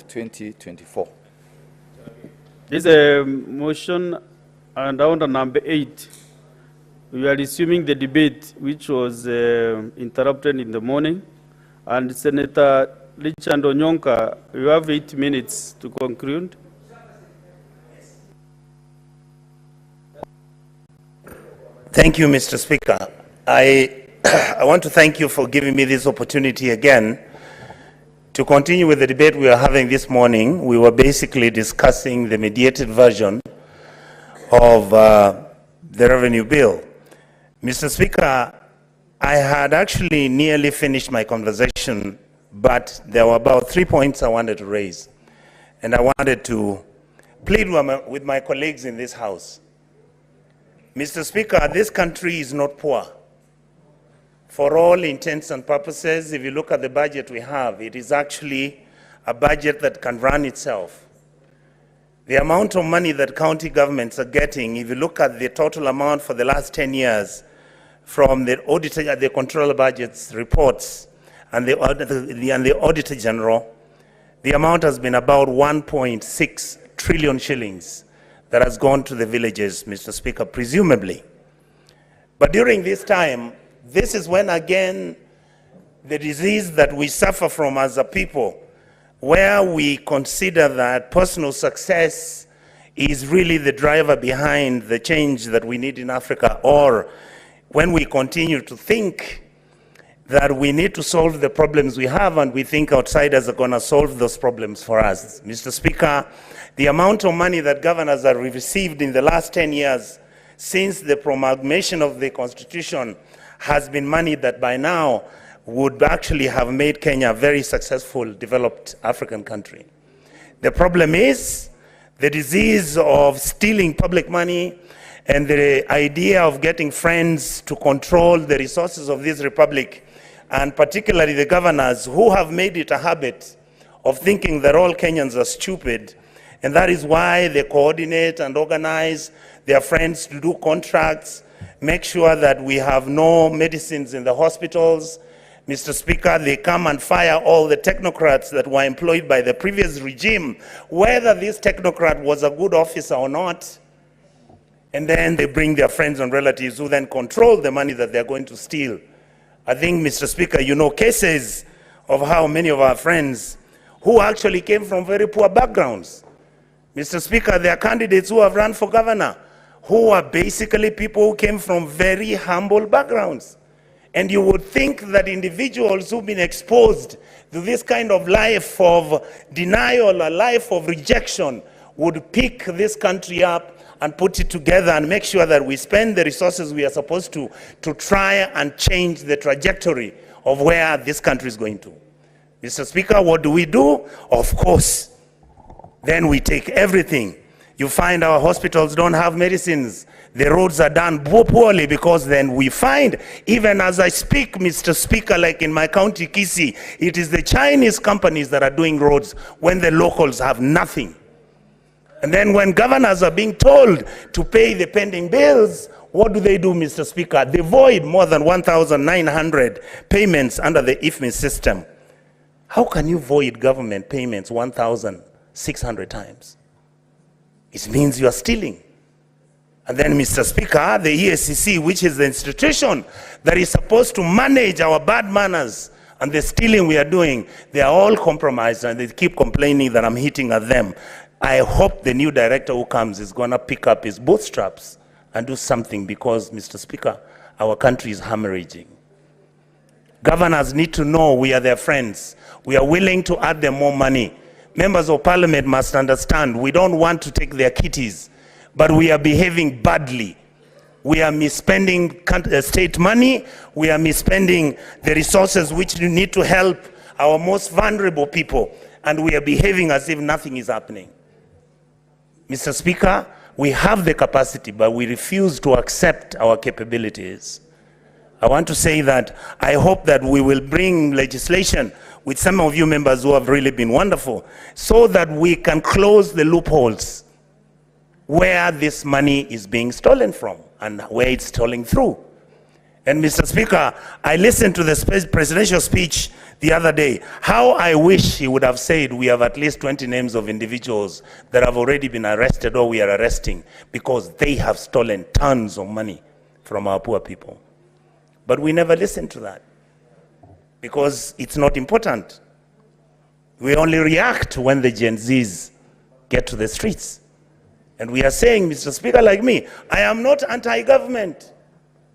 of 2024. This is a motion under number 8. We are resuming the debate which was interrupted in the morning. And Senator Richard Onyonka, you have 8 minutes to conclude. Thank you, Mr. Speaker. I want to thank you for giving me this opportunity again to continue with the debate we are having this morning. We were basically discussing the mediated version of the revenue bill. Mr. Speaker, I had actually nearly finished my conversation, but there were about 3 points I wanted to raise. And I wanted to plead with my colleagues in this House. Mr. Speaker, this country is not poor. For all intents and purposes, if you look at the budget we have, it is actually a budget that can run itself. The amount of money that county governments are getting, if you look at the total amount for the last 10 years, from the auditor, the controller budgets reports, and the Auditor General, the amount has been about 1.6 trillion shillings that has gone to the villages, Mr. Speaker, presumably. But during this time, this is when again the disease that we suffer from as a people, where we consider that personal success is really the driver behind the change that we need in Africa, or when we continue to think that we need to solve the problems we have and we think outsiders are going to solve those problems for us. Mr. Speaker, the amount of money that governors have received in the last 10 years since the promulgation of the Constitution has been money that by now would actually have made Kenya a very successful, developed African country. The problem is the disease of stealing public money and the idea of getting friends to control the resources of this republic, and particularly the governors who have made it a habit of thinking that all Kenyans are stupid, and that is why they coordinate and organize their friends to do contracts, make sure that we have no medicines in the hospitals. Mr. Speaker, they come and fire all the technocrats that were employed by the previous regime, whether this technocrat was a good officer or not, and then they bring their friends and relatives who then control the money that they're going to steal. I think, Mr. Speaker, you know cases of how many of our friends who actually came from very poor backgrounds. Mr. Speaker, there are candidates who have run for governor who are basically people who came from very humble backgrounds. And you would think that individuals who've been exposed to this kind of life of denial, a life of rejection, would pick this country up and put it together and make sure that we spend the resources we are supposed to try and change the trajectory of where this country is going to. Mr. Speaker, what do? Of course, then we take everything. You find our hospitals don't have medicines. The roads are done poorly, because then we find, even as I speak, Mr. Speaker, like in my county, Kisii, it is the Chinese companies that are doing roads when the locals have nothing. And then when governors are being told to pay the pending bills, what do, Mr. Speaker? They void more than 1,900 payments under the IFMI system. How can you void government payments 1,600 times? It means you are stealing. And then, Mr. Speaker, the EACC, which is the institution that is supposed to manage our bad manners and the stealing we are doing, they are all compromised and they keep complaining that I'm hitting at them. I hope the new director who comes is going to pick up his bootstraps and do something, because, Mr. Speaker, our country is hemorrhaging. Governors need to know we are their friends. We are willing to add them more money. Members of Parliament must understand we don't want to take their kitties, but we are behaving badly. We are misspending state money. We are misspending the resources which need to help our most vulnerable people, and we are behaving as if nothing is happening. Mr. Speaker, we have the capacity, but we refuse to accept our capabilities. I want to say that I hope that we will bring legislation with some of you members who have really been wonderful, so that we can close the loopholes where this money is being stolen from and where it's stolen through. And Mr. Speaker, I listened to the presidential speech the other day. How I wish he would have said we have at least 20 names of individuals that have already been arrested or we are arresting because they have stolen tons of money from our poor people. But we never listen to that because it's not important. We only react when the Gen Zs get to the streets. And we are saying, Mr. Speaker, like me, I am not anti-government.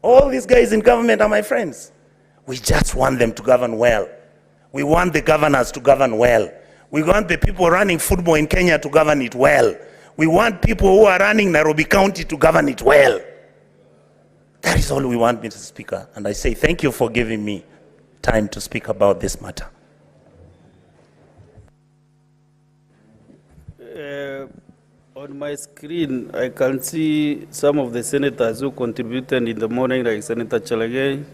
All these guys in government are my friends. We just want them to govern well. We want the governors to govern well. We want the people running football in Kenya to govern it well. We want people who are running Nairobi County to govern it well. That is all we want, Mr. Speaker. And I say thank you for giving me time to speak about this matter. On my screen, I can see some of the senators who contributed in the morning, like Senator Chalagay.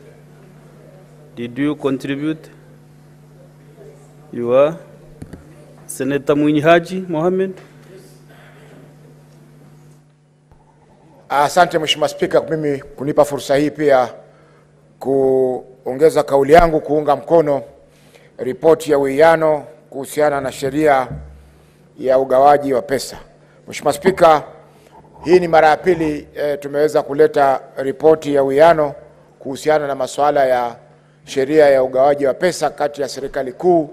Did you contribute? You are? Senator Mwinyi Mohamed? Asante Mheshimiwa Spika mimi kunipa fursa hii pia kuongeza kauli yangu kuunga mkono ripoti ya uwiano kuhusiana na sheria ya ugawaji wa pesa. Mheshimiwa Spika, hii ni mara ya pili tumeweza kuleta ripoti ya uwiano kuhusiana na masuala ya sheria ya ugawaji wa pesa kati ya serikali kuu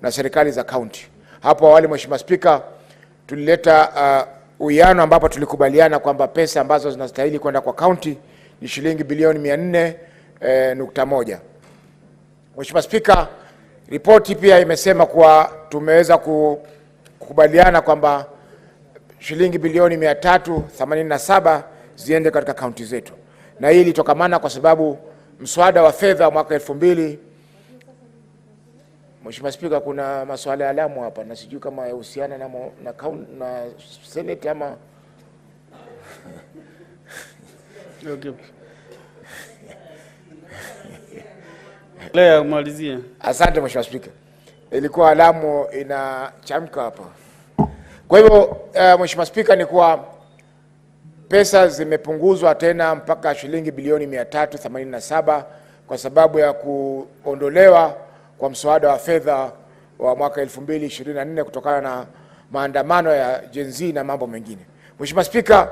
na serikali za kaunti. Hapo awali Mheshimiwa Spika, tulileta uwiano ambapo tulikubaliana kwamba pesa ambazo zinastahili kwenda kwa kaunti ni shilingi bilioni 400.1. Mheshimiwa Spika, ripoti pia imesema kuwa tumeweza kukubaliana kwamba shilingi bilioni 387 ziende katika kaunti zetu. Na hii ilitokamana kwa sababu mswada wa fedha wa mwaka 2000. Mheshimiwa Spika, kuna masuala ya alamu hapa na sijui kama yahusiana na Senate ama Okay. Lea malizia. Asante Mheshimiwa Spika. Ilikuwa alamu inachamka hapa. Kwa hivyo Mheshimiwa Spika, ni kuwa pesa zimepunguzwa tena mpaka shilingi bilioni 387 kwa sababu ya kuondolewa kwa mswada wa fedha wa mwaka 2024 kutokana na maandamano ya Gen Z na mambo mengine. Mheshimiwa Spika,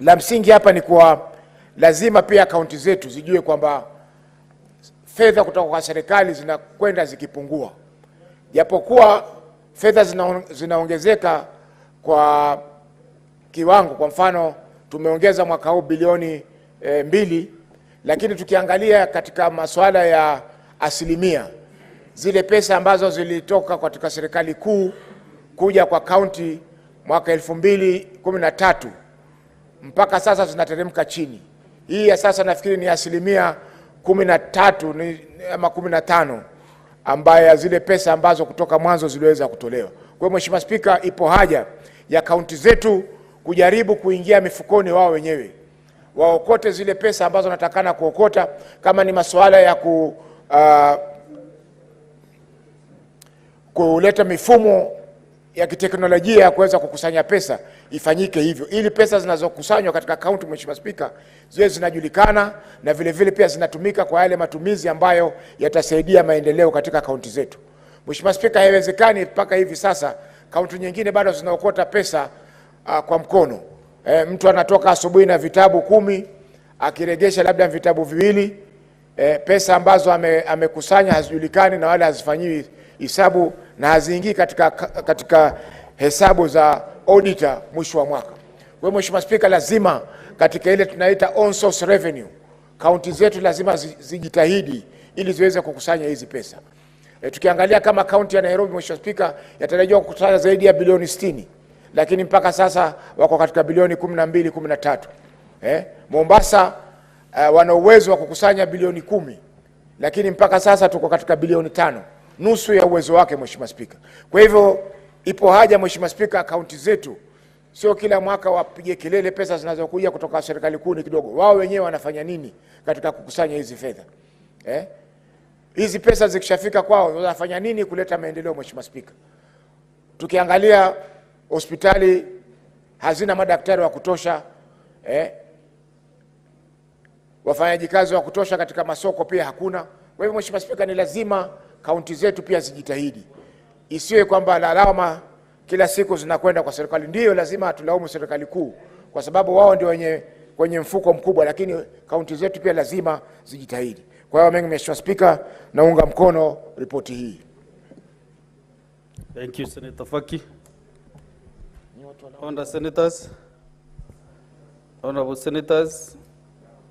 la msingi hapa ni kuwa lazima pia kaunti zetu zijue kwamba fedha kutoka kwa serikali zinakwenda zikipungua. Japokuwa fedha zinaongezeka kwa kiwango, kwa mfano tumeongeza mwaka huu bilioni 2, lakini tukiangalia katika masuala ya asilimia, zile pesa ambazo zilitoka katika serikali kuu kuja kwa kaunti mwaka 2013 mpaka sasa zinateremka chini. Hii ya sasa nafikiri ni asilimia 13 ama 15 ambaye zile pesa ambazo kutoka mwanzo ziliweza kutolewa. Kwa hiyo Mheshimiwa Spika, ipo haja ya kaunti zetu kujaribu kuingia mifukoni wao wenyewe, waokote zile pesa ambazo natakana kuokota. Kama ni masuala ya kuleta mifumo ya kiteknolojia ya kuweza kukusanya pesa, ifanyike hivyo ili pesa zinazokusanywa katika kaunti Mheshimiwa Spika ziwe zinajulikana na vile vile pia zinatumika kwa yale matumizi ambayo yatasaidia maendeleo katika kaunti zetu. Mheshimiwa Spika, haiwezekani mpaka hivi sasa kaunti nyingine bado zinaokota pesa kwa mkono. Mtu anatoka asubuhi na vitabu 10 akiregesha labda vitabu 2, pesa ambazo amekusanya hazijulikani na wala hazifanyiwi hisabu na haziingii katika hesabu za auditor mwisho wa mwaka. Kwa Mheshimiwa Spika, lazima katika ile tunaita on source revenue, kaunti zetu lazima zijitahidi ili ziweze kukusanya hizi pesa. Tukiangalia kama kaunti ya Nairobi Mheshimiwa Spika, yatarajiwa kukusanya zaidi ya bilioni 60, lakini mpaka sasa wako katika bilioni 12, 13. Mombasa wana uwezo wa kukusanya bilioni 10, lakini mpaka sasa tuko katika bilioni 5, nusu ya uwezo wake Mheshimiwa Spika. Kwa hivyo ipo haja Mheshimiwa Spika, kaunti zetu sio kila mwaka wapige kelele pesa zinazokuja kutoka serikali kuu ni kidogo. Wao wenyewe wanafanya nini katika kukusanya hizi fedha? Hizi pesa zikishafika kwao wanafanya nini kuleta maendeleo Mheshimiwa Spika? Tukiangalia hospitali hazina madaktari wa kutosha, wafanyaji kazi wa kutosha, katika masoko pia hakuna. Kwa hivyo Mheshimiwa Spika, ni lazima kaunti zetu pia zijitahidi. Isiwe kwamba lawama kila siku zinakwenda kwa serikali. Ndio lazima tulaumu serikali kuu kwa sababu wao ndio wenye mfuko mkubwa, lakini kaunti zetu pia lazima zijitahidi. Kwa hiyo mimi Mheshimiwa Spika, naunga mkono ripoti hii. Thank you, Senator Faki. Honorable Senators,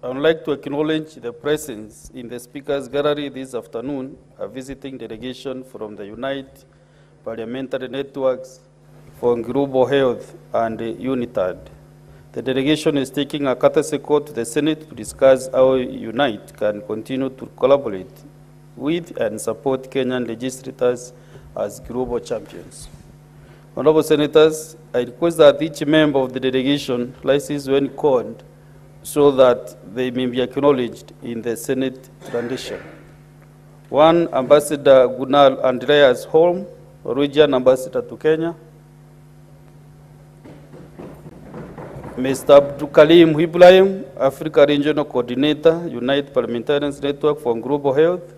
I would like to acknowledge the presence in the Speaker's gallery this afternoon, a visiting delegation from the Unite Parliamentary Networks for Global Health and UNITAD. The delegation is taking a courtesy call to the Senate to discuss how Unite can continue to collaborate with and support Kenyan legislators as global champions. Honorable Senators, I request that each member of the delegation rises when called so that they may be acknowledged in the Senate tradition. 1, Ambassador Gunnar Andreas Holm, Norwegian Ambassador to Kenya. Mr. Abdukalim Ibrahim, Africa Regional Coordinator, United Parliamentarians Network for Global Health.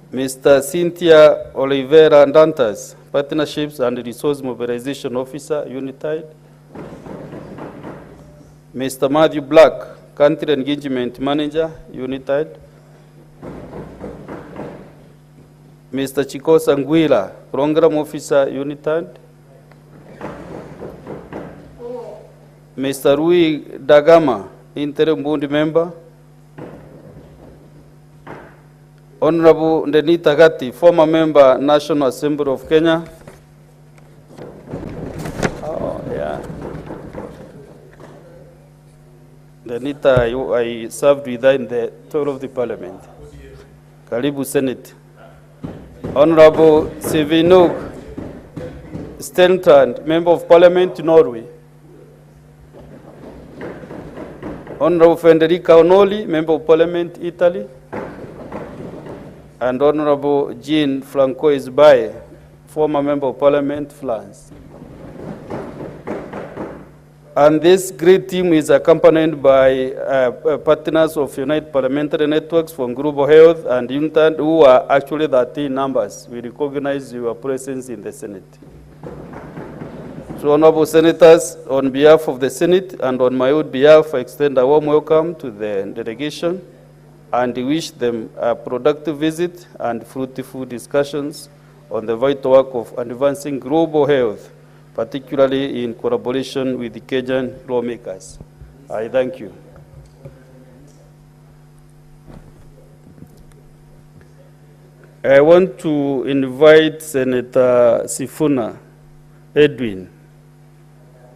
Mr. Cynthia Oliveira Dantas, Partnerships and Resource Mobilization Officer, UNITAD. Mr. Matthew Black, Country Engagement Manager, UNITAD. Mr. Chiko Sanguila, Program Officer, UNITAD. Mr. Rui Dagama, Interim Board Member. Honorable Denita Gatti, former member, National Assembly of Kenya. Oh, yeah. Denita, I served with her in the tour of the Parliament. Karibu Senate. Honorable Sevinuk Stentrand, Member of Parliament, Norway. Honorable Federica Onoli, Member of Parliament, Italy. And Honorable Jean Francois Baye, former Member of Parliament, France. And this great team is accompanied by partners of United Parliamentary Networks for Global Health and UNITAD, who are actually 13 numbers. We recognize your presence in the Senate. So, Honorable Senators, on behalf of the Senate and on my own behalf, I extend a warm welcome to the delegation and wish them a productive visit and fruitful discussions on the vital work of advancing global health, particularly in collaboration with the Kenyan lawmakers. I thank you. I want to invite Senator Sifuna Edwin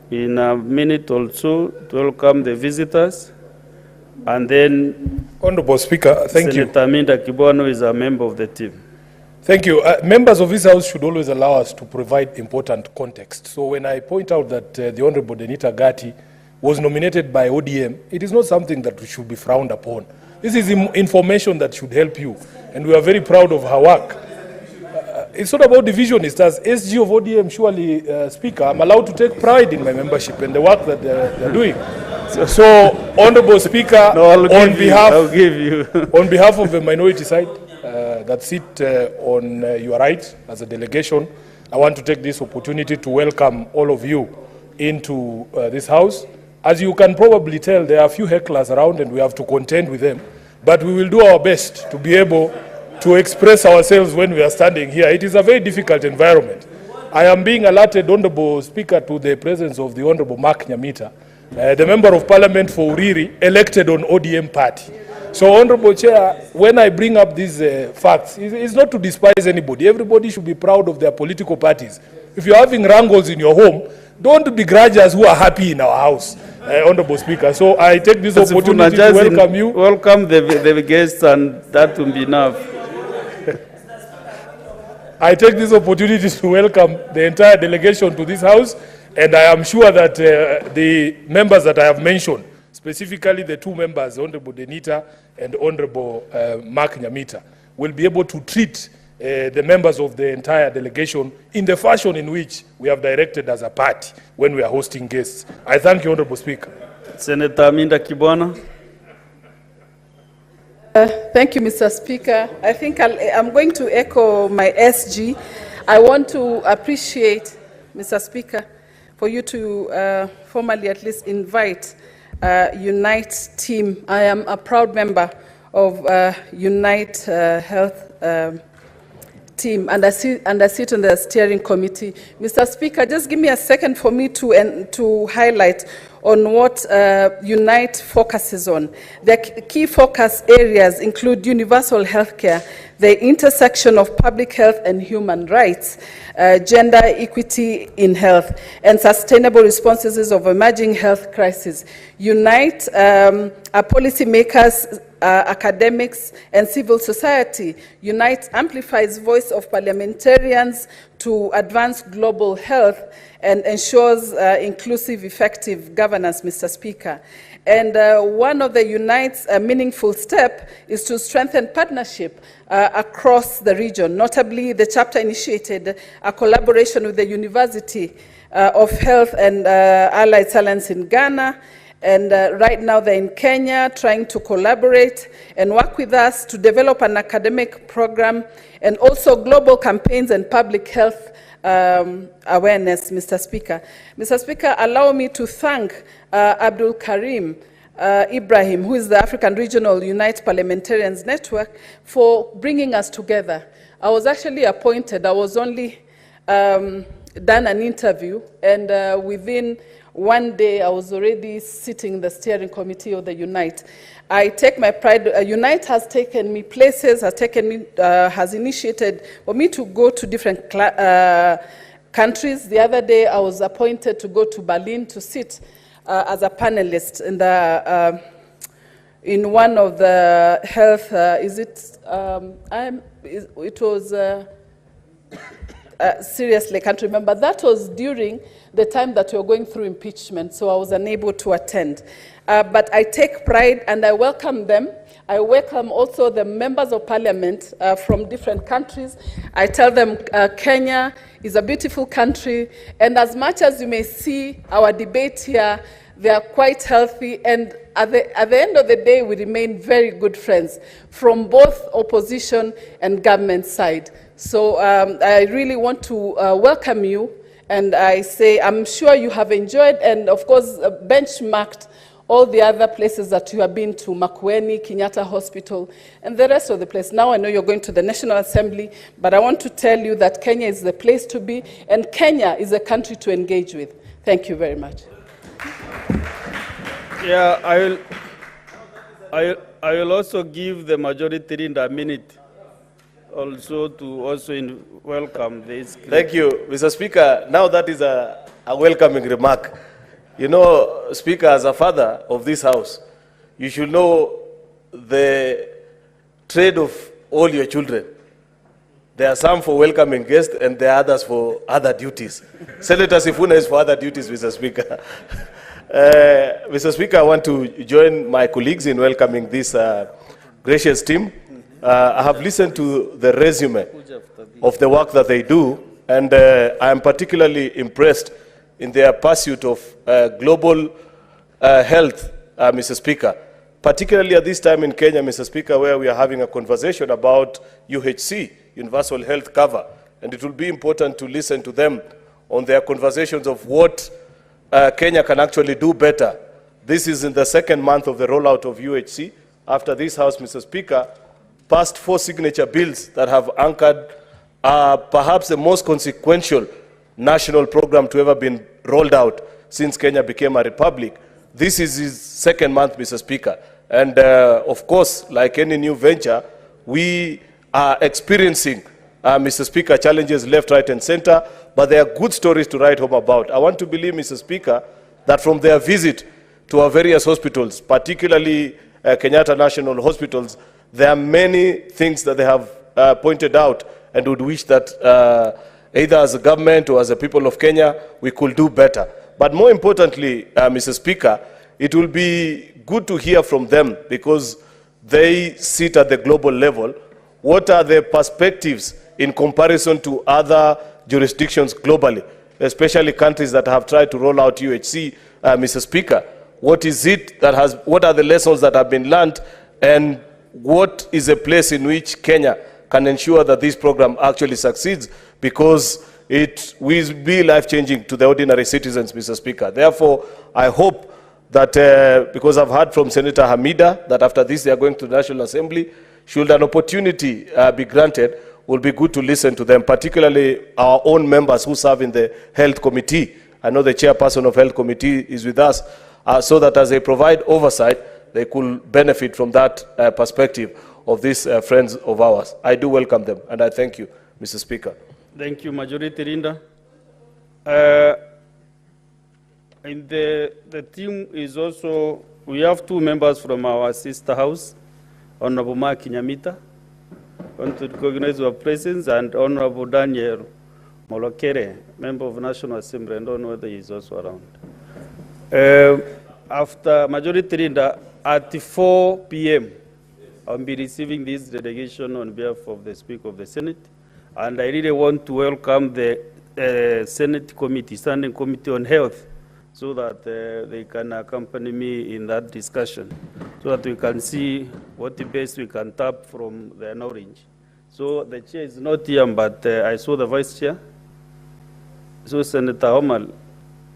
in a minute or so to welcome the visitors. And then Honorable Speaker, thank you. Senator Minda Kibono is a member of the team. Thank you. Members of this House should always allow us to provide important context. So when I point out that the Honorable Denita Gatti was nominated by ODM, it is not something that should be frowned upon. This is information that should help you, and we are very proud of her work. It's not about division. It's as SG of ODM, surely, Speaker, I'm allowed to take pride in my membership and the work that they're doing. So, Honorable Speaker, No, on behalf of the minority side that sit on your right as a delegation, I want to take this opportunity to welcome all of you into this House. As you can probably tell, there are a few hecklers around and we have to contend with them. But we will do our best to be able to express ourselves when we are standing here. It is a very difficult environment. I am being alerted, Honorable Speaker, to the presence of the Honorable Mark Nyamita, the Member of Parliament for Uriri, elected on ODM party. So, Honorable Chair, when I bring up these facts, it's not to despise anybody. Everybody should be proud of their political parties. If you're having wrangles in your home, don't begrudge us who are happy in our house, Honorable Speaker. So I take this opportunity to welcome you. Welcome the guests, and that will be enough. I take this opportunity to welcome the entire delegation to this House, and I am sure that the members that I have mentioned, specifically the two members, Honorable Denita and Honorable Mark Nyamita, will be able to treat the members of the entire delegation in the fashion in which we have directed as a party when we are hosting guests. I thank you, Honorable Speaker. Senator Minda Kibono. Thank you, Mr. Speaker. I think I'm going to echo my SG. I want to appreciate, Mr. Speaker, for you to formally at least invite Unite team. I am a proud member of Unite Health team, and I sit on the steering committee. Mr. Speaker, just give me a second for me to highlight on what Unite focuses on. The key focus areas include universal healthcare, the intersection of public health and human rights, gender equity in health, and sustainable responses of emerging health crises. Unite are policymakers, academics, and civil society. Unite amplifies voice of parliamentarians to advance global health and ensures inclusive, effective governance, Mr. Speaker. And one of the Unite's meaningful step is to strengthen partnership across the region. Notably, the chapter initiated a collaboration with the University of Health and Allied Science in Ghana. And right now they're in Kenya trying to collaborate and work with us to develop an academic program and also global campaigns and public health awareness, Mr. Speaker. Mr. Speaker, allow me to thank Abdul Karim Ibrahim, who is the African Regional Unite Parliamentarians Network, for bringing us together. I was actually appointed. I was only done an interview, and within one day I was already sitting in the steering committee of the Unite. I take my pride. Unite has taken me places, has initiated for me to go to different countries. The other day I was appointed to go to Berlin to sit as a panelist in one of the health, it was, seriously, I can't remember. That was during the time that we were going through impeachment, so I was unable to attend. But I take pride and I welcome them. I welcome also the members of parliament from different countries. I tell them Kenya is a beautiful country, and as much as you may see our debate here, they are quite healthy, and at the end of the day, we remain very good friends from both opposition and government side. So I really want to welcome you, and I say I'm sure you have enjoyed and, of course, benchmarked all the other places that you have been to, Makueni, Kenyatta Hospital, and the rest of the place. Now I know you're going to the National Assembly, but I want to tell you that Kenya is the place to be, and Kenya is a country to engage with. Thank you very much. Yeah, I will also give the majority leader a minute also to welcome this. Thank you, Mr. Speaker. Now that is a welcoming remark. You know, Speaker, as a father of this house, you should know the trade of all your children. There are some for welcoming guests and there are others for other duties. Senator Sifuna is for other duties, Mr. Speaker. Mr. Speaker, I want to join my colleagues in welcoming this gracious team. I have listened to the resume of the work that they do, and I am particularly impressed in their pursuit of global health, Mr. Speaker. Particularly at this time in Kenya, Mr. Speaker, where we are having a conversation about UHC, Universal Health Cover, and it will be important to listen to them on their conversations of what Kenya can actually do better. This is in the second month of the rollout of UHC. After this House, Mr. Speaker, passed 4 signature bills that have anchored perhaps the most consequential national program to ever been rolled out since Kenya became a republic. This is his second month, Mr. Speaker. And of course, like any new venture, we are experiencing, Mr. Speaker, challenges left, right, and center, but there are good stories to write home about. I want to believe, Mr. Speaker, that from their visit to our various hospitals, particularly Kenyatta National Hospitals, there are many things that they have pointed out and would wish that either as a government or as a people of Kenya, we could do better. But more importantly, Mr. Speaker, it will be good to hear from them because they sit at the global level. What are their perspectives in comparison to other jurisdictions globally, especially countries that have tried to roll out UHC, Mr. Speaker? What is it that what are the lessons that have been learned, and what is a place in which Kenya can ensure that this program actually succeeds, because it will be life-changing to the ordinary citizens, Mr. Speaker. Therefore, I hope that, because I've heard from Senator Hamida that after this they are going to the National Assembly, should an opportunity be granted, will be good to listen to them, particularly our own members who serve in the Health Committee. I know the chairperson of Health Committee is with us, so that as they provide oversight, they could benefit from that perspective of these friends of ours. I do welcome them, and I thank you, Mr. Speaker. Thank you, Majority Leader. And the team is also, we have two members from our sister house, Honorable Mark Nyamita. I want to recognize your presence, and Honorable Daniel Molokere, member of National Assembly. I don't know whether he is also around. After Majority Leader, at 4 p.m., I'll be receiving this delegation on behalf of the Speaker of the Senate. And I really want to welcome the Senate Committee, Standing Committee on Health, so that they can accompany me in that discussion, so that we can see what the best we can tap from the orange. So the chair is not here, but I saw the vice chair. So Senator Omal,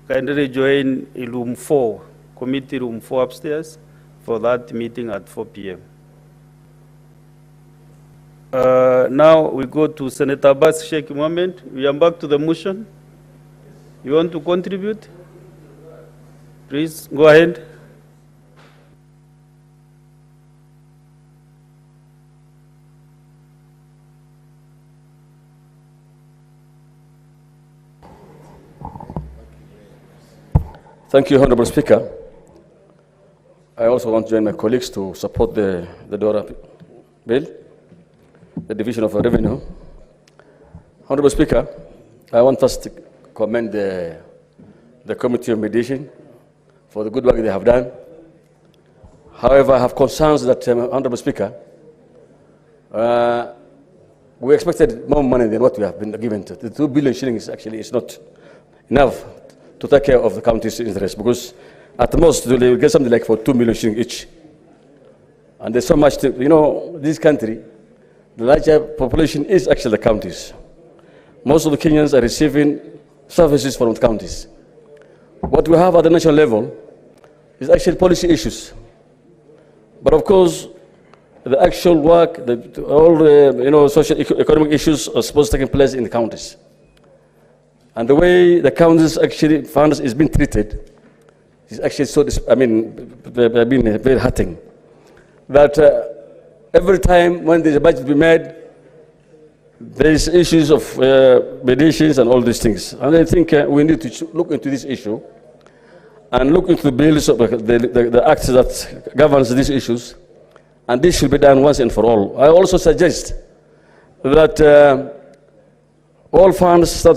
kindly join in room 4, committee room 4 upstairs, for that meeting at 4 p.m. Now we go to Senator Abbas Sheikh Mohammed. We are back to the motion. You want to contribute? Please, go ahead. Thank you, Honorable Speaker. I also want to join my colleagues to support the DORA bill, the Division of Revenue. Honorable Speaker, I want us to commend the Committee of Mediation for the good work they have done. However, I have concerns that, Honorable Speaker, we expected more money than what we have been given. The 2 billion shillings actually is not enough to take care of the county's interest, because at most they will get something like for 2 million shillings each. And there's so much to, this country, the larger population is actually the counties. Most of the Kenyans are receiving services from the counties. What we have at the national level is actually policy issues. But of course, the actual work, all the social economic issues are supposed to take place in the counties. And the way the counties actually funds is being treated is actually so, they've been very hurting. That every time when there's a budget to be made, there's issues of mediations and all these things. And I think we need to look into this issue and look into the bills, the acts that governs these issues, and this should be done once and for all. I also suggest that all funds, all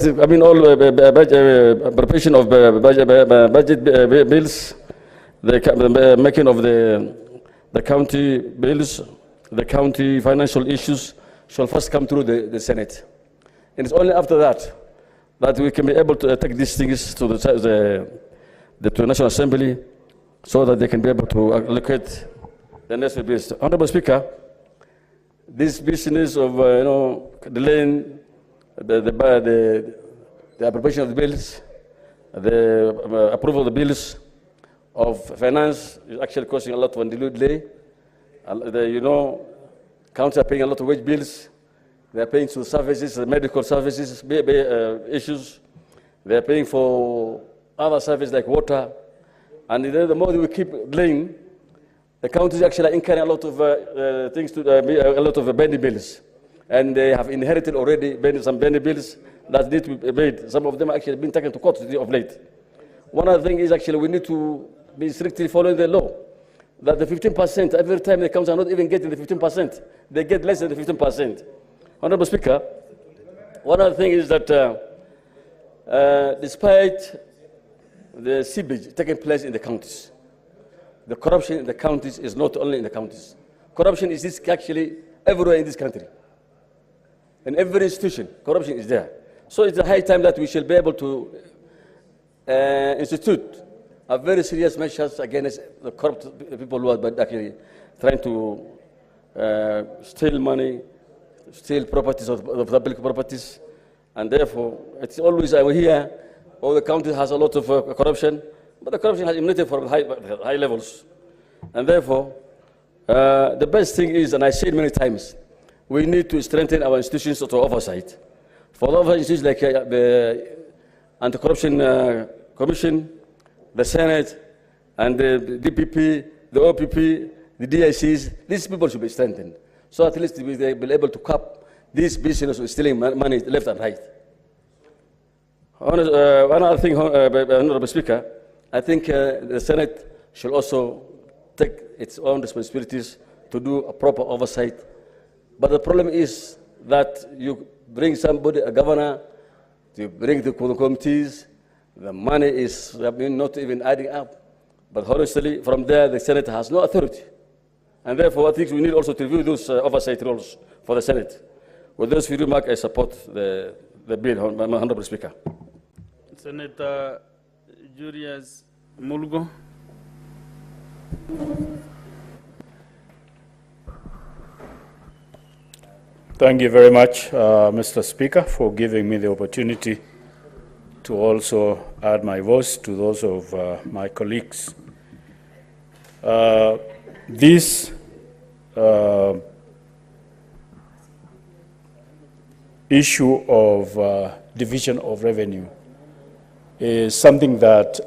preparation of budget bills, the making of the county bills, the county financial issues shall first come through the Senate. And it's only after that that we can be able to take these things to the National Assembly, so that they can be able to allocate the necessary bills. Honorable Speaker, this business of delaying the appropriation of the bills, the approval of the bills of finance is actually causing a lot of delay. Counties are paying a lot of wage bills. They are paying for services, the medical services, issues. They are paying for other services like water. And the more we keep delaying, the counties actually are incurring a lot of things, a lot of pending bills. And they have inherited already some pending bills that need to be paid. Some of them are actually been taken to court of late. One other thing is actually we need to be strictly following the law. That the 15%, every time the counties are not even getting the 15%, they get less than the 15%. Honorable Speaker, one other thing is that despite the seepage taking place in the counties, the corruption in the counties is not only in the counties. Corruption is actually everywhere in this country. In every institution, corruption is there. So it's a high time that we shall be able to institute a very serious measures against the corrupt people who are actually trying to steal money, steal properties of public properties, and therefore it's always I hear, oh, the county has a lot of corruption, but the corruption has emanated from high levels, and therefore the best thing is, and I say it many times, we need to strengthen our institutions of oversight. For the other institutions like the Anti-Corruption Commission, the Senate, and the DPP, the OPP, the DICs, these people should be strengthened. So at least we will be able to cap this business of stealing money left and right. One other thing, Honorable Speaker, I think the Senate should also take its own responsibilities to do a proper oversight. But the problem is that you bring somebody, a governor, you bring the committees, the money is not even adding up. But honestly, from there, the Senate has no authority. And therefore, I think we need also to review those oversight roles for the Senate. With those few remarks, I support the bill, Honorable Speaker. Senator Julius Mulgo. Thank you very much, Mr. Speaker, for giving me the opportunity to also add my voice to those of my colleagues. This issue of division of revenue is something that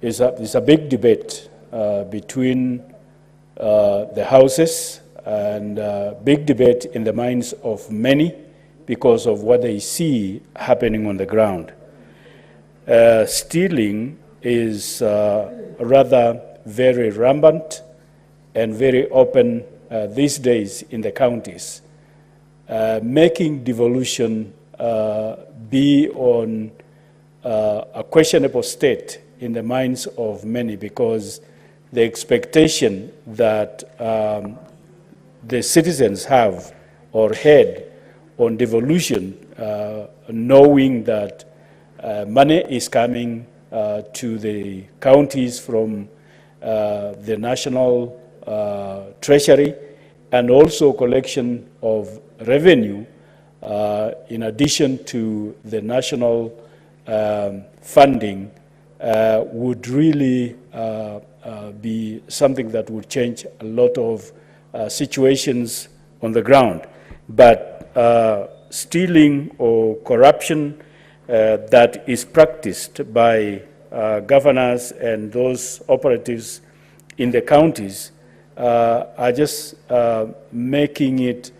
is a big debate between the houses, and big debate in the minds of many because of what they see happening on the ground. Stealing is rather very rampant and very open these days in the counties, making devolution be on a questionable state in the minds of many, because the expectation that the citizens have or had on devolution, knowing that money is coming to the counties from the national treasury, and also collection of revenue in addition to the national funding would really be something that would change a lot of situations on the ground. But stealing or corruption that is practiced by governors and those operatives in the counties are just making it,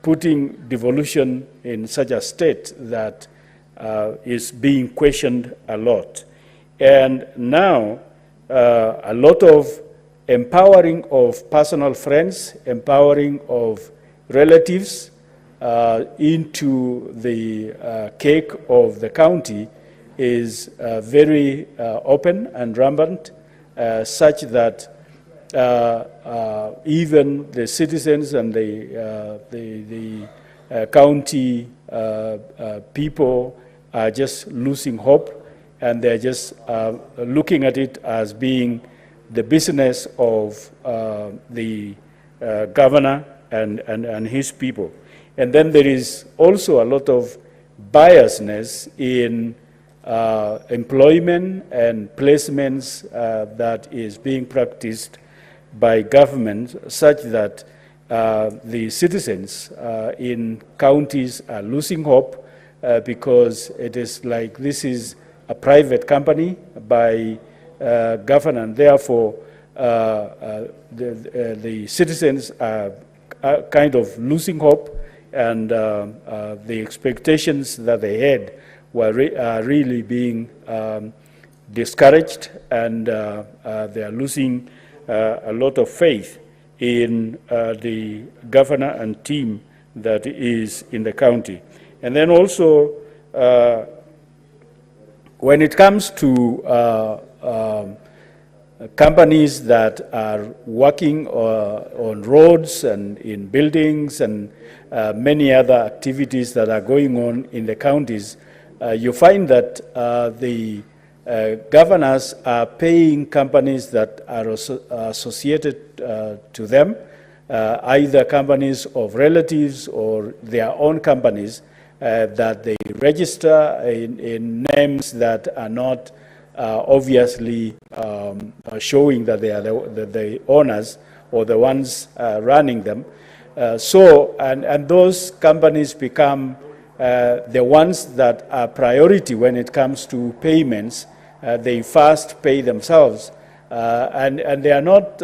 putting devolution in such a state that is being questioned a lot. And now a lot of empowering of personal friends, empowering of relatives into the cake of the county is very open and rampant, such that even the citizens and the county people are just losing hope, and they're just looking at it as being the business of the governor and his people. And then there is also a lot of biasness in employment and placements that is being practiced by government, such that the citizens in counties are losing hope because it is like this is a private company by government, and therefore the citizens are kind of losing hope, and the expectations that they had were really being discouraged, and they are losing a lot of faith in the governor and team that is in the county. And then also, when it comes to companies that are working on roads and in buildings and many other activities that are going on in the counties, you find that the governors are paying companies that are associated to them, either companies of relatives or their own companies, that they register in names that are not obviously showing that they are the owners or the ones running them. And those companies become the ones that are priority when it comes to payments. They first pay themselves. And they are not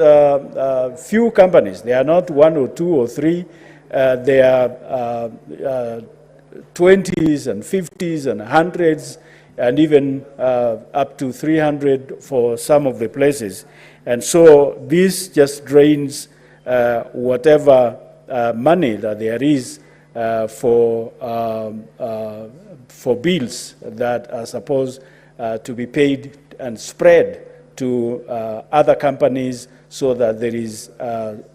few companies. They are not one or two or three. They are 20s and 50s and 100s and even up to 300 for some of the places. And so this just drains whatever money that there is for bills that are supposed to be paid and spread to other companies, so that there is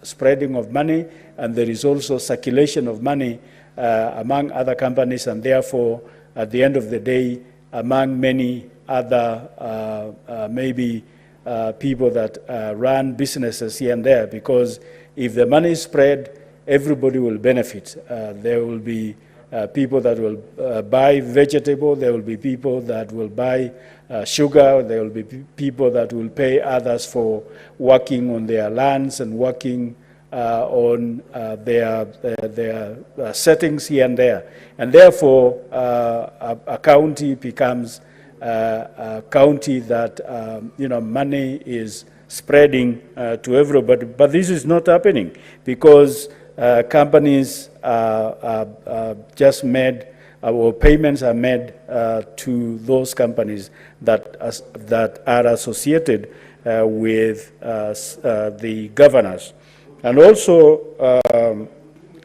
spreading of money and there is also circulation of money among other companies, and therefore at the end of the day among many other maybe people that run businesses here and there, because if the money is spread, everybody will benefit. There will be people that will buy vegetable, there will be people that will buy sugar, there will be people that will pay others for working on their lands and working on their settings here and there. And therefore, a county becomes a county that, money is spreading to everybody. But this is not happening because companies are just made, or payments are made to those companies that are associated with the governors. And also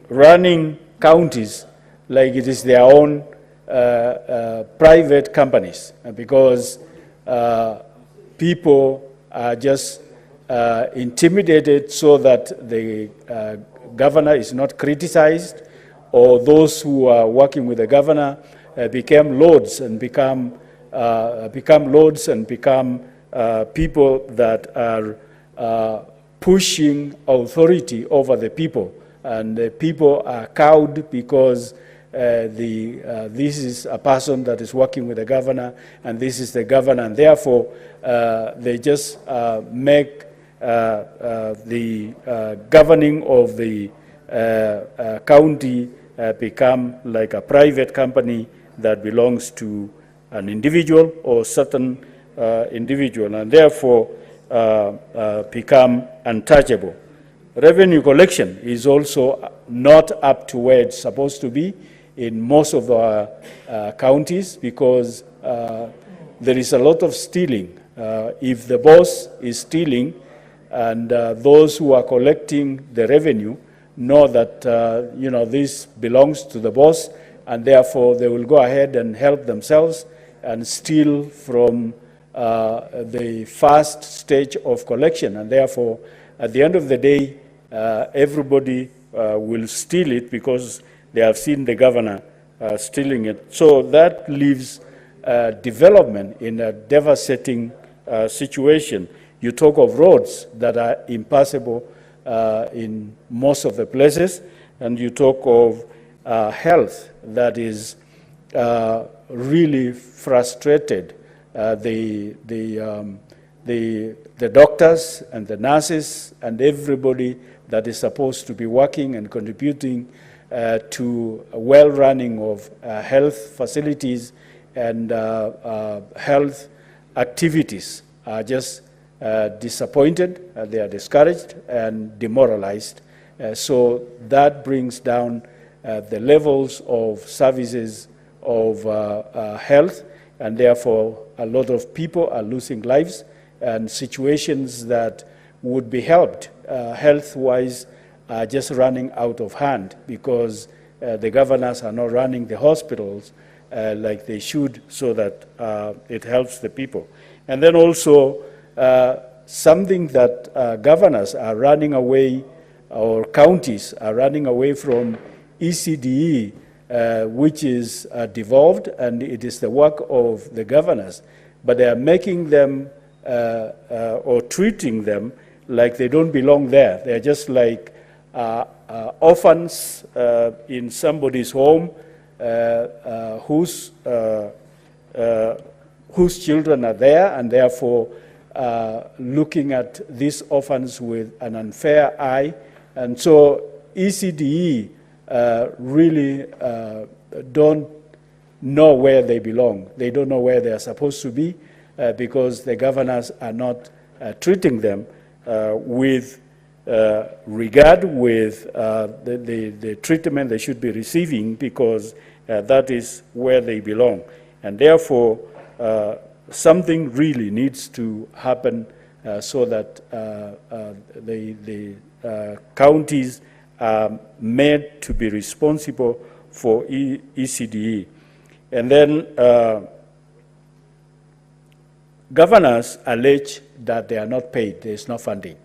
running counties like it is their own private companies, because people are just intimidated so that the governor is not criticized, or those who are working with the governor become lords and become people that are pushing authority over the people, and the people are cowed because this is a person that is working with the governor, and this is the governor, and therefore they just make the governing of the county become like a private company that belongs to an individual or certain individual, and therefore become untouchable. Revenue collection is also not up to where it's supposed to be in most of our counties, because there is a lot of stealing. If the boss is stealing, and those who are collecting the revenue know that this belongs to the boss, and therefore they will go ahead and help themselves and steal from the first stage of collection, and therefore at the end of the day everybody will steal it because they have seen the governor stealing it. So that leaves development in a devastating situation. You talk of roads that are impassable in most of the places, and you talk of health that is really frustrated. The doctors and the nurses and everybody that is supposed to be working and contributing to well-running of health facilities and health activities are just disappointed, they are discouraged and demoralized. So that brings down the levels of services of health, and therefore a lot of people are losing lives, and situations that would be helped health-wise are just running out of hand because the governors are not running the hospitals like they should, so that it helps the people. And then also something that governors are running away, or counties are running away from ECDE, which is devolved, and it is the work of the governors. but they are making them or treating them like they don't belong there. They are just like orphans in somebody's home whose children are there, and therefore looking at these orphans with an unfair eye. And so ECDE really don't know where they belong. They don't know where they are supposed to be because the governors are not treating them with regard, with the treatment they should be receiving, because that is where they belong. And therefore, something really needs to happen so that the counties are made to be responsible for ECDE. And then governors allege that they are not paid, there is no funding.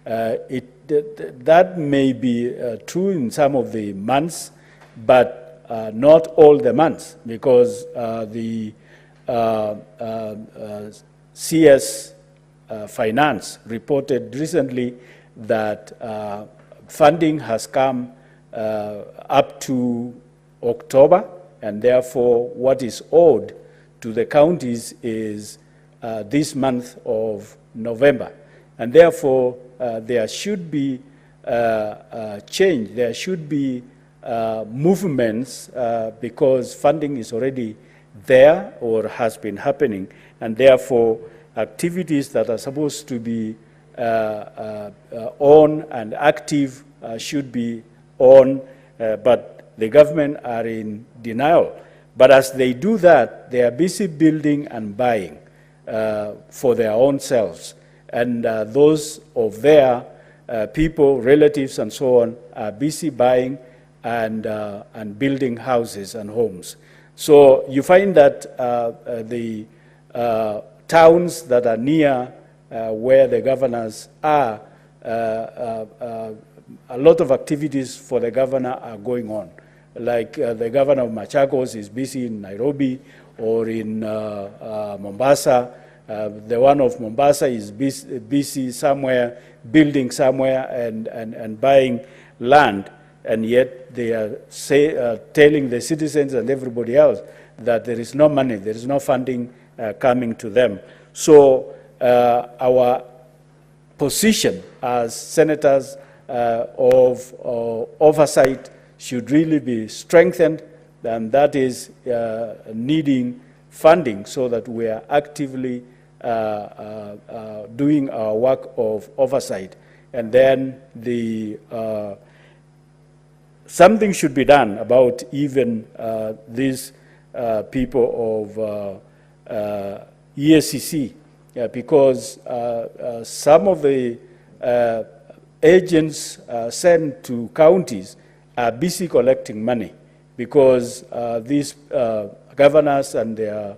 That may be true in some of the months, but not all the months, because the CS Finance reported recently that funding has come up to October, and therefore what is owed to the counties is this month of November. And therefore there should be change, there should be movements because funding is already there or has been happening, and therefore activities that are supposed to be on and active should be on, but the government are in denial. But as they do that, they are busy building and buying for their own selves. And those of their people, relatives, and so on are busy buying and building houses and homes. So you find that the towns that are near where the governors are, a lot of activities for the governor are going on. Like the governor of Machakos is busy in Nairobi or in Mombasa. The one of Mombasa is busy somewhere, building somewhere and buying land, and yet they are telling the citizens and everybody else that there is no money, there is no funding coming to them. So our position as senators of oversight should really be strengthened, and that is needing funding so that we are actively doing our work of oversight. And then something should be done about even these people of EACC, because some of the agents sent to counties are busy collecting money, because these governors and their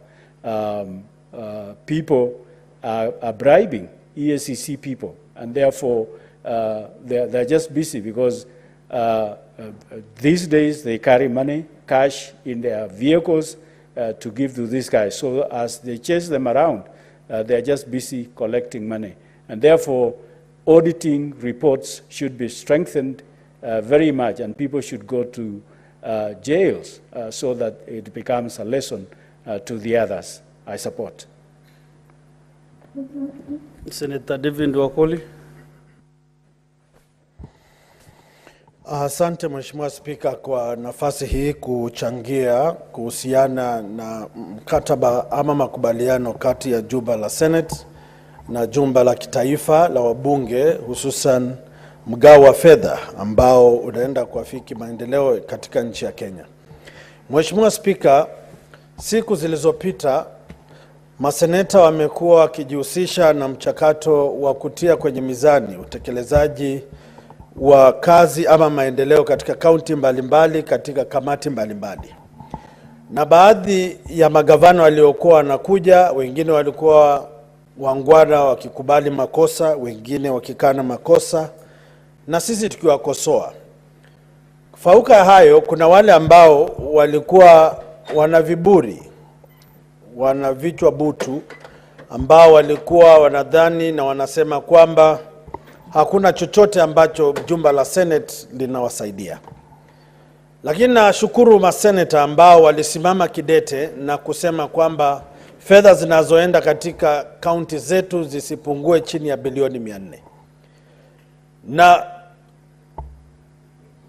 people are bribing EACC people, and therefore they're just busy because these days they carry money, cash in their vehicles to give to these guys. So as they chase them around, they're just busy collecting money. And therefore, auditing reports should be strengthened very much, and people should go to jails so that it becomes a lesson to the others. I support. Senator David Wakoli. Asante Mheshimiwa Spika kwa nafasi hii kuchangia kuhusiana na mkataba ama makubaliano kati ya jumba la Senate na jumba la kitaifa la wabunge, hususan mgao wa fedha ambao unaenda kuafiki maendeleo katika nchi ya Kenya. Mheshimiwa Spika, siku zilizopita maseneta wamekuwa wakijihusisha na mchakato wa kutia kwenye mizani utekelezaji wa kazi ama maendeleo katika kaunti mbalimbali katika kamati mbalimbali. Na baadhi ya magavana waliokuwa wanakuja, wengine walikuwa wangwana wakikubali makosa, wengine wakikana makosa, na sisi tukiwakosoa. Fauka hayo, kuna wale ambao walikuwa wana viburi, wana vichwa butu ambao walikuwa wanadhani na wanasema kwamba hakuna chochote ambacho jumba la Senate linawasaidia. Lakini nashukuru maseneta ambao walisimama kidete na kusema kwamba fedha zinazoenda katika kaunti zetu zisipungue chini ya bilioni 400. Na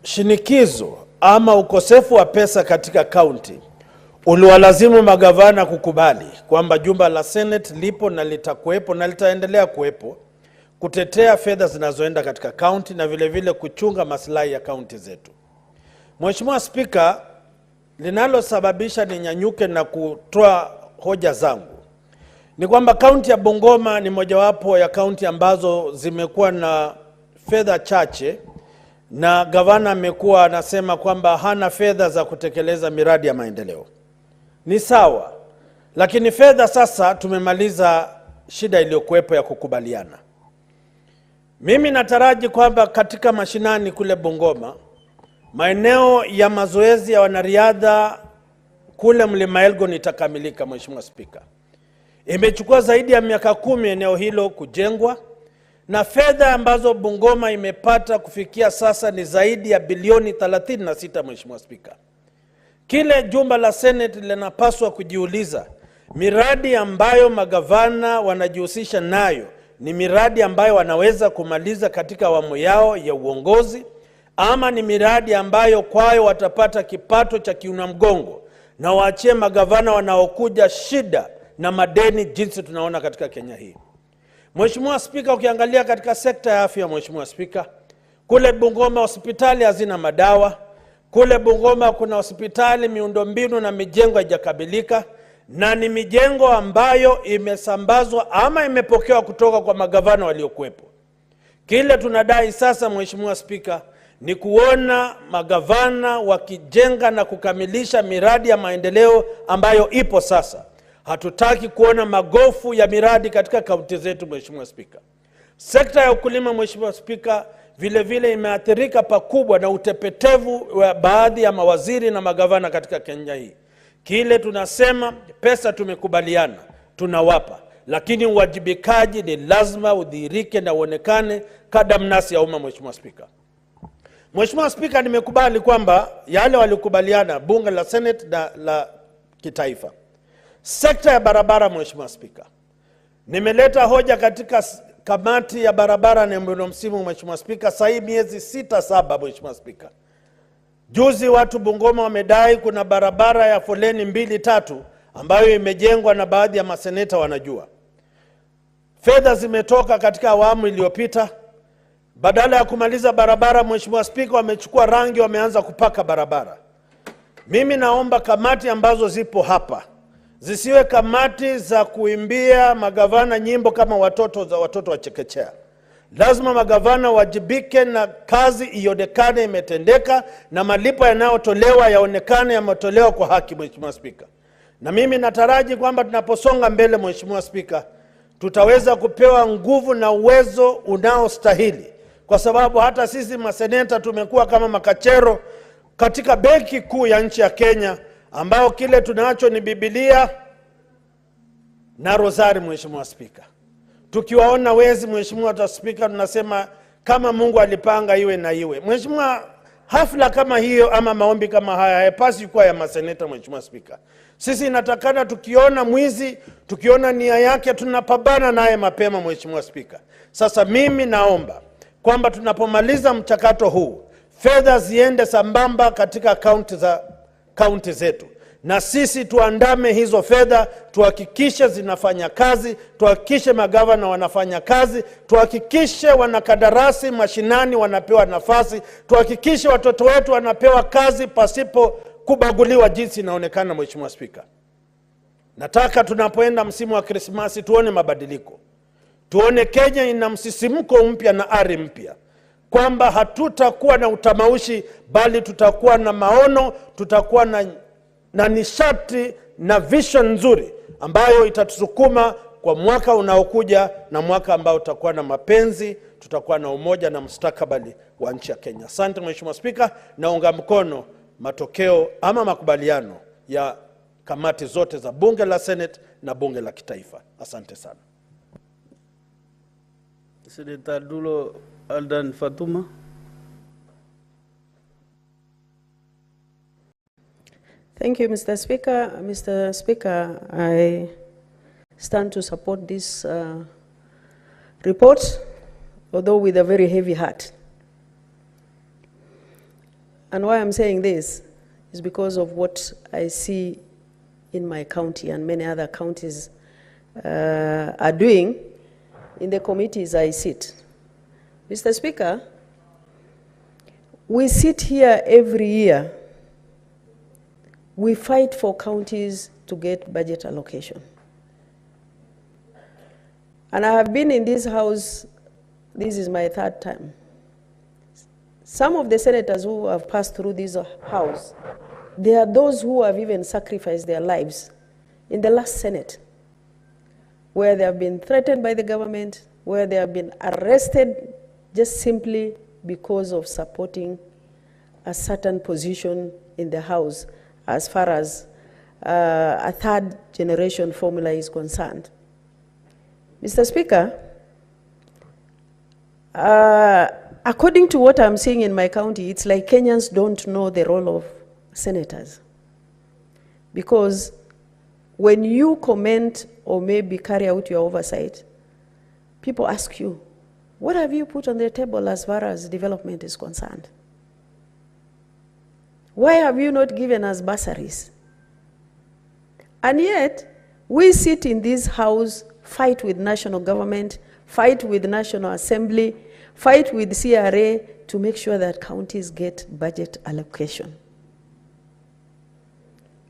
shinikizo ama ukosefu wa pesa katika kaunti uliwalazimu magavana kukubali kwamba jumba la Senate lipo na litakuwepo na litaendelea kuwepo kutetea fedha zinazoenda katika kaunti na vile vile kuchunga maslahi ya kaunti zetu. Mheshimiwa Spika, linalosababisha ninyanyuke na kutoa hoja zangu ni kwamba kaunti ya Bungoma ni mojawapo ya kaunti ambazo zimekuwa na fedha chache, na gavana amekuwa anasema kwamba hana fedha za kutekeleza miradi ya maendeleo. Ni sawa, lakini fedha sasa tumemaliza shida iliyokuwepo ya kukubaliana. Mimi nataraji kwamba katika mashinani kule Bungoma, maeneo ya mazoezi ya wanariadha kule Mlima Elgon itakamilika. Mheshimiwa Spika, imechukua zaidi ya miaka 10 eneo hilo kujengwa, na fedha ambazo Bungoma imepata kufikia sasa ni zaidi ya bilioni 36. Mheshimiwa Spika, kile jumba la Senate linapaswa kujiuliza, miradi ambayo magavana wanajihusisha nayo ni miradi ambayo wanaweza kumaliza katika awamu yao ya uongozi, ama ni miradi ambayo kwayo watapata kipato cha kiuna mgongo na waachie magavana wanaokuja shida na madeni jinsi tunaona katika Kenya hii. Mheshimiwa Spika, ukiangalia katika sekta ya afya, Mheshimiwa Spika, kule Bungoma hospitali hazina madawa. Kule Bungoma kuna hospitali miundombinu na mijengo haijakamilika, na ni mijengo ambayo imesambazwa ama imepokewa kutoka kwa magavana waliokuwepo. Kile tunadai sasa, Mheshimiwa Spika, ni kuona magavana wakijenga na kukamilisha miradi ya maendeleo ambayo ipo sasa. Hatutaki kuona magofu ya miradi katika kaunti zetu. Mheshimiwa Spika, sekta ya ukulima, Mheshimiwa Spika, vile vile imeathirika pakubwa na utepetevu wa baadhi ya mawaziri na magavana katika Kenya hii. Kile tunasema pesa tumekubaliana, tunawapa, lakini uwajibikaji ni lazima udhihirike na uonekane kadamnasi ya umma. Mheshimiwa Spika, Mheshimiwa Spika, nimekubali kwamba yale walikubaliana bunge la Senate na la kitaifa. Sekta ya barabara, Mheshimiwa Spika, nimeleta hoja katika kamati ya barabara na miundo msingi, Mheshimiwa Spika, sasa miezi 6-7. Mheshimiwa Spika, juzi watu Bungoma wamedai kuna barabara ya foleni 2-3 ambayo imejengwa na baadhi ya maseneta wanajua. Fedha zimetoka katika awamu iliyopita. Badala ya kumaliza barabara, Mheshimiwa Spika, wamechukua rangi wameanza kupaka barabara. Mimi naomba kamati ambazo zipo hapa zisiwe kamati za kuimbia magavana nyimbo kama watoto wa chekechea. Lazima magavana wajibike na kazi ionekane imetendeka na malipo yanayotolewa yaonekane yametolewa kwa haki. Mheshimiwa Spika, na mimi nataraji kwamba tunaposonga mbele, Mheshimiwa Spika, tutaweza kupewa nguvu na uwezo unaostahili, kwa sababu hata sisi maseneta tumekuwa kama makachero katika benki kuu ya nchi ya Kenya, ambao kile tunacho ni Biblia na rozari. Mheshimiwa Spika, tukiwaona wezi, Mheshimiwa Spika, tunasema kama Mungu alipanga iwe na iwe. Mheshimiwa, hafla kama hiyo ama maombi kama haya hayapaswi kuwa ya maseneta. Mheshimiwa Spika, sisi inatakana tukiona mwizi, tukiona nia yake, tunapambana naye mapema. Mheshimiwa Spika, sasa mimi naomba kwamba tunapomaliza mchakato huu, fedha ziende sambamba katika kaunti zetu, na sisi tuandame hizo fedha, tuhakikishe zinafanya kazi, tuhakikishe magavana wanafanya kazi, tuhakikishe wanakandarasi mashinani wanapewa nafasi, tuhakikishe watoto wetu wanapewa kazi pasipo kubaguliwa jinsi inaonekana. Mheshimiwa Spika, nataka tunapoenda msimu wa Krismasi tuone mabadiliko, tuone Kenya ina msisimko mpya na ari mpya, kwamba hatutakuwa na utamaushi bali tutakuwa na maono, tutakuwa na nishati na vision nzuri ambayo itatusukuma kwa mwaka unaokuja na mwaka ambao utakuwa na mapenzi, tutakuwa na umoja na mustakabali wa nchi ya Kenya. Asante Mheshimiwa Spika, naunga mkono matokeo ama makubaliano ya kamati zote za bunge la Senate na bunge la kitaifa. Asante sana. Senator Dulo Aldan Fatuma. Thank you, Mr. Speaker. Mr. Speaker, I stand to support this report, although with a very heavy heart. And why I'm saying this is because of what I see in my county and many other counties are doing in the committees I sit. Mr. Speaker, we sit here every year. We fight for counties to get budget allocation. And I have been in this house, this is my third time. Some of the senators who have passed through this house, they are those who have even sacrificed their lives in the last Senate, where they have been threatened by the government, where they have been arrested just simply because of supporting a certain position in the House as far as a third generation formula is concerned. Mr. Speaker, according to what I'm seeing in my county, it's like Kenyans don't know the role of senators. Because when you comment or maybe carry out your oversight, people ask you, what have you put on the table as far as development is concerned? Why have you not given us bursaries? And yet, we sit in this house, fight with national government, fight with National Assembly, fight with CRA to make sure that counties get budget allocation.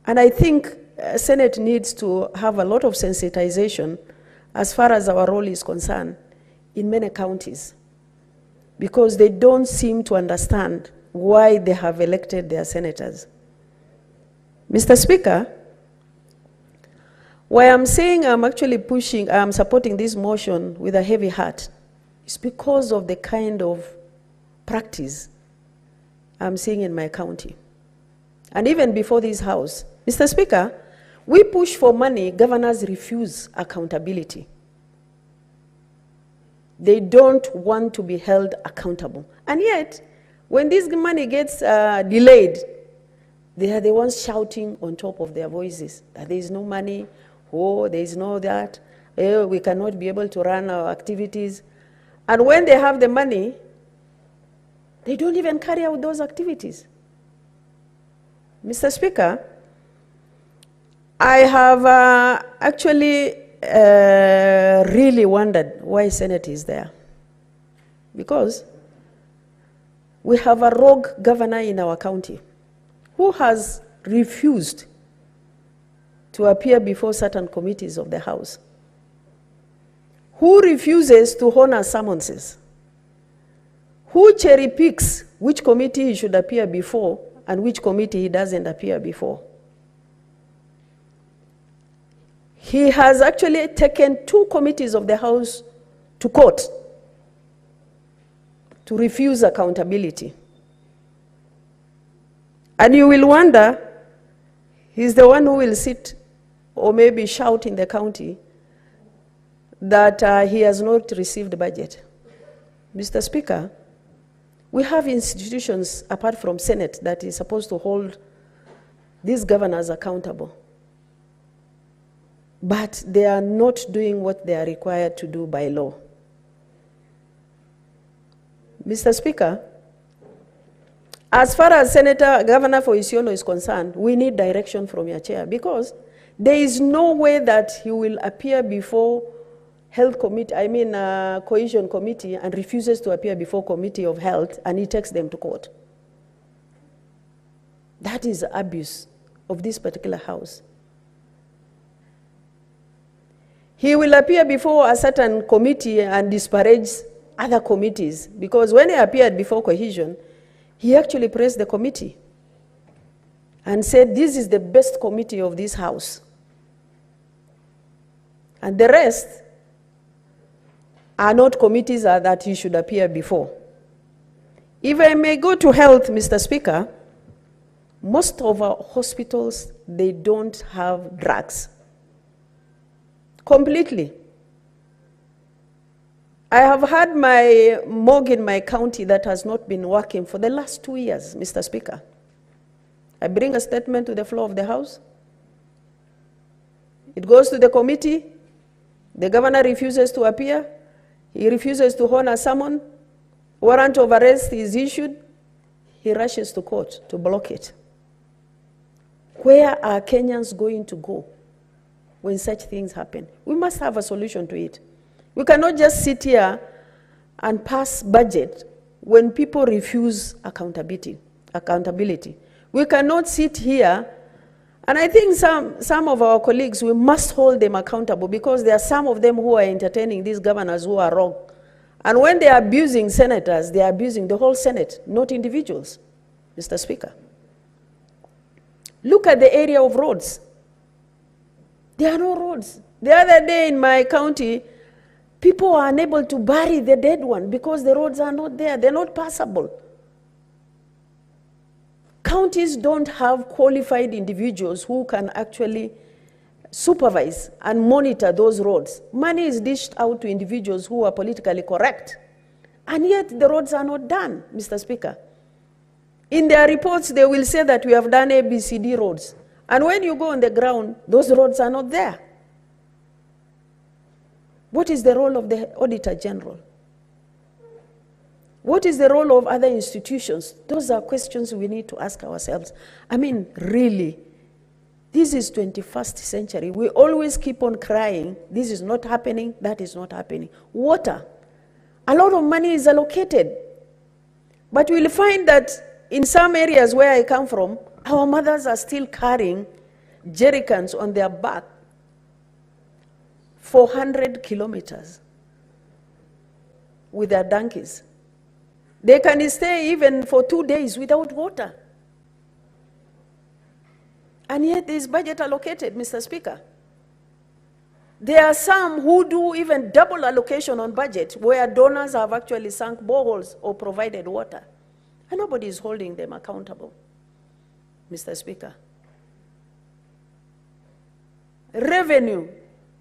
And I think Senate needs to have a lot of sensitization as far as our role is concerned in many counties, because they don't seem to understand why they have elected their senators. Mr. Speaker, why I'm saying I'm supporting this motion with a heavy heart is because of the kind of practice I'm seeing in my county. And even before this house, Mr. Speaker, we push for money, governors refuse accountability. They don't want to be held accountable. And yet, when this money gets delayed, they are the ones shouting on top of their voices that there is no money, oh, there is no that, oh, we cannot be able to run our activities. And when they have the money, they don't even carry out those activities. Mr. Speaker, I have actually really wondered why Senate is there. Because we have a rogue governor in our county who has refused to appear before certain committees of the House, who refuses to honor summonses, who cherry picks which committee he should appear before and which committee he doesn't appear before. He has actually taken 2 committees of the House to court to refuse accountability. And you will wonder, he's the one who will sit or maybe shout in the county that he has not received budget. Mr. Speaker, we have institutions apart from Senate that is supposed to hold these governors accountable. But they are not doing what they are required to do by law. Mr. Speaker, as far as Governor for Isiolo is concerned, we need direction from your chair, because there is no way that he will appear before Cohesion Committee and refuses to appear before Committee of Health, and he takes them to court. That is abuse of this particular house. He will appear before a certain committee and disparage other committees, because when he appeared before Cohesion, he actually praised the committee and said, this is the best committee of this house. And the rest are not committees that he should appear before. If I may go to health, Mr. Speaker, Most of our hospitals, they don't have drugs. Completely. I have had my morgue in my county that has not been working for the last 2 years, Mr. Speaker. I bring a statement to the floor of the House. It goes to the committee. The governor refuses to appear. He refuses to honor summon. Warrant of arrest is issued. He rushes to court to block it. Where are Kenyans going to go when such things happen? We must have a solution to it. We cannot just sit here and pass budget when people refuse accountability. We cannot sit here, and I think some of our colleagues, we must hold them accountable, because there are some of them who are entertaining these governors who are wrong. And when they are abusing senators, they are abusing the whole Senate, not individuals, Mr. Speaker. Look at the area of roads. There are no roads. The other day in my county, people are unable to bury the dead one because the roads are not there. They're not passable. Counties don't have qualified individuals who can actually supervise and monitor those roads. Money is dished out to individuals who are politically correct. And yet the roads are not done, Mr. Speaker. In their reports, they will say that we have done ABCD roads. And when you go on the ground, those roads are not there. What is the role of the Auditor General? What is the role of other institutions? Those are questions we need to ask ourselves. I mean, really, this is 21st century. We always keep on crying, this is not happening, that is not happening. Water, a lot of money is allocated. But we'll find that in some areas where I come from, our mothers are still carrying jerry cans on their back 400 kilometers with their donkeys. They can stay even for 2 days without water. And yet there is budget allocated, Mr. Speaker. There are some who do even double allocation on budget, where donors have actually sunk boreholes or provided water. And nobody is holding them accountable, Mr. Speaker. Revenue.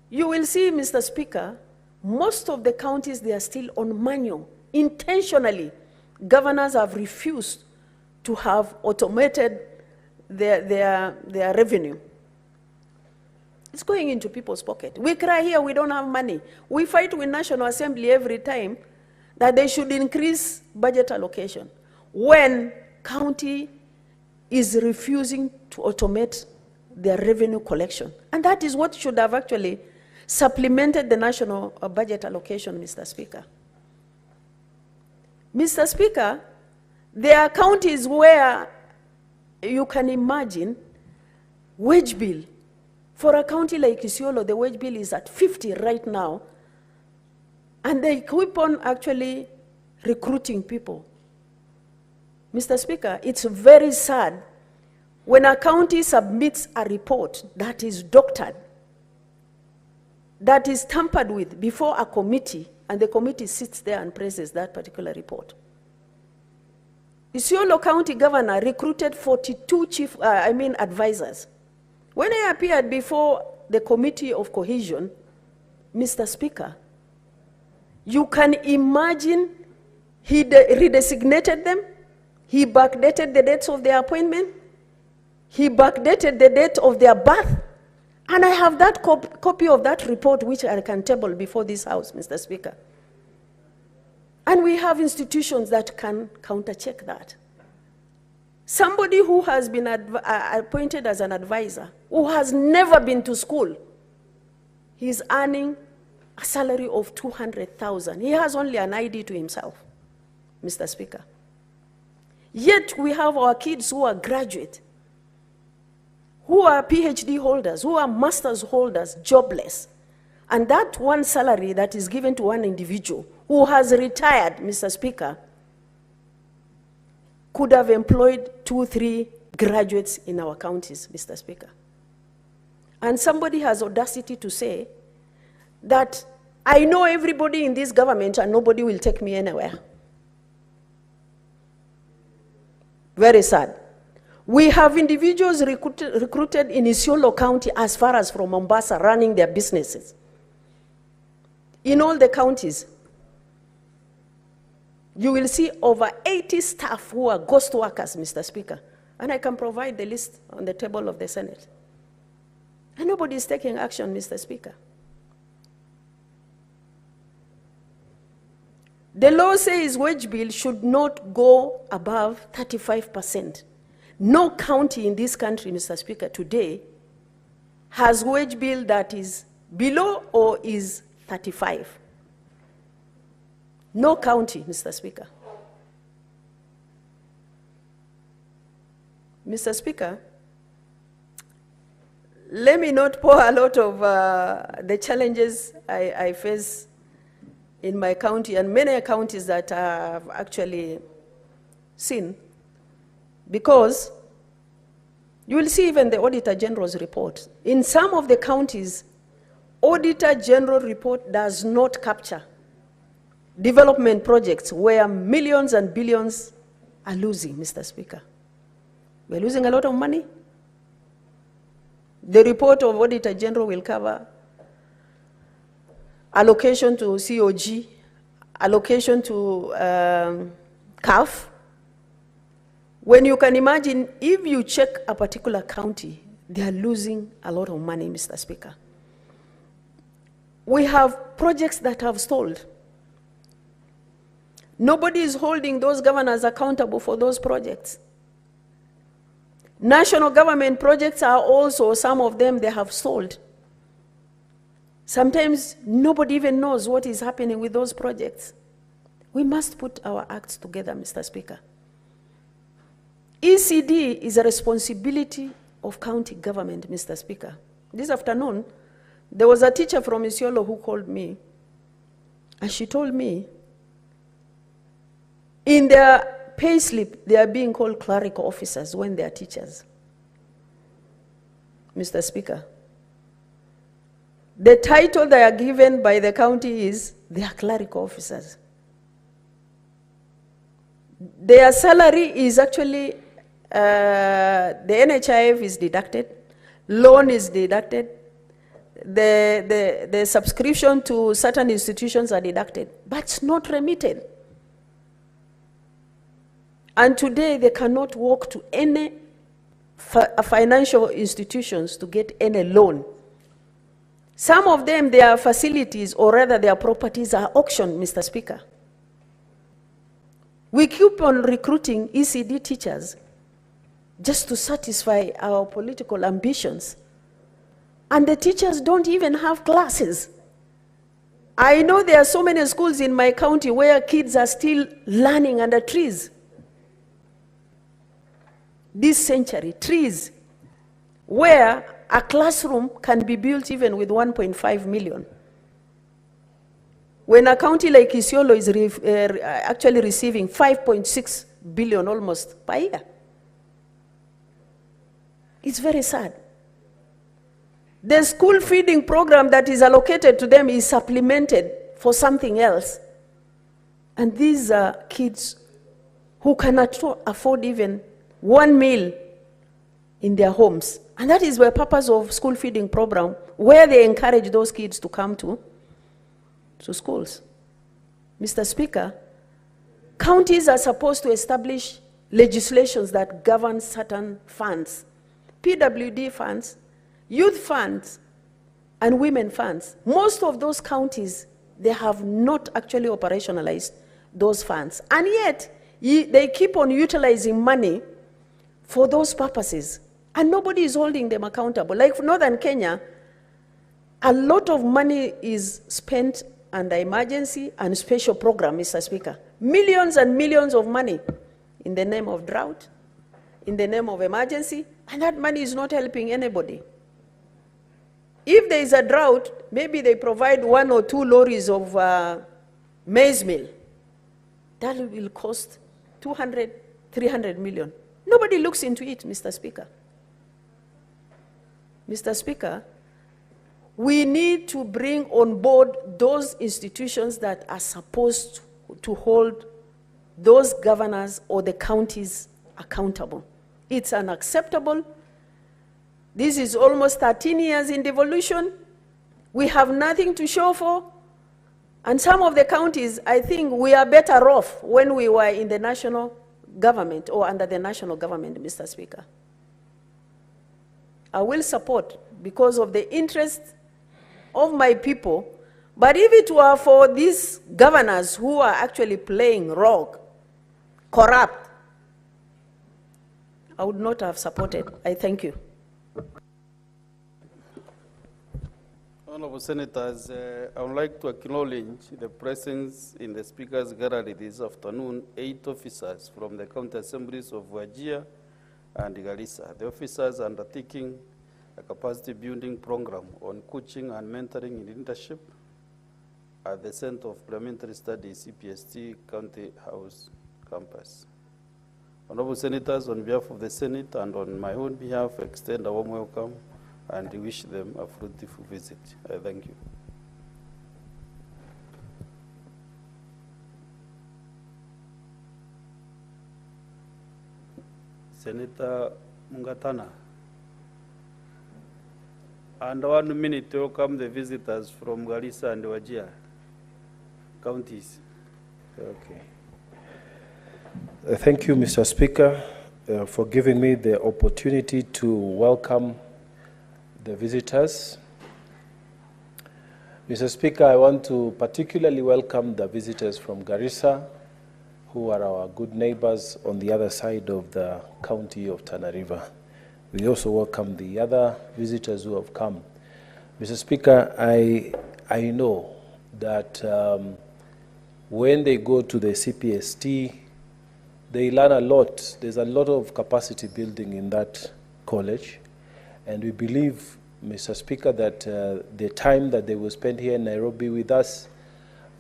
You will see, Mr. Speaker, most of the counties, they are still on manual. Intentionally, governors have refused to have automated their revenue. It's going into people's pocket. We cry here, we don't have money. We fight with National Assembly every time that they should increase budget allocation when county is refusing to automate their revenue collection. And that is what should have actually supplemented the national budget allocation, Mr. Speaker. Mr. Speaker, there are counties where you can imagine wage bill. For a county like Isiolo, the wage bill is at 50 right now, and they keep on actually recruiting people. Mr. Speaker, it's very sad when a county submits a report that is doctored, that is tampered with before a committee, and the committee sits there and praises that particular report. Isiolo County Governor recruited 42 advisors. When I appeared before the Committee of Cohesion, Mr. Speaker, you can imagine he redesignated them, he backdated the dates of their appointment, he backdated the date of their birth, and I have that copy of that report which I can table before this House, Mr. Speaker. And we have institutions that can countercheck that. Somebody who has been appointed as an advisor, who has never been to school, he's earning a salary of 200,000. He has only an ID to himself, Mr. Speaker. Yet we have our kids who are graduate, who are PhD holders, who are master's holders, jobless. And that one salary that is given to one individual who has retired, Mr. Speaker, could have employed 2-3 graduates in our counties, Mr. Speaker. And somebody has audacity to say that I know everybody in this government and nobody will take me anywhere. Very sad. We have individuals recruited in Isiolo County as far as from Mombasa running their businesses. In all the counties, you will see over 80 staff who are ghost workers, Mr. Speaker. And I can provide the list on the table of the Senate. And nobody is taking action, Mr. Speaker. The law says wage bill should not go above 35%. No county in this country, Mr. Speaker, today has wage bill that is below or is 35. No county, Mr. Speaker. Mr. Speaker, let me not pour a lot of the challenges I face in my county and many counties that I've actually seen, because you will see even the Auditor General's report. In some of the counties, Auditor General report does not capture development projects where millions and billions are losing, Mr. Speaker. We're losing a lot of money. The report of Auditor General will cover allocation to COG, allocation to CAF. When you can imagine, if you check a particular county, they are losing a lot of money, Mr. Speaker. We have projects that have stalled. Nobody is holding those governors accountable for those projects. National government projects are also, some of them, they have stalled. Sometimes nobody even knows what is happening with those projects. We must put our acts together, Mr. Speaker. ECD is a responsibility of county government, Mr. Speaker. This afternoon, there was a teacher from Isiolo who called me, and she told me, in their pay slip, they are being called clerical officers when they are teachers. Mr. Speaker, the title they are given by the county is they are clerical officers. Their salary is actually, the NHIF is deducted, loan is deducted, the subscription to certain institutions are deducted, but it's not remitted. And today they cannot walk to any financial institutions to get any loan. Some of them, their facilities, or rather their properties, are auctioned, Mr. Speaker. We keep on recruiting ECD teachers just to satisfy our political ambitions. And the teachers don't even have classes. I know there are so many schools in my county where kids are still learning under trees. This century, trees, where a classroom can be built even with 1.5 million. When a county like Isiolo is actually receiving 5.6 billion almost per year. It's very sad. The school feeding program that is allocated to them is supplemented for something else. And these are kids who cannot afford even one meal in their homes. And that is the purpose of school feeding program, where they encourage those kids to come to schools. Mr. Speaker, counties are supposed to establish legislations that govern certain funds, PWD funds, youth funds, and women funds. Most of those counties, they have not actually operationalized those funds. And yet, they keep on utilizing money for those purposes. And nobody is holding them accountable. Like for Northern Kenya, a lot of money is spent under emergency and special program, Mr. Speaker. Millions and millions of money in the name of drought, in the name of emergency, and that money is not helping anybody. If there is a drought, maybe they provide 1 or 2 lorries of maize meal. That will cost 200, 300 million. Nobody looks into it, Mr. Speaker. Mr. Speaker, we need to bring on board those institutions that are supposed to hold those governors or the counties accountable. It's unacceptable. This is almost 13 years in devolution. We have nothing to show for. And some of the counties, I think we are better off when we were in the national government or under the national government, Mr. Speaker. I will support because of the interest of my people. But if it were for these governors who are actually playing rogue, corrupt, I would not have supported. I thank you. Honorable Senators, I would like to acknowledge the presence in the Speaker's gallery this afternoon, 8 officers from the county assemblies of Wajir and Garissa. The officers are undertaking a capacity building program on coaching and mentoring in leadership at the Center of Parliamentary Studies, CPST, County House Campus. Honorable Senators, on behalf of the Senate and on my own behalf, I extend a warm welcome and wish them a fruitful visit. I thank you. Senator Mungatana. And 1 minute to welcome the visitors from Garissa and Wajir counties. Okay. Thank you, Mr. Speaker, for giving me the opportunity to welcome the visitors. Mr. Speaker, I want to particularly welcome the visitors from Garissa, who are our good neighbors on the other side of the county of Tana River. We also welcome the other visitors who have come. Mr. Speaker, I know that when they go to the CPST, they learn a lot. There's a lot of capacity building in that college. And we believe, Mr. Speaker, that the time that they will spend here in Nairobi with us,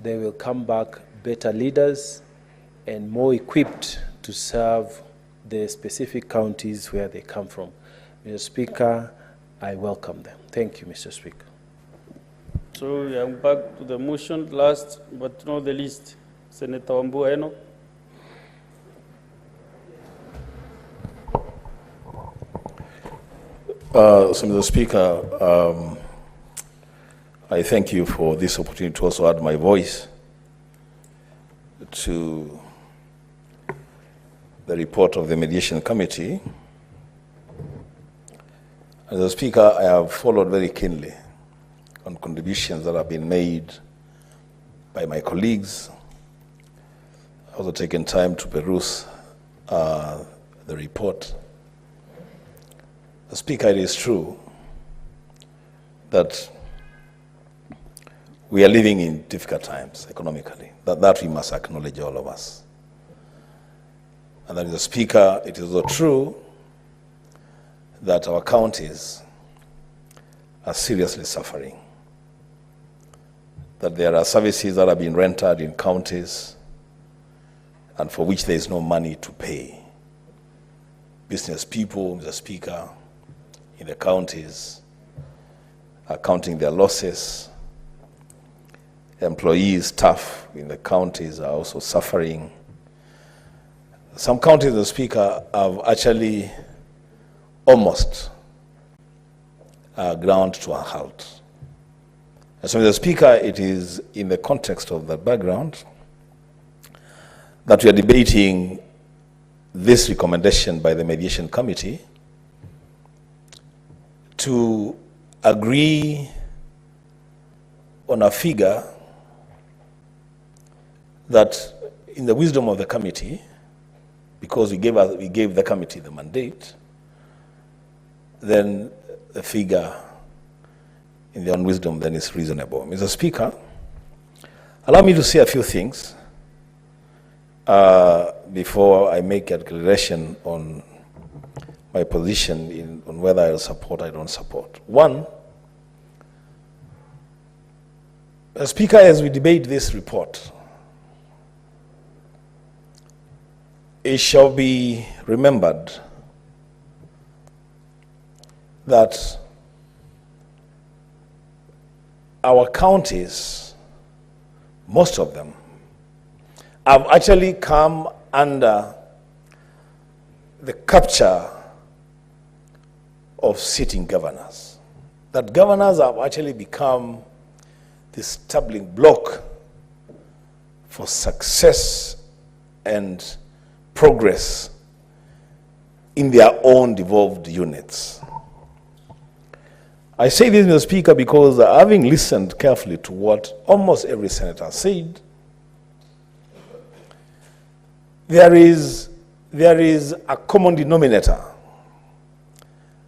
they will come back better leaders and more equipped to serve the specific counties where they come from. Mr. Speaker, I welcome them. Thank you, Mr. Speaker. So we are back to the motion, last but not the least, Senator Wambua Eno. So, Mr. Speaker, I thank you for this opportunity to also add my voice to the report of the Mediation Committee. As a Speaker, I have followed very keenly on contributions that have been made by my colleagues. I've also taken time to peruse the report. Speaker, it is true that we are living in difficult times economically. That we must acknowledge, all of us. And that is, Speaker, it is also true that our counties are seriously suffering. That there are services that are being rendered in counties and for which there is no money to pay. Business people, Mr. Speaker, in the counties are counting their losses. Employees, staff in the counties are also suffering. Some counties, Mr. Speaker, have actually almost ground to a halt. And so, Mr. Speaker, it is in the context of that background that we are debating this recommendation by the Mediation Committee to agree on a figure that, in the wisdom of the committee, because we gave the committee the mandate, then the figure in their own wisdom then is reasonable. Mr. Speaker, allow me to say a few things before I make a declaration on my position on whether I'll support or I don't support. One, Mr. Speaker, as we debate this report, it shall be remembered that our counties, most of them, have actually come under the capture of sitting governors. That governors have actually become the stumbling block for success and progress in their own devolved units. I say this, Mr. Speaker, because having listened carefully to what almost every senator said, there is a common denominator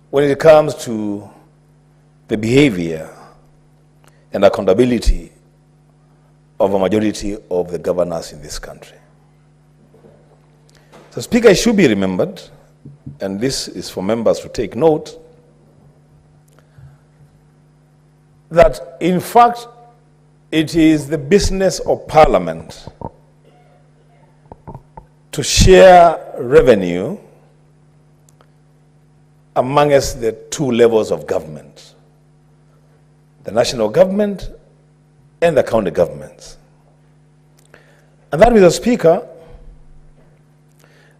when it comes to the behavior and accountability of a majority of the governors in this country. So, Speaker, it should be remembered, and this is for members to take note, that in fact it is the business of Parliament to share revenue amongst the two levels of government, the national government and the county governments. And that, Mr. Speaker,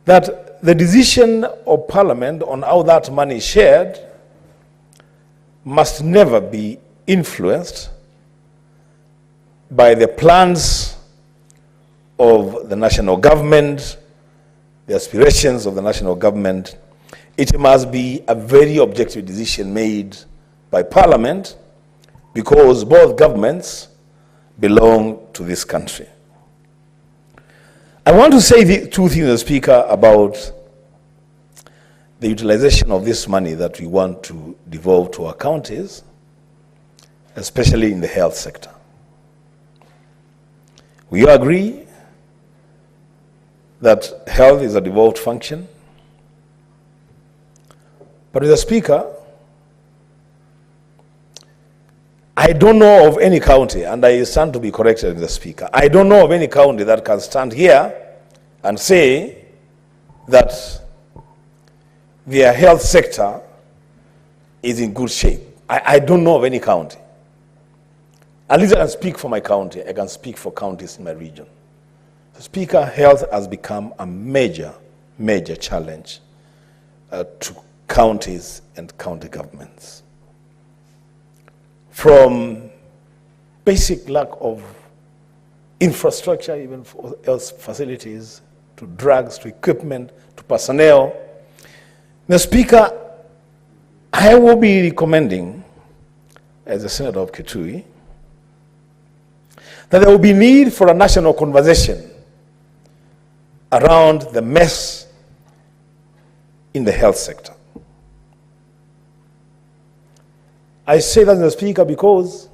that the decision of Parliament on how that money is shared must never be influenced by the plans of the national government, the aspirations of the national government. It must be a very objective decision made by Parliament, because both governments belong to this country. I want to say two things, Mr. Speaker, about the utilization of this money that we want to devolve to our counties, especially in the health sector. We all agree that health is a devolved function. But, Mr. Speaker, I don't know of any county, and I stand to be corrected, Mr. Speaker, I don't know of any county that can stand here and say that their health sector is in good shape. I don't know of any county. At least I can speak for my county. I can speak for counties in my region. So, Speaker, health has become a major, major challenge to counties and county governments. From basic lack of infrastructure, even for health facilities, to drugs, to equipment, to personnel. Mr. Speaker, I will be recommending, as a senator of Kitui, that there will be need for a national conversation around the mess in the health sector. I say that, Mr. Speaker, because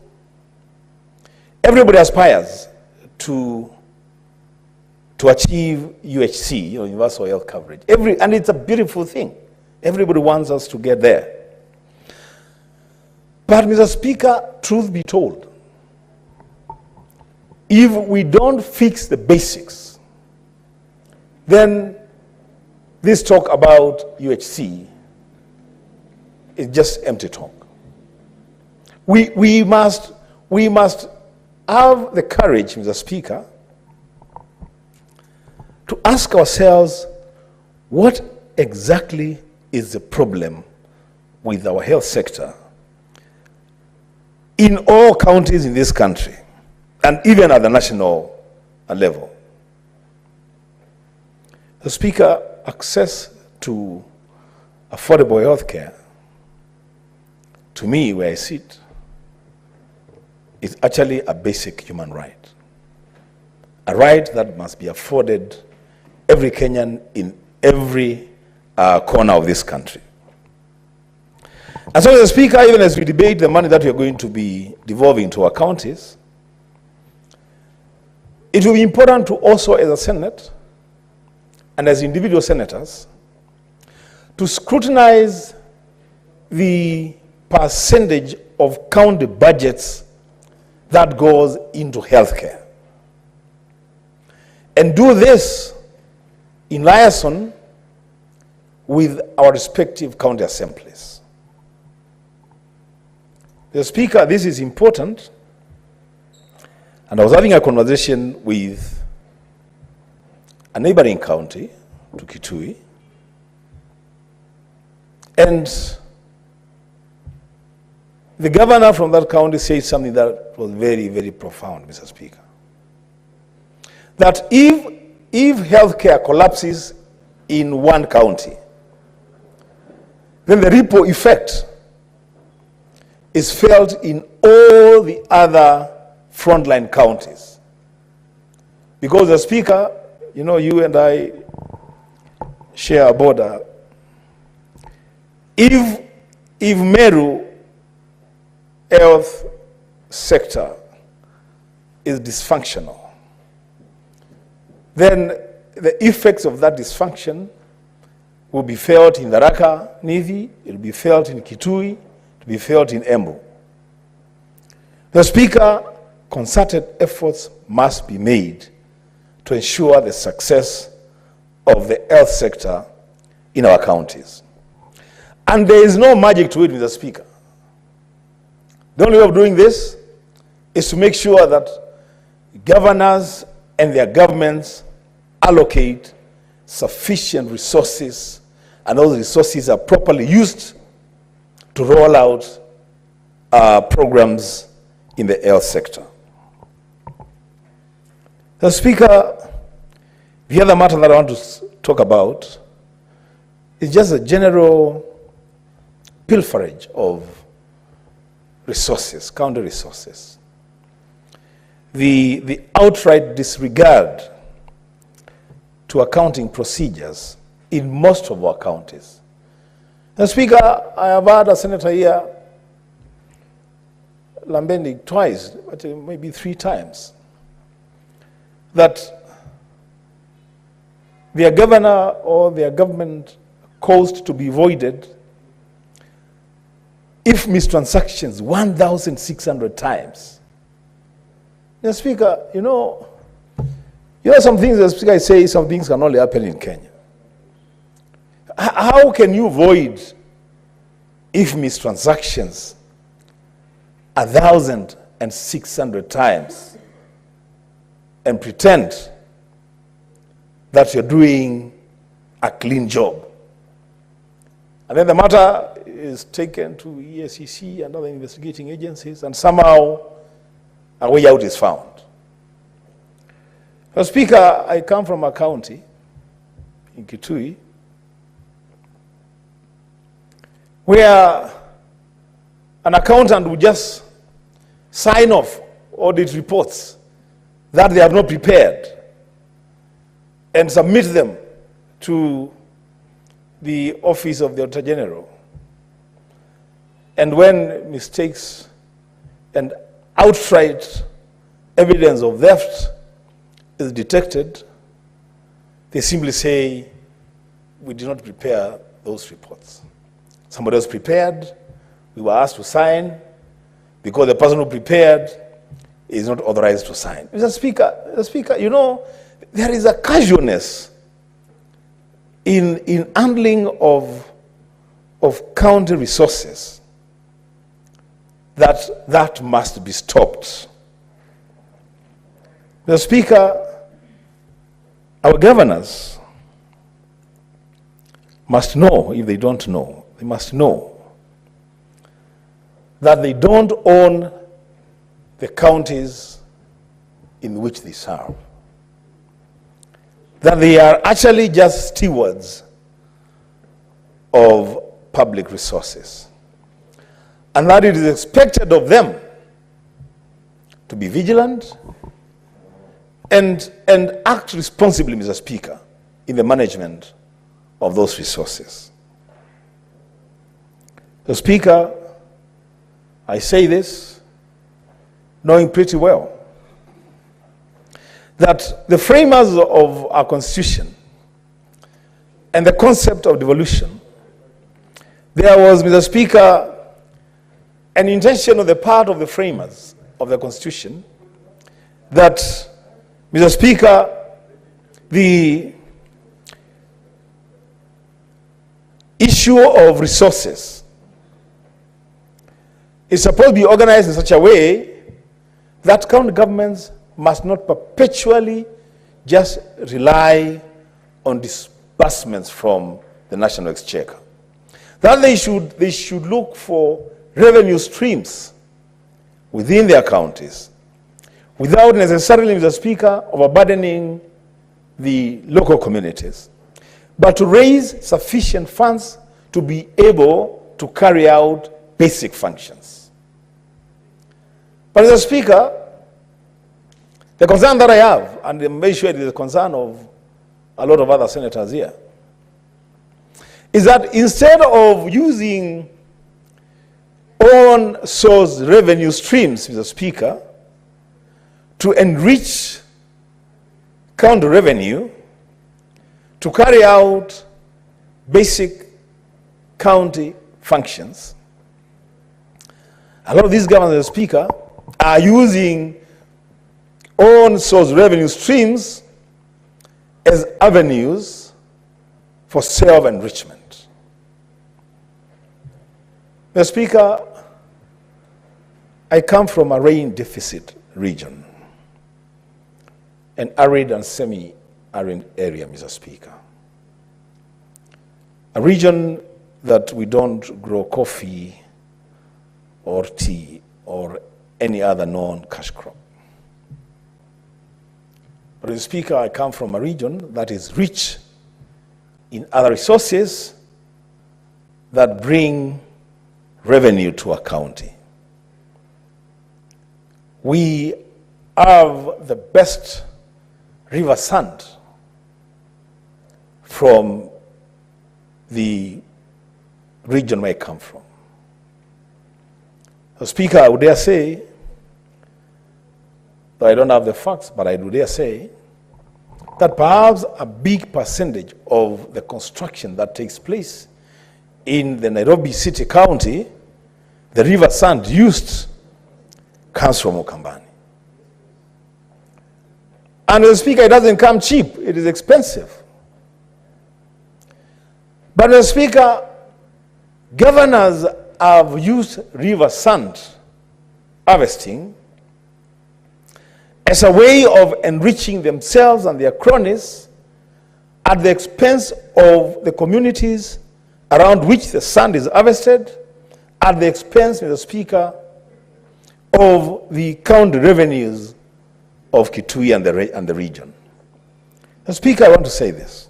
everybody aspires to achieve UHC, universal health coverage. And it's a beautiful thing. Everybody wants us to get there. But, Mr. Speaker, truth be told, if we don't fix the basics, then this talk about UHC is just empty talk. We must have the courage, Mr. Speaker, to ask ourselves what exactly is the problem with our health sector in all counties in this country, and even at the national level. The Speaker, access to affordable health care, to me, where I sit, is actually a basic human right. A right that must be afforded every Kenyan in every corner of this country. And so, Mr. Speaker, even as we debate the money that we are going to be devolving to our counties, it will be important to also, as a Senate and as individual senators, to scrutinize the percentage of county budgets that goes into healthcare. And do this in liaison with our respective county assemblies. The Speaker, this is important. And I was having a conversation with a neighboring county to Kitui, and The governor from that county said something that was very, very profound, Mr. Speaker. That if healthcare collapses in one county, then the ripple effect is felt in all the other frontline counties. Because the Speaker, you know, you and I share a border. If Meru health sector is dysfunctional, then the effects of that dysfunction will be felt in Tharaka Nithi, it will be felt in Kitui, it will be felt in Embu. The Speaker, concerted efforts must be made to ensure the success of the health sector in our counties. And there is no magic to it, Mr. Speaker. The only way of doing this is to make sure that governors and their governments allocate sufficient resources, and those resources are properly used to roll out programs in the health sector. The Speaker, the other matter that I want to talk about is just a general pilferage of resources, county resources. The outright disregard to accounting procedures in most of our counties. The Speaker, I have had a senator here lamenting twice, but maybe 3 times, that their governor or their government caused to be voided if mistransactions 1,600 times. The Speaker, you know some things the Speaker say, some things can only happen in Kenya. How can you void if mistransactions 1,600 times and pretend that you're doing a clean job? And then the matter is taken to EACC and other investigating agencies, and somehow a way out is found. So, Speaker, I come from a county in Kitui where an accountant would just sign off audit reports that they have not prepared and submit them to the office of the Auditor General. And when mistakes and outright evidence of theft is detected, they simply say, we did not prepare those reports. Somebody else prepared, we were asked to sign, because the person who prepared is not authorized to sign. Mr. Speaker, you know, there is a casualness in handling of county resources that must be stopped. Mr. Speaker, our governors must know, if they don't know, they must know that they don't own the counties in which they serve. That they are actually just stewards of public resources. And that it is expected of them to be vigilant and act responsibly, Mr. Speaker, in the management of those resources. The Speaker, I say this knowing pretty well that the framers of our Constitution and the concept of devolution, there was, Mr. Speaker, an intention on the part of the framers of the Constitution that, Mr. Speaker, the issue of resources is supposed to be organized in such a way that county governments must not perpetually just rely on disbursements from the National Exchequer. That they should look for revenue streams within their counties without necessarily, Mr. Speaker, overburdening the local communities, but to raise sufficient funds to be able to carry out basic functions. But Mr. Speaker, the concern that I have, and I'm very sure it is the concern of a lot of other senators here, is that instead of using own source revenue streams, Mr. Speaker, to enrich county revenue, to carry out basic county functions, a lot of these governments, Mr. Speaker, are using own source revenue streams as avenues for self-enrichment. Mr. Speaker, I come from a rain deficit region, an arid and semi-arid area, Mr. Speaker. A region that we don't grow coffee or tea or any other known cash crop. But Mr. Speaker, I come from a region that is rich in other resources that bring revenue to a county. We have the best river sand from the region where I come from. Mr. Speaker, I would dare say, though I don't have the facts, but I would dare say that perhaps a big percentage of the construction that takes place in the Nairobi City County, the river sand used, comes from Ukambani. And Mr. Speaker, it doesn't come cheap, it is expensive. But Mr. Speaker, governors have used river sand harvesting as a way of enriching themselves and their cronies at the expense of the communities around which the sand is harvested, at the expense, Mr. Speaker, of the county revenues of Kitui and the region. Mr. Speaker, I want to say this,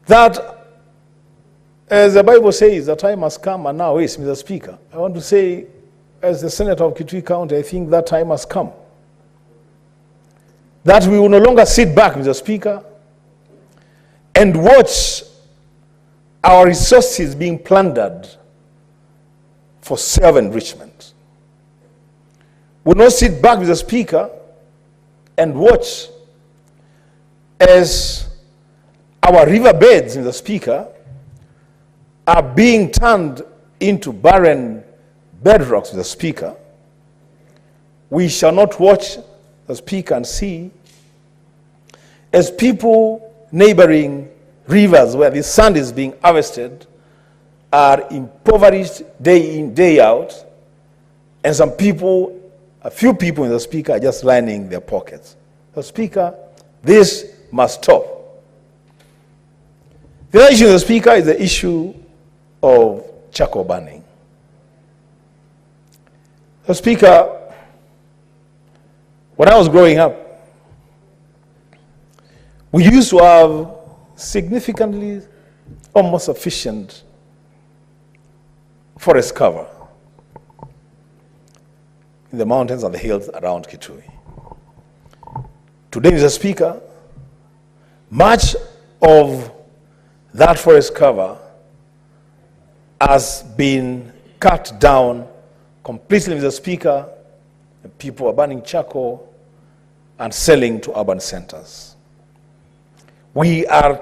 that as the Bible says, the time has come and now is, Mr. Speaker. I want to say, as the Senator of Kitui County, I think that time has come. That we will no longer sit back, Mr. Speaker, and watch our resources being plundered for self-enrichment. We will not sit back, Mr. Speaker, and watch as our riverbeds, Mr. Speaker, are being turned into barren bedrocks, Mr. Speaker. We shall not watch, Mr. Speaker, and see as people neighboring rivers where the sand is being harvested are impoverished day in, day out, and some people, a few people, Mr. Speaker, are just lining their pockets. Mr. Speaker, this must stop. The other issue, Mr. Speaker, is the issue of charcoal burning. Mr. Speaker, when I was growing up, we used to have significantly almost sufficient forest cover in the mountains and the hills around Kitui. Today, Mr. Speaker, much of that forest cover has been cut down completely, Mr. Speaker. People are burning charcoal and selling to urban centers. We are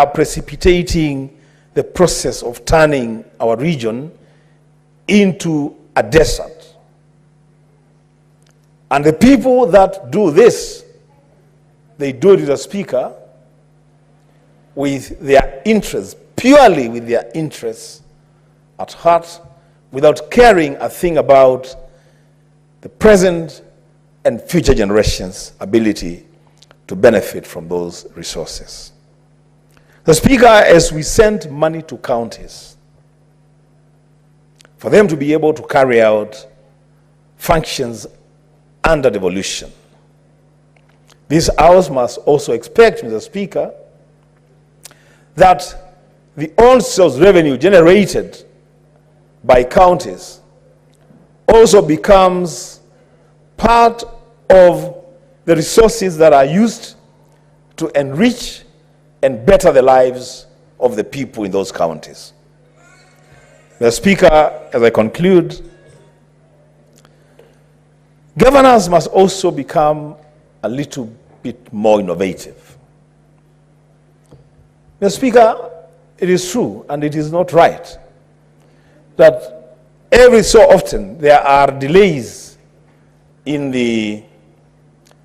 precipitating the process of turning our region into a desert. And the people that do this, they do it, Mr. Speaker, with their interests, purely with their interests at heart, without caring a thing about the present and future generations' ability to benefit from those resources. The Speaker, as we send money to counties, for them to be able to carry out functions under devolution. This House must also expect, Mr. Speaker, that the on-sales revenue generated by counties also becomes part of the resources that are used to enrich and better the lives of the people in those counties. Mr. Speaker, as I conclude, governors must also become a little bit more innovative. Mr. Speaker, it is true and it is not right that every so often there are delays in the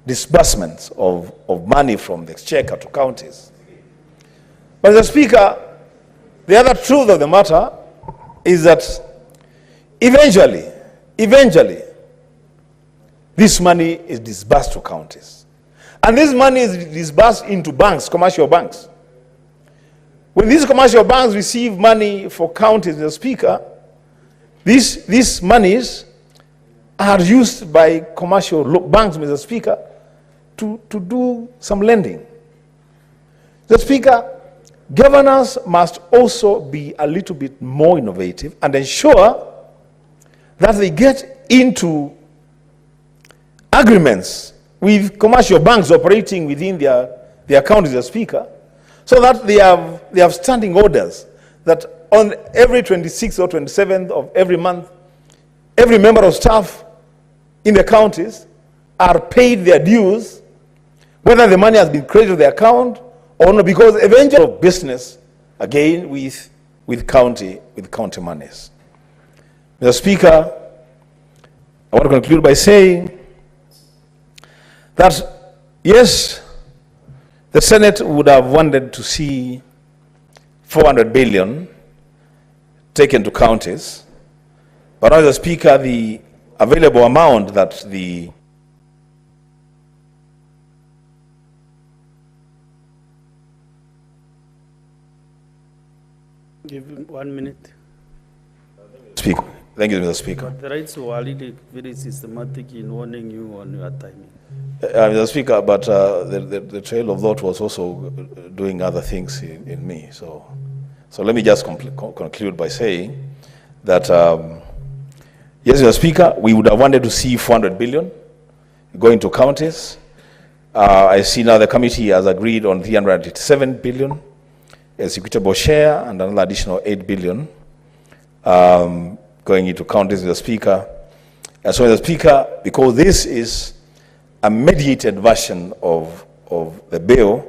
disbursements of money from the exchequer to counties. But Mr. Speaker, the other truth of the matter is that eventually, this money is disbursed to counties. And this money is disbursed into banks, commercial banks. When these commercial banks receive money for counties, Mr. Speaker, these monies are used by commercial banks, Mr. Speaker, to do some lending. Mr. Speaker, governors must also be a little bit more innovative and ensure that they get into agreements with commercial banks operating within their counties, Mr. Speaker, so that they have standing orders that on every 26th or 27th of every month, every member of staff in the counties are paid their dues, whether the money has been credited to the account or not, because eventually business again with county monies. Mr. Speaker, I want to conclude by saying that yes, the Senate would have wanted to see 400 billion taken to counties, but Mr. Speaker, the available amount that the Give him 1 minute. Speaker. Thank you, Mr. Speaker. The rights were already very systematic in warning you on your timing. Mr. Speaker, but the trail of thought was also doing other things in me. So let me just conclude by saying that, yes, Mr. Speaker, we would have wanted to see 400 billion going to counties. I see now the committee has agreed on 387 billion as equitable share and another additional 8 billion going into counties, Mr. Speaker. And so, Mr. Speaker, because this is a mediated version of the bill,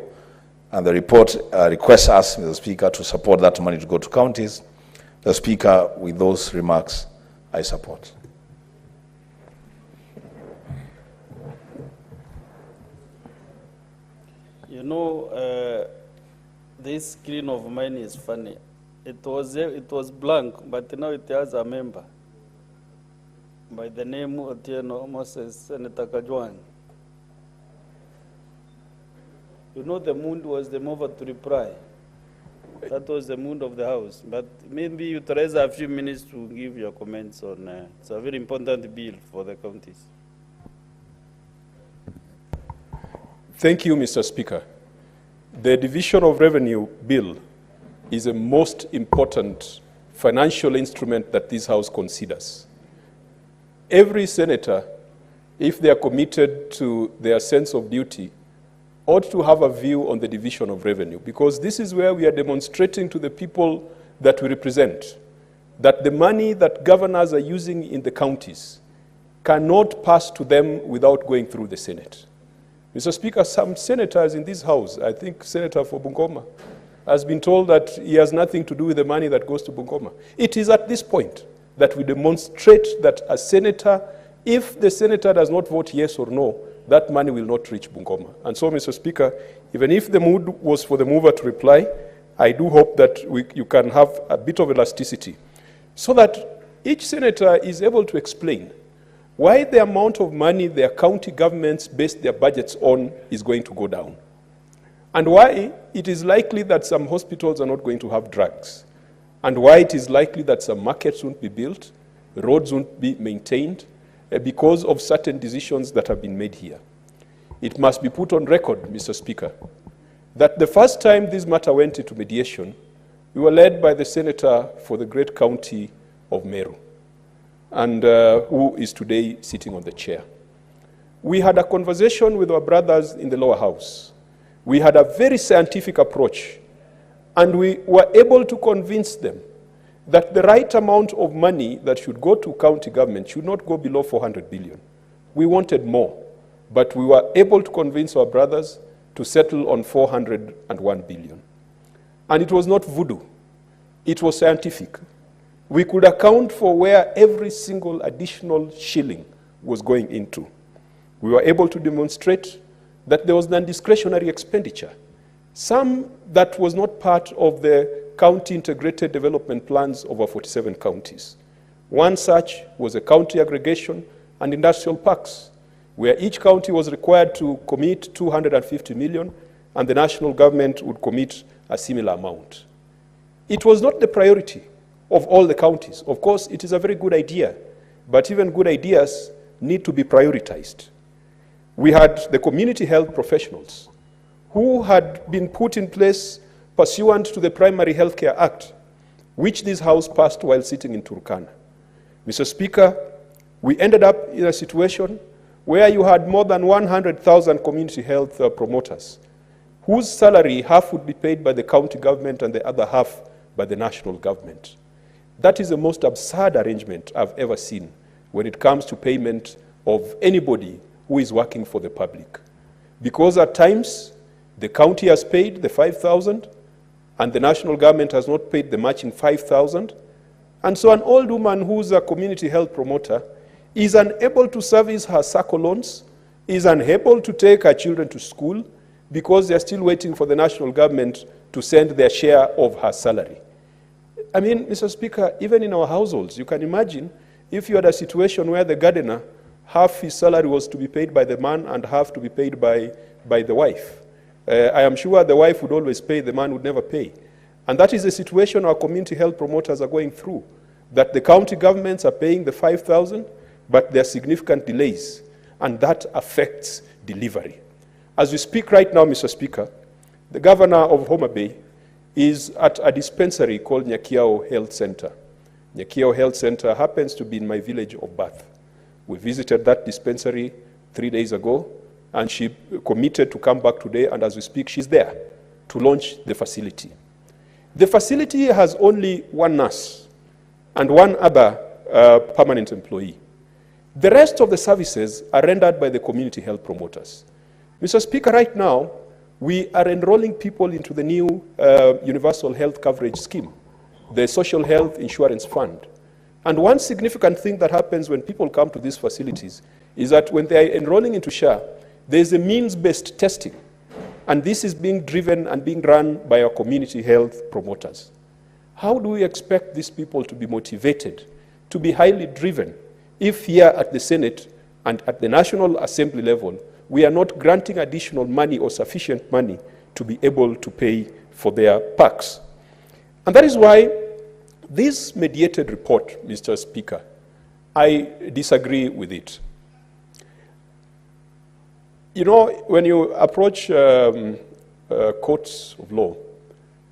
and the report requests us, Mr. Speaker, to support that money to go to counties. Mr. Speaker, with those remarks, I support. You know, this screen of mine is funny. It was blank, but now it has a member by the name Otieno Moses, Senator Kajwang. You know, the mood was the mover to reply. That was the mood of the House. But maybe you raise a few minutes to give your comments on it's a very important bill for the counties. Thank you, Mr. Speaker. The Division of Revenue Bill is a most important financial instrument that this House considers. Every senator, if they are committed to their sense of duty, ought to have a view on the division of revenue, because this is where we are demonstrating to the people that we represent that the money that governors are using in the counties cannot pass to them without going through the Senate. Mr. Speaker, some senators in this House, I think Senator for Bungoma, has been told that he has nothing to do with the money that goes to Bungoma. It is at this point that we demonstrate that a senator, if the senator does not vote yes or no, that money will not reach Bungoma. And so, Mr. Speaker, even if the mood was for the mover to reply, I do hope that you can have a bit of elasticity so that each senator is able to explain why the amount of money their county governments base their budgets on is going to go down, and why it is likely that some hospitals are not going to have drugs, and why it is likely that some markets won't be built, roads won't be maintained because of certain decisions that have been made here. It must be put on record, Mr. Speaker, that the first time this matter went into mediation, we were led by the senator for the great county of Meru, and who is today sitting on the chair. We had a conversation with our brothers in the lower house. We had a very scientific approach, and we were able to convince them that the right amount of money that should go to county government should not go below 400 billion. We wanted more, but we were able to convince our brothers to settle on 401 billion. And it was not voodoo. It was scientific. We could account for where every single additional shilling was going into. We were able to demonstrate that there was non-discretionary expenditure, some that was not part of the county integrated development plans of our 47 counties. One such was a county aggregation and industrial parks, where each county was required to commit 250 million, and the national government would commit a similar amount. It was not the priority of all the counties. Of course, it is a very good idea, but even good ideas need to be prioritized. We had the community health professionals who had been put in place pursuant to the Primary Healthcare Act, which this House passed while sitting in Turkana. Mr. Speaker, we ended up in a situation where you had more than 100,000 community health promoters, whose salary, half would be paid by the county government and the other half by the national government. That is the most absurd arrangement I've ever seen when it comes to payment of anybody who is working for the public. Because at times, the county has paid the 5,000, and the national government has not paid the matching 5,000. And so an old woman who's a community health promoter is unable to service her SACCO loans, is unable to take her children to school because they're still waiting for the national government to send their share of her salary. I mean, Mr. Speaker, even in our households, you can imagine if you had a situation where the gardener, half his salary was to be paid by the man and half to be paid by the wife. I am sure the wife would always pay, the man would never pay. And that is the situation our community health promoters are going through, that the county governments are paying the 5,000, but there are significant delays, and that affects delivery. As we speak right now, Mr. Speaker, the governor of Homa Bay is at a dispensary called Nyakiao Health Center. Nyakiao Health Center happens to be in my village of birth. We visited that dispensary 3 days ago, and she committed to come back today, and as we speak, she's there to launch the facility. The facility has only one nurse and one other permanent employee. The rest of the services are rendered by the community health promoters. Mr. Speaker, right now, we are enrolling people into the new Universal Health Coverage Scheme, the Social Health Insurance Fund. And one significant thing that happens when people come to these facilities is that when they are enrolling into SHA, there's a means-based testing, and this is being driven and being run by our community health promoters. How do we expect these people to be motivated, to be highly driven, if here at the Senate and at the National Assembly level, we are not granting additional money or sufficient money to be able to pay for their packs? And that is why this mediated report, Mr. Speaker, I disagree with it. You know, when you approach courts of law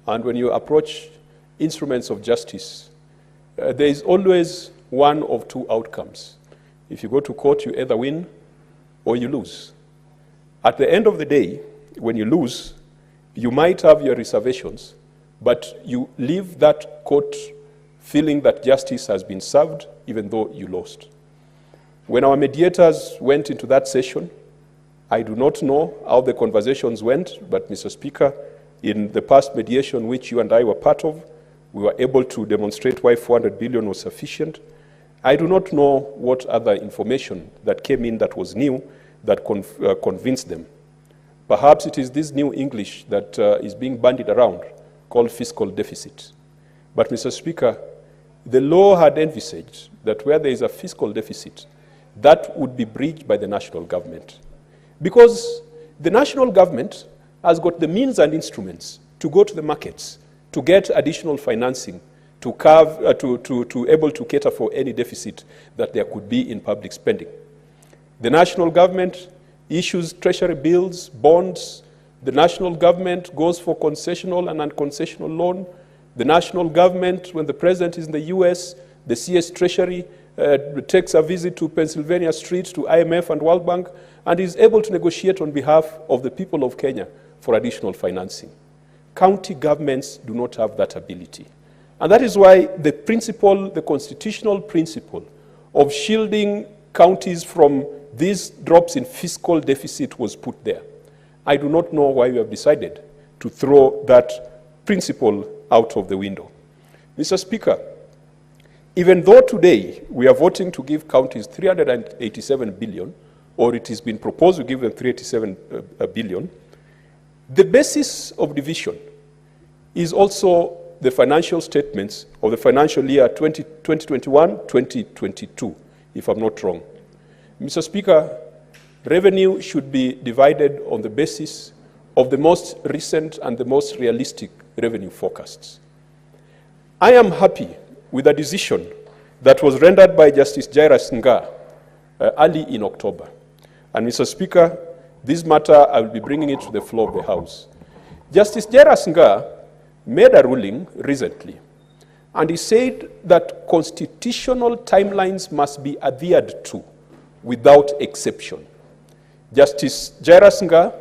and when you approach instruments of justice, there is always one of two outcomes. If you go to court, you either win or you lose. At the end of the day, when you lose, you might have your reservations, but you leave that court feeling that justice has been served, even though you lost. When our mediators went into that session, I do not know how the conversations went, but Mr. Speaker, in the past mediation which you and I were part of, we were able to demonstrate why 400 billion was sufficient. I do not know what other information that came in that was new that convinced them. Perhaps it is this new English that is being bandied around called fiscal deficit. But Mr. Speaker, the law had envisaged that where there is a fiscal deficit, that would be bridged by the national government. Because the national government has got the means and instruments to go to the markets, to get additional financing, to able to cater for any deficit that there could be in public spending. The national government issues treasury bills, bonds. The national government goes for concessional and unconcessional loan. The national government, when the president is in the US, the CS Treasury takes a visit to Pennsylvania Street, to IMF and World Bank, and is able to negotiate on behalf of the people of Kenya for additional financing. County governments do not have that ability. And that is why the principle, the constitutional principle of shielding counties from these drops in fiscal deficit was put there. I do not know why we have decided to throw that principle out of the window. Mr. Speaker, even though today we are voting to give counties 387 billion, or it has been proposed to give them 387 billion, the basis of division is also the financial statements of the financial year 2021-2022, if I'm not wrong. Mr. Speaker, revenue should be divided on the basis of the most recent and the most realistic revenue forecasts. I am happy with a decision that was rendered by Justice Jairus Nga early in October. And Mr. Speaker, this matter, I will be bringing it to the floor of the House. Justice Jairus Nga made a ruling recently, and he said that constitutional timelines must be adhered to without exception. Justice Jairus Nga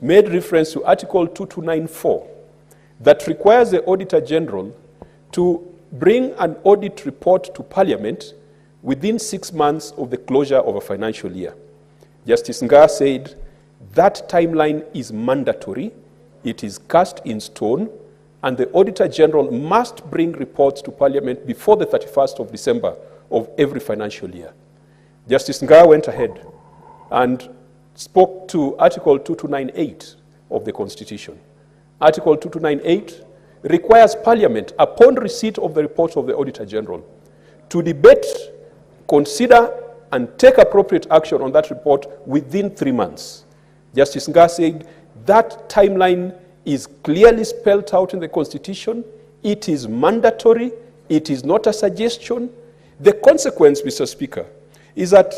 made reference to Article 2294 that requires the Auditor General to bring an audit report to Parliament within 6 months of the closure of a financial year. Justice Nga said that timeline is mandatory, it is cast in stone, and the Auditor General must bring reports to Parliament before the 31st of December of every financial year. Justice Nga went ahead and spoke to Article 2298 of the Constitution. Article 2298 requires Parliament, upon receipt of the report of the Auditor General, to debate, consider, and take appropriate action on that report within 3 months. Justice Nga said that timeline is clearly spelled out in the Constitution. It is mandatory. It is not a suggestion. The consequence, Mr. Speaker, is that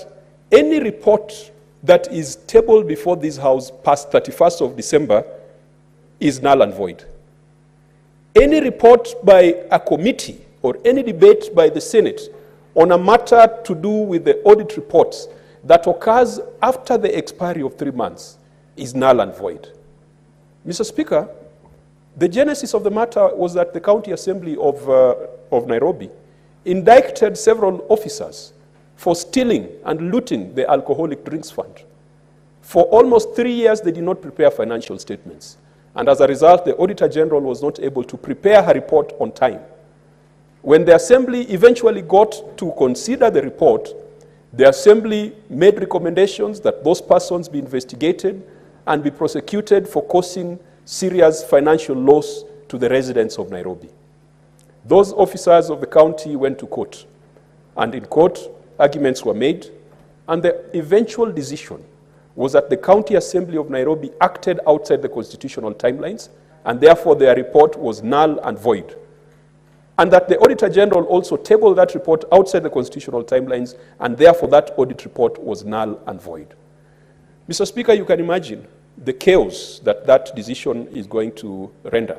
any report that is tabled before this House past 31st of December is null and void. Any report by a committee or any debate by the Senate on a matter to do with the audit reports that occurs after the expiry of 3 months is null and void. Mr. Speaker, the genesis of the matter was that the County Assembly of Nairobi indicted several officers for stealing and looting the Alcoholic Drinks Fund. For almost 3 years, they did not prepare financial statements. And as a result, the Auditor General was not able to prepare her report on time. When the Assembly eventually got to consider the report, the Assembly made recommendations that those persons be investigated and be prosecuted for causing serious financial loss to the residents of Nairobi. Those officers of the county went to court, and in court, arguments were made, and the eventual decision was that the County Assembly of Nairobi acted outside the constitutional timelines, and therefore their report was null and void. And that the Auditor General also tabled that report outside the constitutional timelines, and therefore that audit report was null and void. Mr. Speaker, you can imagine the chaos that that decision is going to render.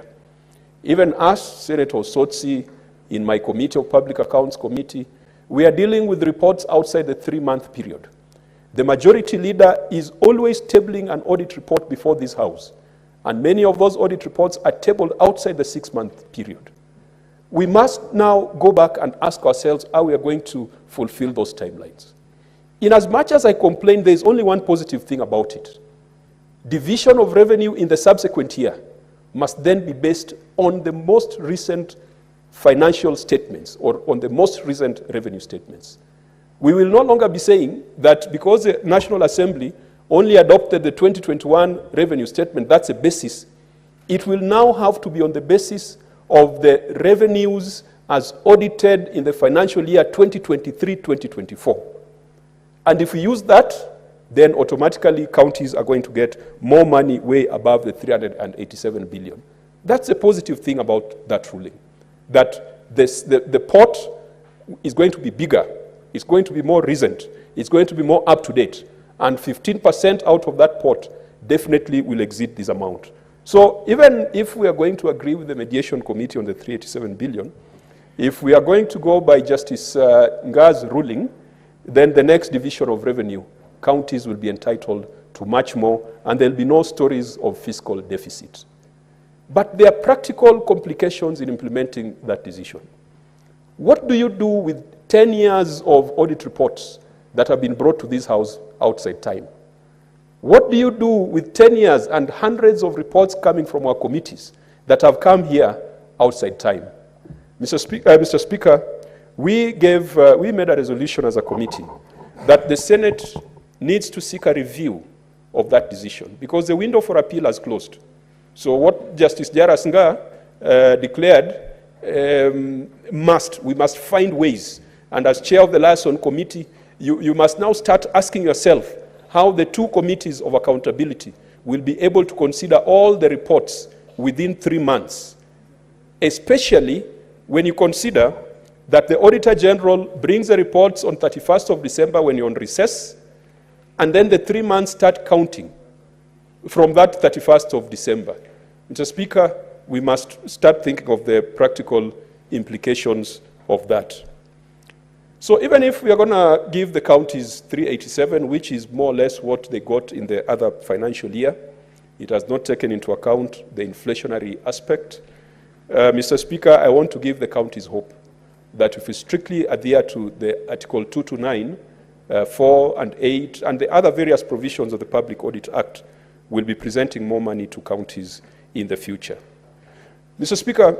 Even us, Senator Sotsi, in my Committee of Public Accounts Committee, we are dealing with reports outside the 3-month period. The majority leader is always tabling an audit report before this House, and many of those audit reports are tabled outside the 6-month period. We must now go back and ask ourselves how we are going to fulfill those timelines. In as much as I complain, there is only one positive thing about it. Division of revenue in the subsequent year must then be based on the most recent financial statements or on the most recent revenue statements. We will no longer be saying that because the National Assembly only adopted the 2021 revenue statement, that's a basis. It will now have to be on the basis of the revenues as audited in the financial year 2023-2024. And if we use that, then automatically counties are going to get more money way above the 387 billion. That's a positive thing about that ruling, that the pot is going to be bigger, it's going to be more recent, it's going to be more up to date, and 15% out of that pot definitely will exceed this amount. So even if we are going to agree with the mediation committee on the 387 billion, if we are going to go by Justice Nga's ruling, then the next division of revenue, counties will be entitled to much more, and there'll be no stories of fiscal deficit. But there are practical complications in implementing that decision. What do you do with 10 years of audit reports that have been brought to this house outside time? What do you do with 10 years and hundreds of reports coming from our committees that have come here outside time? Mr. Speaker, we made a resolution as a committee that the Senate needs to seek a review of that decision because the window for appeal has closed. So what Justice Jairus Nga declared, we must find ways. And as chair of the Liaison Committee, you must now start asking yourself how the two committees of accountability will be able to consider all the reports within 3 months, especially when you consider that the Auditor General brings the reports on 31st of December when you're on recess, and then the 3 months start counting from that 31st of December. Mr. Speaker, we must start thinking of the practical implications of that. So even if we are going to give the counties 387, which is more or less what they got in the other financial year, it has not taken into account the inflationary aspect. Mr. Speaker, I want to give the counties hope that if we strictly adhere to the Article 229, 4 and 8, and the other various provisions of the Public Audit Act, we'll be presenting more money to counties in the future. Mr. Speaker,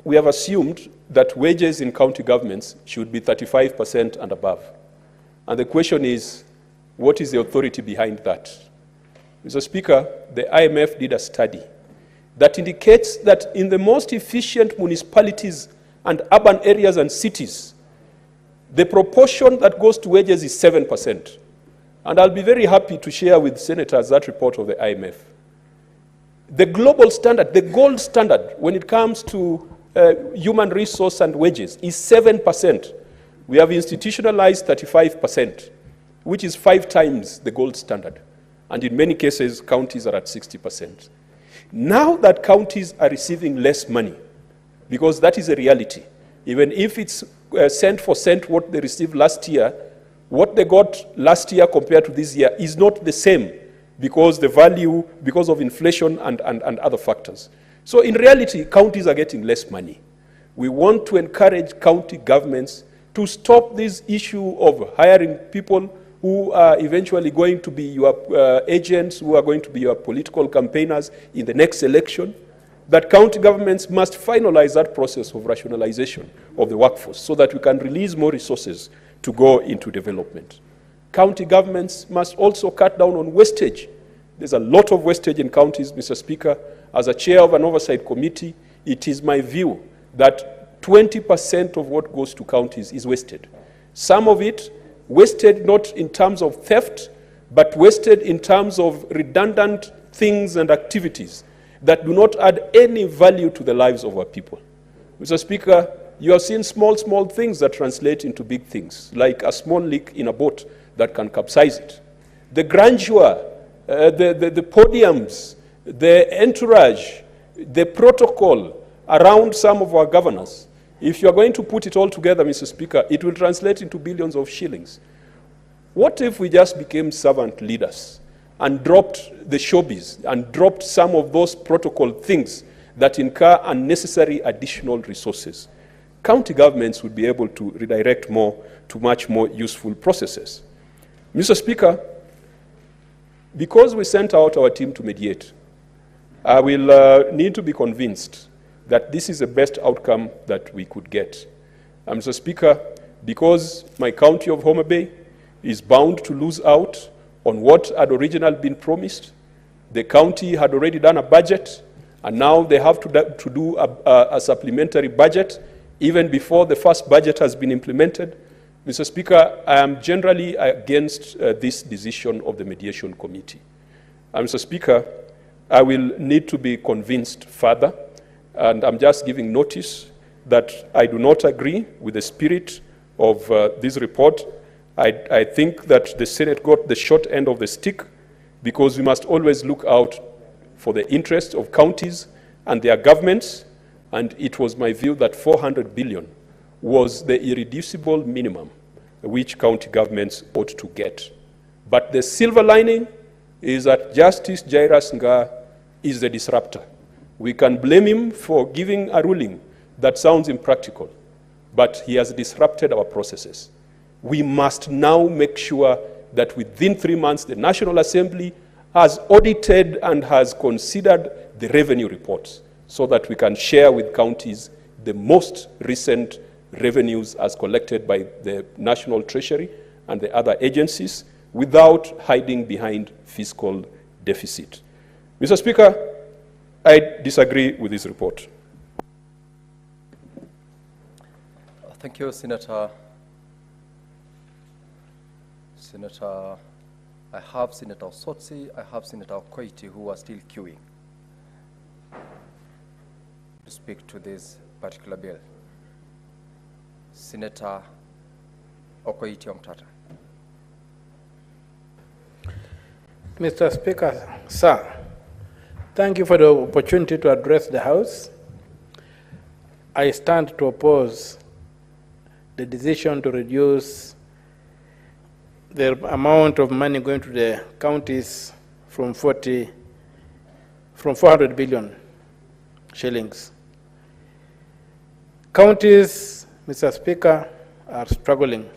we have assumed that wages in county governments should be 35% and above. And the question is, what is the authority behind that? Mr. Speaker, the IMF did a study that indicates that in the most efficient municipalities and urban areas and cities, the proportion that goes to wages is 7%. And I'll be very happy to share with senators that report of the IMF. The global standard, the gold standard, when it comes to human resource and wages is 7%. We have institutionalized 35%, which is 5 times the gold standard. And in many cases, counties are at 60%. Now that counties are receiving less money, because that is a reality, even if it's cent for cent what they received last year, what they got last year compared to this year is not the same because the value, because of inflation and other factors. So in reality, counties are getting less money. We want to encourage county governments to stop this issue of hiring people who are eventually going to be your agents, who are going to be your political campaigners in the next election, that county governments must finalize that process of rationalization of the workforce so that we can release more resources to go into development. County governments must also cut down on wastage. There's a lot of wastage in counties, Mr. Speaker. As a chair of an oversight committee, it is my view that 20% of what goes to counties is wasted. Some of it wasted not in terms of theft, but wasted in terms of redundant things and activities that do not add any value to the lives of our people. Mr. Speaker, you have seen small things that translate into big things, like a small leak in a boat that can capsize it. The grandeur, the podiums, the entourage, the protocol around some of our governors, if you are going to put it all together, Mr. Speaker, it will translate into billions of shillings. What if we just became servant leaders and dropped the showbiz and dropped some of those protocol things that incur unnecessary additional resources? County governments would be able to redirect more to much more useful processes. Mr. Speaker, because we sent out our team to mediate, I will need to be convinced that this is the best outcome that we could get. Mr. Speaker, because my county of Homa Bay is bound to lose out on what had originally been promised, the county had already done a budget, and now they have to do a supplementary budget even before the first budget has been implemented. Mr. Speaker, I am generally against this decision of the mediation committee. Mr. Speaker, I will need to be convinced further, and I'm just giving notice that I do not agree with the spirit of this report. I think that the Senate got the short end of the stick, because we must always look out for the interests of counties and their governments, and it was my view that 400 billion was the irreducible minimum which county governments ought to get. But the silver lining is that Justice Jairus Ngaah is the disruptor. We can blame him for giving a ruling that sounds impractical, but he has disrupted our processes. We must now make sure that within 3 months, the National Assembly has audited and has considered the revenue reports, so that we can share with counties the most recent revenues as collected by the National Treasury and the other agencies, without hiding behind fiscal deficit. Mr. Speaker, I disagree with this report. Thank you, Senator. I have Senator Sotsi, I have Senator Koiti, who are still queuing to speak to this particular bill. Senator Okoiti Omtata. Mr. Speaker, sir, thank you for the opportunity to address the House. I stand to oppose the decision to reduce the amount of money going to the counties from 400 billion shillings. Counties, Mr. Speaker, are struggling.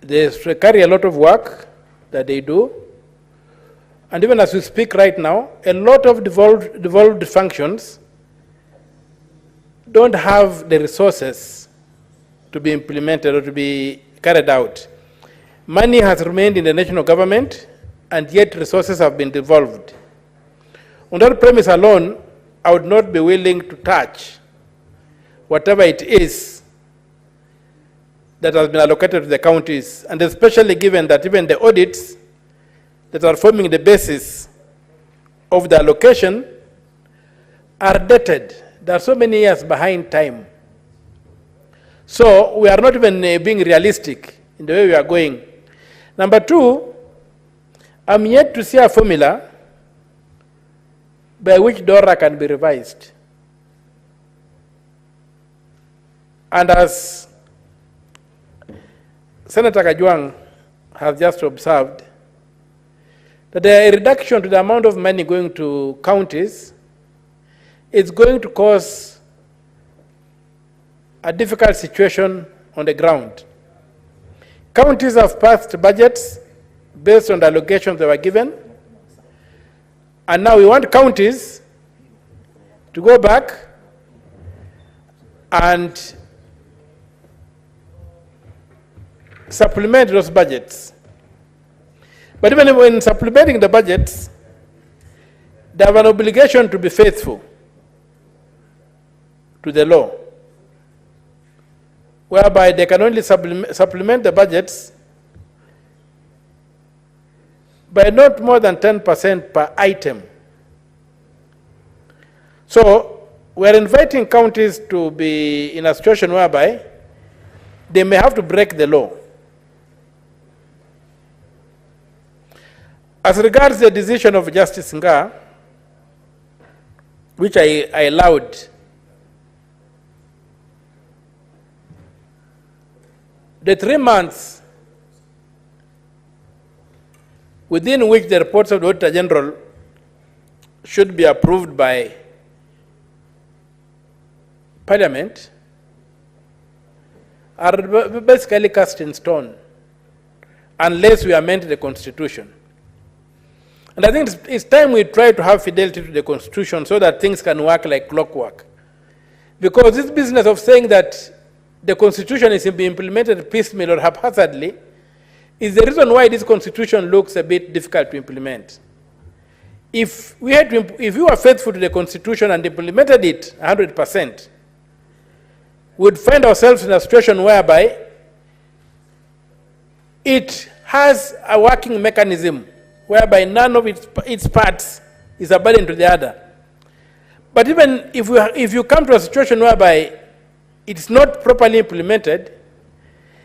They carry a lot of work that they do, and even as we speak right now, a lot of devolved functions don't have the resources to be implemented or to be carried out. Money has remained in the national government, and yet resources have been devolved. On that premise alone, I would not be willing to touch whatever it is that has been allocated to the counties, and especially given that even the audits that are forming the basis of the allocation are dated. They are so many years behind time. So we are not even being realistic in the way we are going. Number two, I'm yet to see a formula by which DORA can be revised. And as Senator Kajwang has just observed, that a reduction to the amount of money going to counties is going to cause a difficult situation on the ground. Counties have passed budgets based on the allocations they were given, and now we want counties to go back and supplement those budgets. But even when supplementing the budgets, they have an obligation to be faithful to the law, whereby they can only supplement the budgets by not more than 10% per item. So we're inviting counties to be in a situation whereby they may have to break the law. As regards the decision of Justice Ngaah, which I allowed, the 3 months within which the reports of the Auditor General should be approved by Parliament are basically cast in stone unless we amend the Constitution. And I think it's time we try to have fidelity to the Constitution so that things can work like clockwork. Because this business of saying that the Constitution is being implemented piecemeal or haphazardly is the reason why this Constitution looks a bit difficult to implement. If we were faithful to the Constitution and implemented it 100%, we'd find ourselves in a situation whereby it has a working mechanism whereby none of its parts is a burden to the other. But even if you come to a situation whereby it's not properly implemented,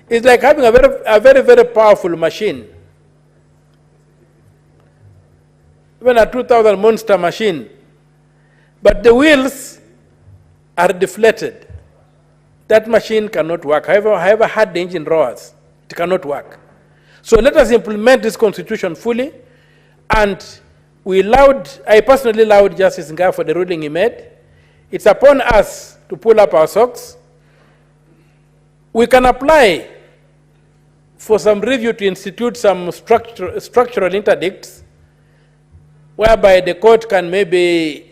it's like having a very, very powerful machine. Even a 2,000 monster machine. But the wheels are deflated. That machine cannot work. However hard the engine roars, it cannot work. So let us implement this constitution fully. And I personally allowed Justice Nga for the ruling he made. It's upon us to pull up our socks. We can apply for some review to institute some structural interdicts whereby the court can maybe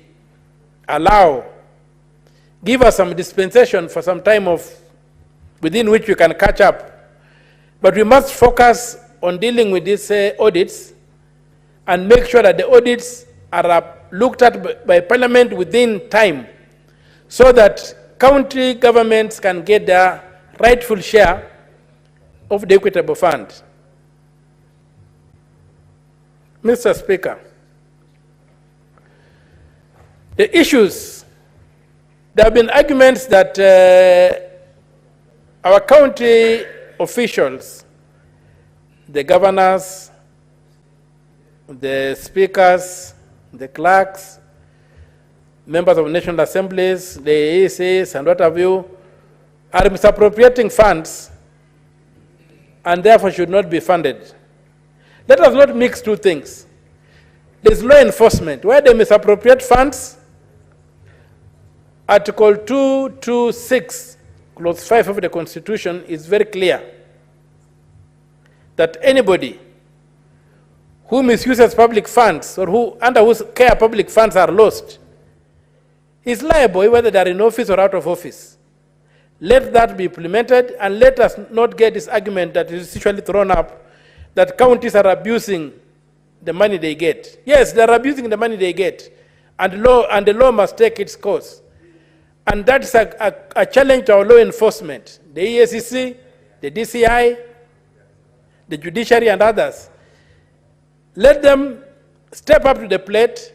give us some dispensation for some time within which we can catch up. But we must focus on dealing with these audits and make sure that the audits are looked at by Parliament within time so that county governments can get their rightful share of the equitable fund. Mr. Speaker, the issues, there have been arguments that our county officials, the governors, the speakers, the clerks, members of national assemblies, the ASAs, and what have you, are misappropriating funds and therefore should not be funded. Let us not mix two things. There's law enforcement. Where they misappropriate funds, Article 226, Clause 5 of the Constitution is very clear that anybody who misuses public funds or under whose care public funds are lost is liable whether they are in office or out of office. Let that be implemented, and let us not get this argument that is usually thrown up that counties are abusing the money they get. Yes, they are abusing the money they get, and the law must take its course. And that's a challenge to our law enforcement, the EACC, the DCI, the judiciary, and others. Let them step up to the plate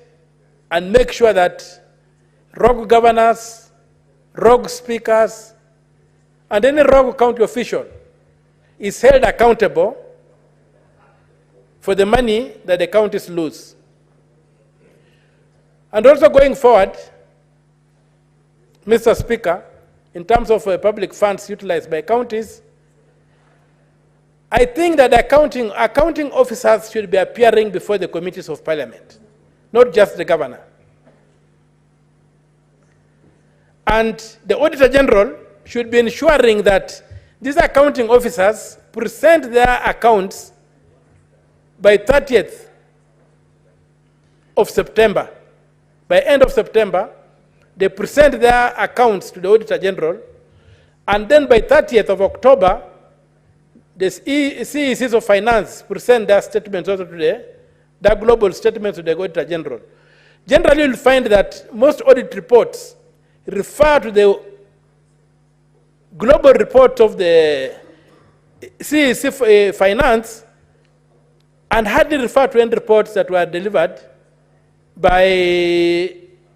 and make sure that rogue governors, rogue speakers, and any rogue county official is held accountable for the money that the counties lose. And also going forward, Mr. Speaker, in terms of public funds utilized by counties, I think that accounting officers should be appearing before the committees of Parliament, not just the governor. And the Auditor General should be ensuring that these accounting officers present their accounts by 30th of September. By end of September, they present their accounts to the Auditor General, and then by 30th of October, the CECs of Finance present their statements also to their global statements to the Auditor General. Generally, you'll find that most audit reports refer to the global report of the CEC Finance and hardly refer to any reports that were delivered by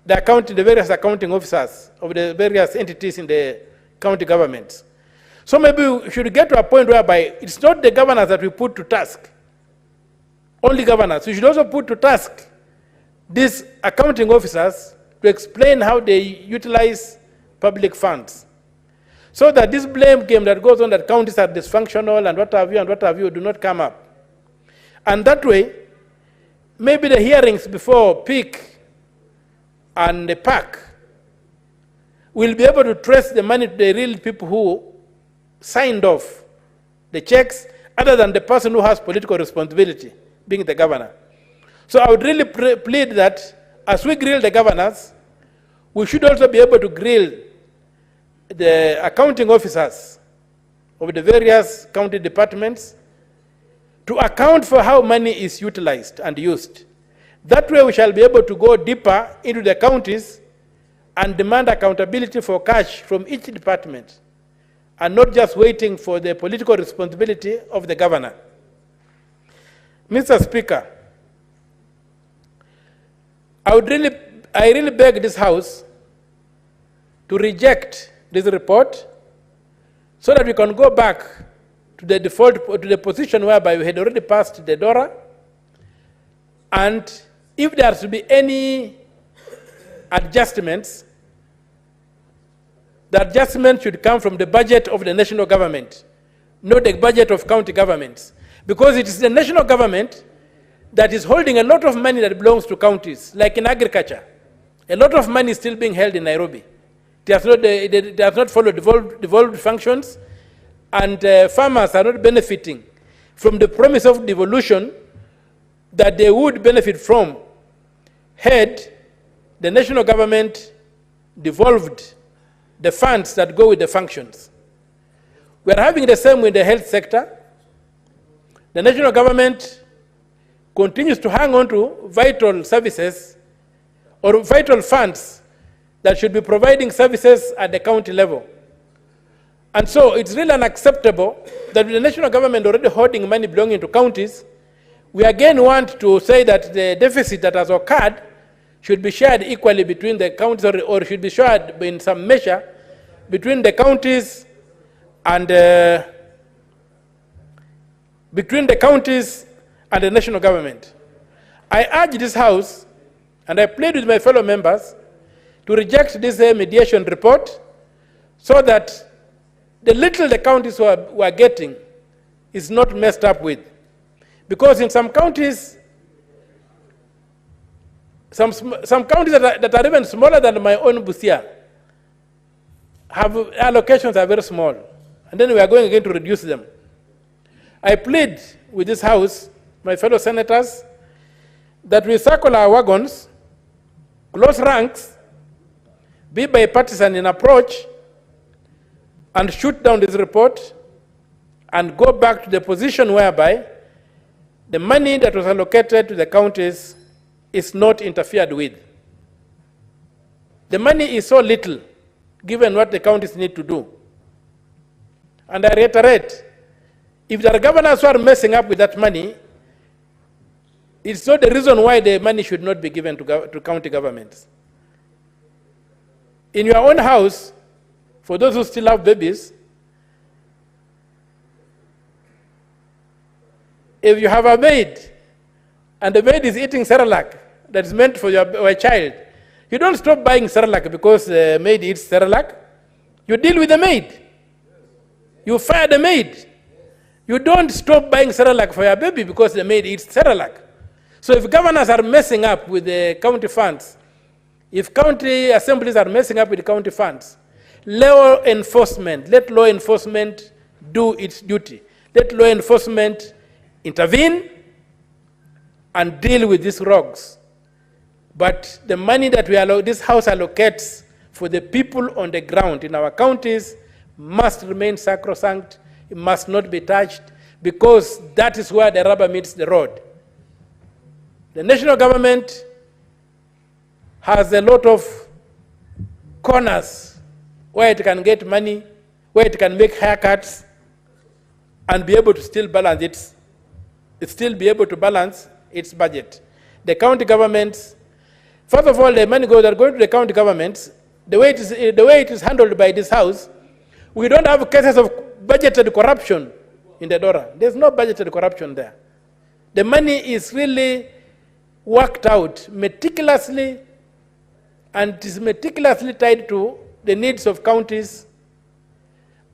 the various accounting officers of the various entities in the county governments. So maybe we should get to a point whereby it's not the governors that we put to task, only governors. We should also put to task these accounting officers to explain how they utilize public funds. So that this blame game that goes on that counties are dysfunctional and what have you do not come up. And that way, maybe the hearings before PIC and the PAC will be able to trace the money to the real people who signed off the checks, other than the person who has political responsibility, being the governor. So I would really plead that as we grill the governors, we should also be able to grill the accounting officers of the various county departments to account for how money is utilized and used. That way we shall be able to go deeper into the counties and demand accountability for cash from each department, and not just waiting for the political responsibility of the governor. Mr. Speaker, I would really I really beg this House to reject this report so that we can go back to the position whereby we had already passed the DORA. And if there is to be any adjustments, the adjustment should come from the budget of the national government, not the budget of county governments. Because it is the national government that is holding a lot of money that belongs to counties, like in agriculture. A lot of money is still being held in Nairobi. It has not followed devolved functions, and farmers are not benefiting from the promise of devolution that they would benefit from had the national government devolved the funds that go with the functions. We are having the same with the health sector. The national government continues to hang on to vital services or vital funds that should be providing services at the county level. And so it's really unacceptable that with the national government already holding money belonging to counties, we again want to say that the deficit that has occurred should be shared equally between the counties, or should be shared in some measure between the counties and the national government. I urge this House, and I plead with my fellow members, to reject this mediation report so that the little the counties were getting is not messed up with. Because in some counties, some counties that are even smaller than my own Busia, allocations are very small. And then we are going again to reduce them. I plead with this House, my fellow senators, that we circle our wagons, close ranks, be bipartisan in approach, and shoot down this report, and go back to the position whereby the money that was allocated to the counties is not interfered with. The money is so little, given what the counties need to do. And I reiterate, if there are governors who are messing up with that money, it's not the reason why the money should not be given to county governments. In your own house, for those who still have babies, if you have a maid, and the maid is eating Cerelac that is meant for your child, you don't stop buying Cerelac because the maid eats Cerelac. You deal with the maid. You fire the maid. You don't stop buying Cerelac for your baby because the maid eats Cerelac. So if governors are messing up with the county funds, if county assemblies are messing up with the county funds, let law enforcement do its duty. Let law enforcement intervene and deal with these rogues. But the money that this House allocates for the people on the ground in our counties must remain sacrosanct. It must not be touched, because that is where the rubber meets the road. The national government has a lot of corners where it can get money, where it can make haircuts, and be able to still balance its budget. The county governments, first of all, the money that are going to the county governments, the way it is handled by this House, we don't have cases of budgeted corruption in the DORA. There's no budgeted corruption there. The money is really worked out meticulously, and it is meticulously tied to the needs of counties,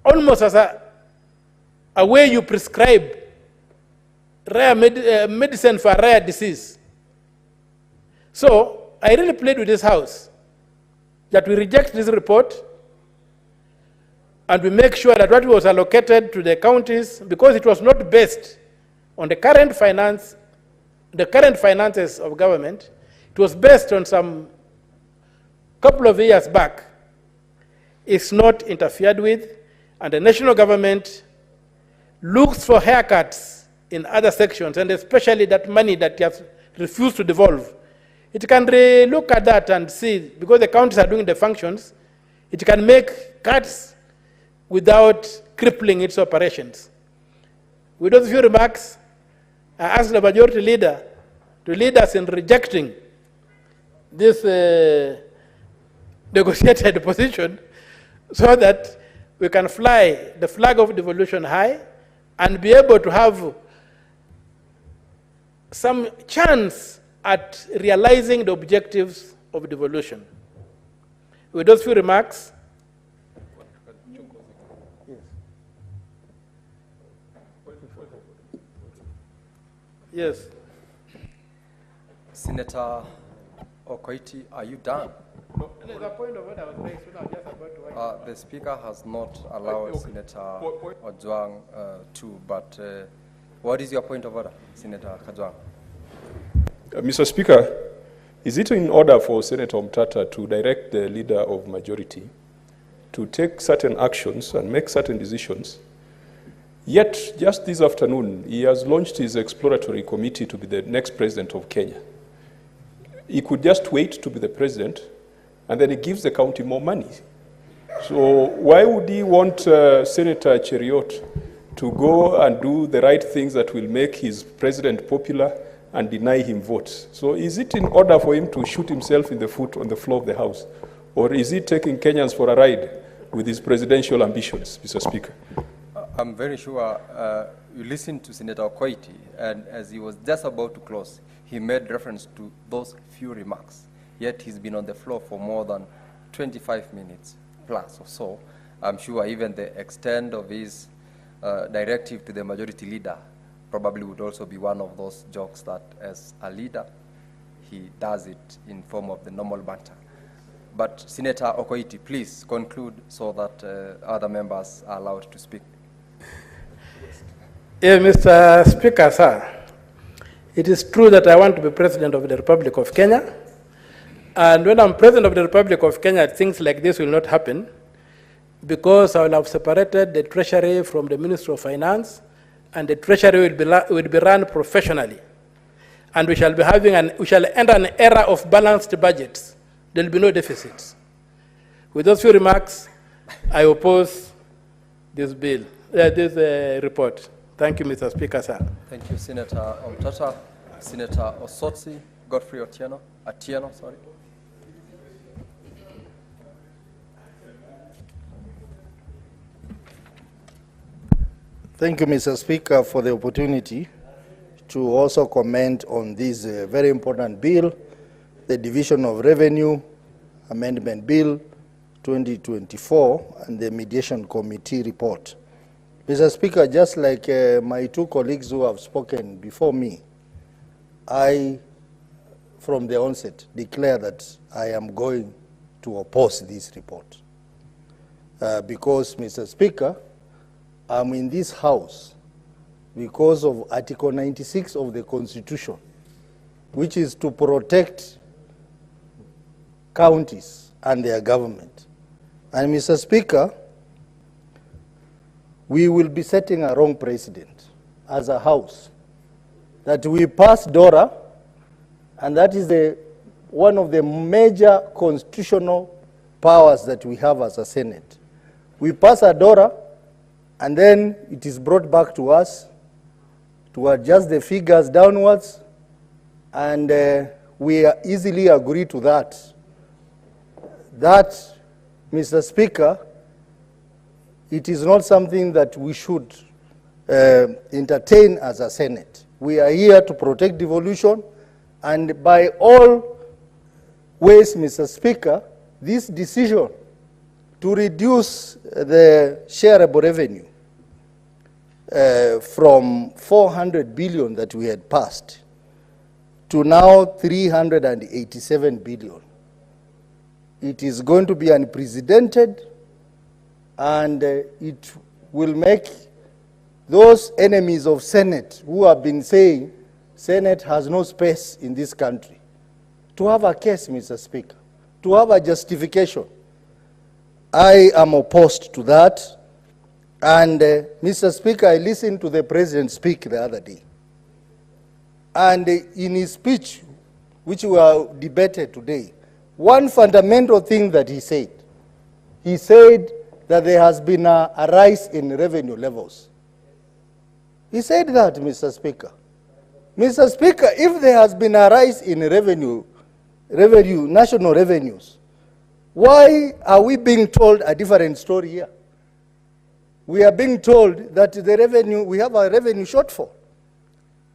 almost as a way you prescribe rare medicine for a rare disease. So I really plead with this House that we reject this report, and we make sure that what was allocated to the counties, because it was not based on the current finances of government, it was based on some couple of years back, is not interfered with, and the national government looks for haircuts in other sections, and especially that money that has refused to devolve. It can look at that and see, because the counties are doing the functions, it can make cuts without crippling its operations. With those few remarks, I ask the majority leader to lead us in rejecting this negotiated position so that we can fly the flag of devolution high and be able to have some chance at realizing the objectives of devolution. With those few remarks, yes. Senator Okoiti, are you done? No, there's a point of order I was raised, so I'm just about to The Speaker has not allowed Okay. Senator Ojwang to, but what is your point of order, Senator Kajwang? Mr. Speaker, is it in order for Senator Mtata to direct the leader of majority to take certain actions and make certain decisions? Yet, just this afternoon, he has launched his exploratory committee to be the next president of Kenya. He could just wait to be the president, and then he gives the county more money. So why would he want Senator Cheriot to go and do the right things that will make his president popular and deny him votes? So is it in order for him to shoot himself in the foot on the floor of the House? Or is he taking Kenyans for a ride with his presidential ambitions, Mr. Speaker? I'm very sure you listened to Senator Okoiti, and as he was just about to close, he made reference to those few remarks. Yet he's been on the floor for more than 25 minutes plus or so. I'm sure even the extent of his directive to the majority leader probably would also be one of those jokes that as a leader, he does it in form of the normal banter. But Senator Okoiti, please conclude so that other members are allowed to speak. Yes, Mr. Speaker, sir. It is true that I want to be President of the Republic of Kenya. And when I'm President of the Republic of Kenya, things like this will not happen because I will have separated the Treasury from the Ministry of Finance, and the Treasury will be run professionally. And we shall enter an era of balanced budgets. There will be no deficits. With those few remarks, I oppose this bill, this report. Thank you, Mr. Speaker, sir. Thank you, Senator Omtata. Senator Osotsi, Godfrey Atieno, sorry. Thank you, Mr. Speaker, for the opportunity to also comment on this very important bill, the Division of Revenue Amendment Bill 2024 and the Mediation Committee report. Mr. Speaker, just like my two colleagues who have spoken before me, I, from the onset, declare that I am going to oppose this report. Because, Mr. Speaker, I'm in this House because of Article 96 of the Constitution, which is to protect counties and their government. And, Mr. Speaker, we will be setting a wrong precedent as a House, that we pass DORA, and that is one of the major constitutional powers that we have as a Senate. We pass a DORA, and then it is brought back to us to adjust the figures downwards, and we easily agree to that. That, Mr. Speaker, it is not something that we should entertain as a Senate. We are here to protect devolution, and by all ways, Mr. Speaker, this decision to reduce the shareable revenue from 400 billion that we had passed to now 387 billion. It is going to be unprecedented, and it will make those enemies of Senate who have been saying Senate has no space in this country to have a case, Mr. Speaker, to have a justification. I am opposed to that. And Mr. Speaker, I listened to the President speak the other day. And in his speech, which we are debated today, one fundamental thing that he said that there has been a rise in revenue levels. He said that, Mr. Speaker. Mr. Speaker, if there has been a rise in revenue revenue, national revenues, why are we being told a different story here? We are being told that the revenue, we have a revenue shortfall.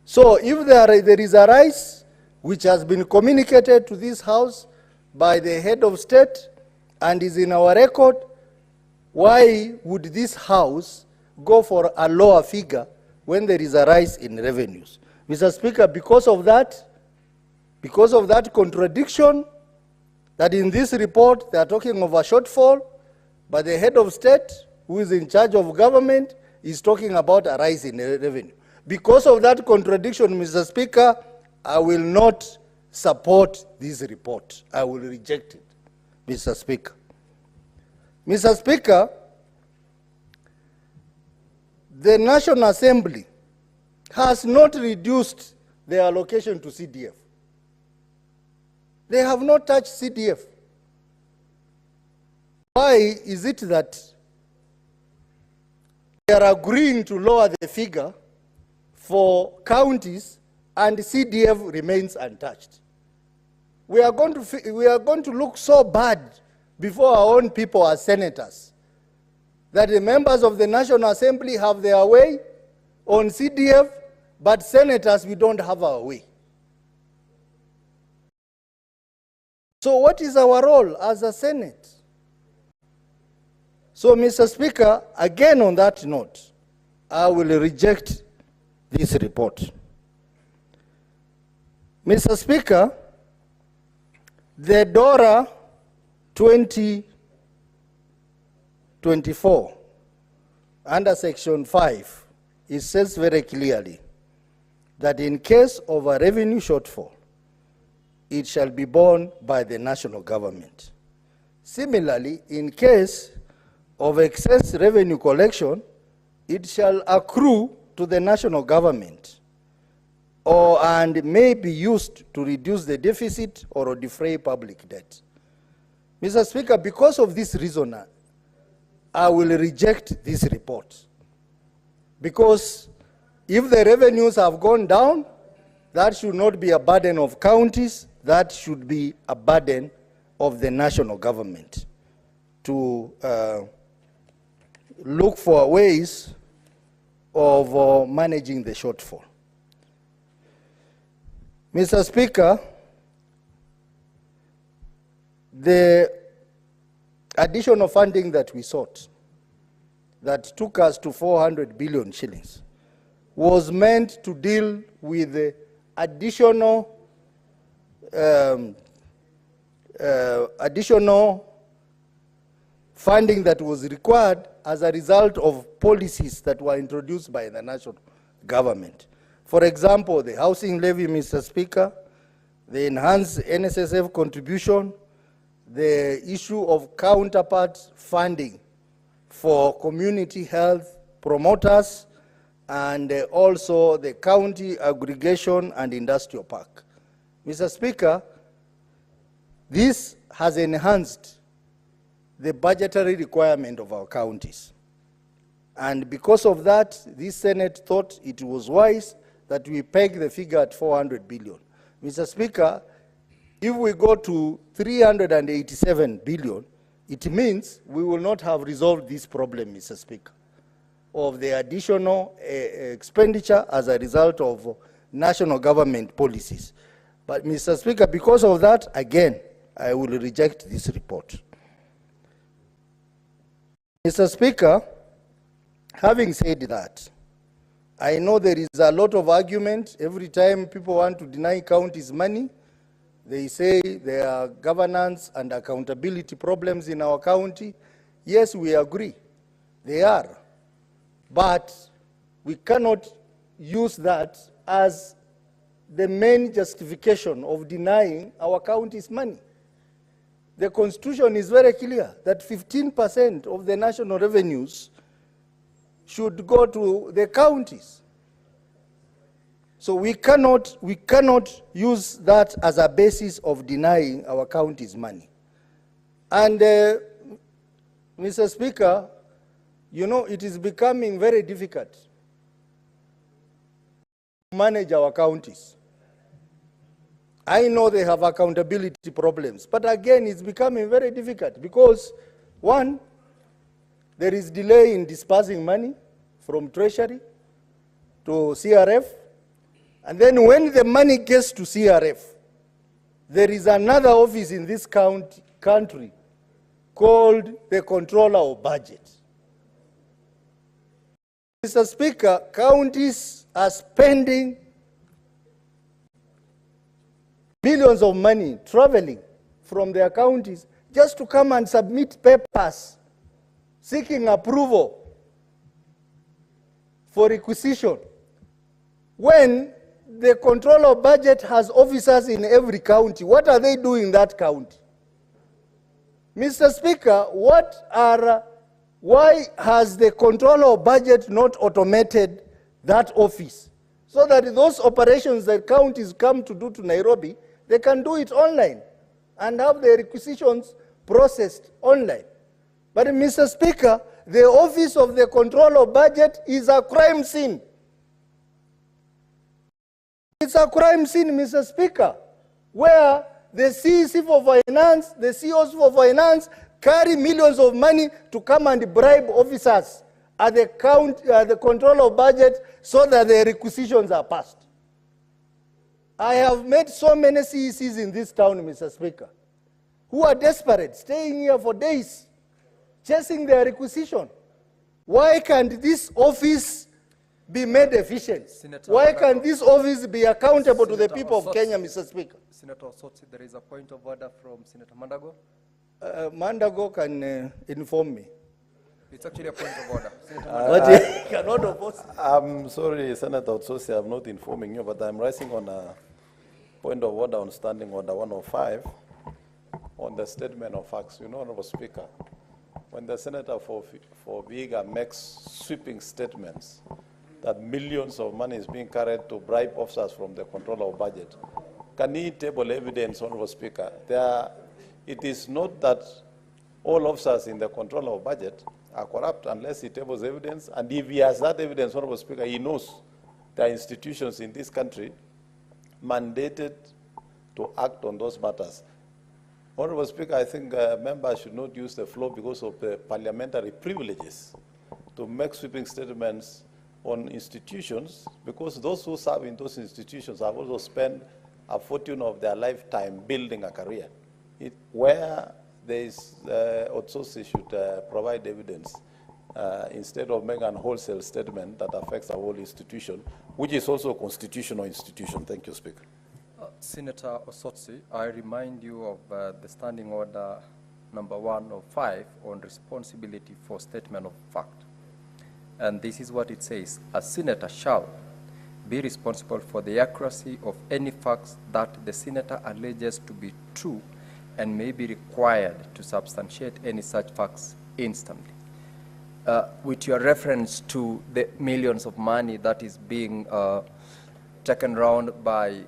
So if there is a rise, which has been communicated to this House by the head of state and is in our record, why would this House go for a lower figure when there is a rise in revenues? Mr. Speaker, because of that contradiction, that in this report they are talking of a shortfall, but the head of state, who is in charge of government, is talking about a rise in revenue. Because of that contradiction, Mr. Speaker, I will not support this report. I will reject it, Mr. Speaker. Mr. Speaker, the National Assembly has not reduced the allocation to CDF. They have not touched CDF. Why is it that they are agreeing to lower the figure for counties and CDF remains untouched? We are going to look so bad before our own people as senators that the members of the National Assembly have their way on CDF, but senators, we don't have our way. So what is our role as a Senate? So, Mr. Speaker, again on that note, I will reject this report. Mr. Speaker, the DORA 2024, under Section 5, it says very clearly that in case of a revenue shortfall, it shall be borne by the national government. Similarly, in case of excess revenue collection, it shall accrue to the national government and may be used to reduce the deficit or defray public debt. Mr. Speaker, because of this reason, I will reject this report. Because if the revenues have gone down, that should not be a burden of counties, that should be a burden of the national government to look for ways of managing the shortfall. Mr. Speaker, the additional funding that we sought, that took us to 400 billion shillings, was meant to deal with the additional funding that was required as a result of policies that were introduced by the national government. For example, the housing levy, Mr. Speaker, the enhanced NSSF contribution, the issue of counterpart funding for community health promoters, and also the county aggregation and industrial park. Mr. Speaker, this has enhanced the budgetary requirement of our counties. And because of that, this Senate thought it was wise that we peg the figure at 400 billion. Mr. Speaker, if we go to 387 billion, it means we will not have resolved this problem, Mr. Speaker, of the additional expenditure as a result of national government policies. But, Mr. Speaker, because of that, again, I will reject this report. Mr. Speaker, having said that, I know there is a lot of argument. Every time people want to deny counties money, they say there are governance and accountability problems in our county. Yes, we agree. They are. But we cannot use that as the main justification of denying our counties money. The Constitution is very clear that 15% of the national revenues should go to the counties. So we cannot use that as a basis of denying our counties money. And Mr. Speaker, you know, it is becoming very difficult to manage our counties. I know they have accountability problems, but again, it's becoming very difficult because, one, there is delay in disbursing money from Treasury to CRF, and then when the money gets to CRF, there is another office in this country called the Controller of Budget. Mr. Speaker, counties are spending billions of money traveling from their counties just to come and submit papers seeking approval for requisition, when the Controller of Budget has officers in every county. What are they doing in that county? Mr. Speaker, why has the Controller of Budget not automated that office so that those operations that counties come to do to Nairobi, they can do it online and have the requisitions processed online? But Mr. Speaker, the office of the Controller of Budget is a crime scene. It's a crime scene, Mr. Speaker, where the CEC for Finance, the CEOs for Finance carry millions of money to come and bribe officers at the Controller of Budget so that the requisitions are passed. I have met so many CECs in this town, Mr. Speaker, who are desperate, staying here for days, chasing their requisition. Why can't this office be made efficient? Why can't this office be accountable to the people of Kenya, Mr. Speaker? Senator Sotsi, there is a point of order from Senator Mandago. Mandago can inform me. It's actually a point of order. But he cannot oppose. I'm sorry, Senator Otsosi, I'm not informing you, but I'm raising on a point of order on Standing Order 105 on the statement of facts. You know, Honorable Speaker, when the Senator for Vihiga makes sweeping statements that millions of money is being carried to bribe officers from the Controller of Budget, can he table evidence, Honorable Speaker? It is not that all officers in the Controller of Budget are corrupt unless he tables evidence, and if he has that evidence, Honorable Speaker, he knows there are institutions in this country mandated to act on those matters. Honorable Speaker, I think members should not use the floor because of the parliamentary privileges to make sweeping statements on institutions, because those who serve in those institutions have also spent a fortune of their lifetime building a career. Where there is, Otsosi should provide evidence instead of making a wholesale statement that affects a whole institution, which is also a constitutional institution. Thank you, Speaker. Senator Osotsi, I remind you of the Standing Order number 105 on responsibility for statement of fact. And this is what it says: a senator shall be responsible for the accuracy of any facts that the senator alleges to be true and may be required to substantiate any such facts instantly. With your reference to the millions of money that is being taken around by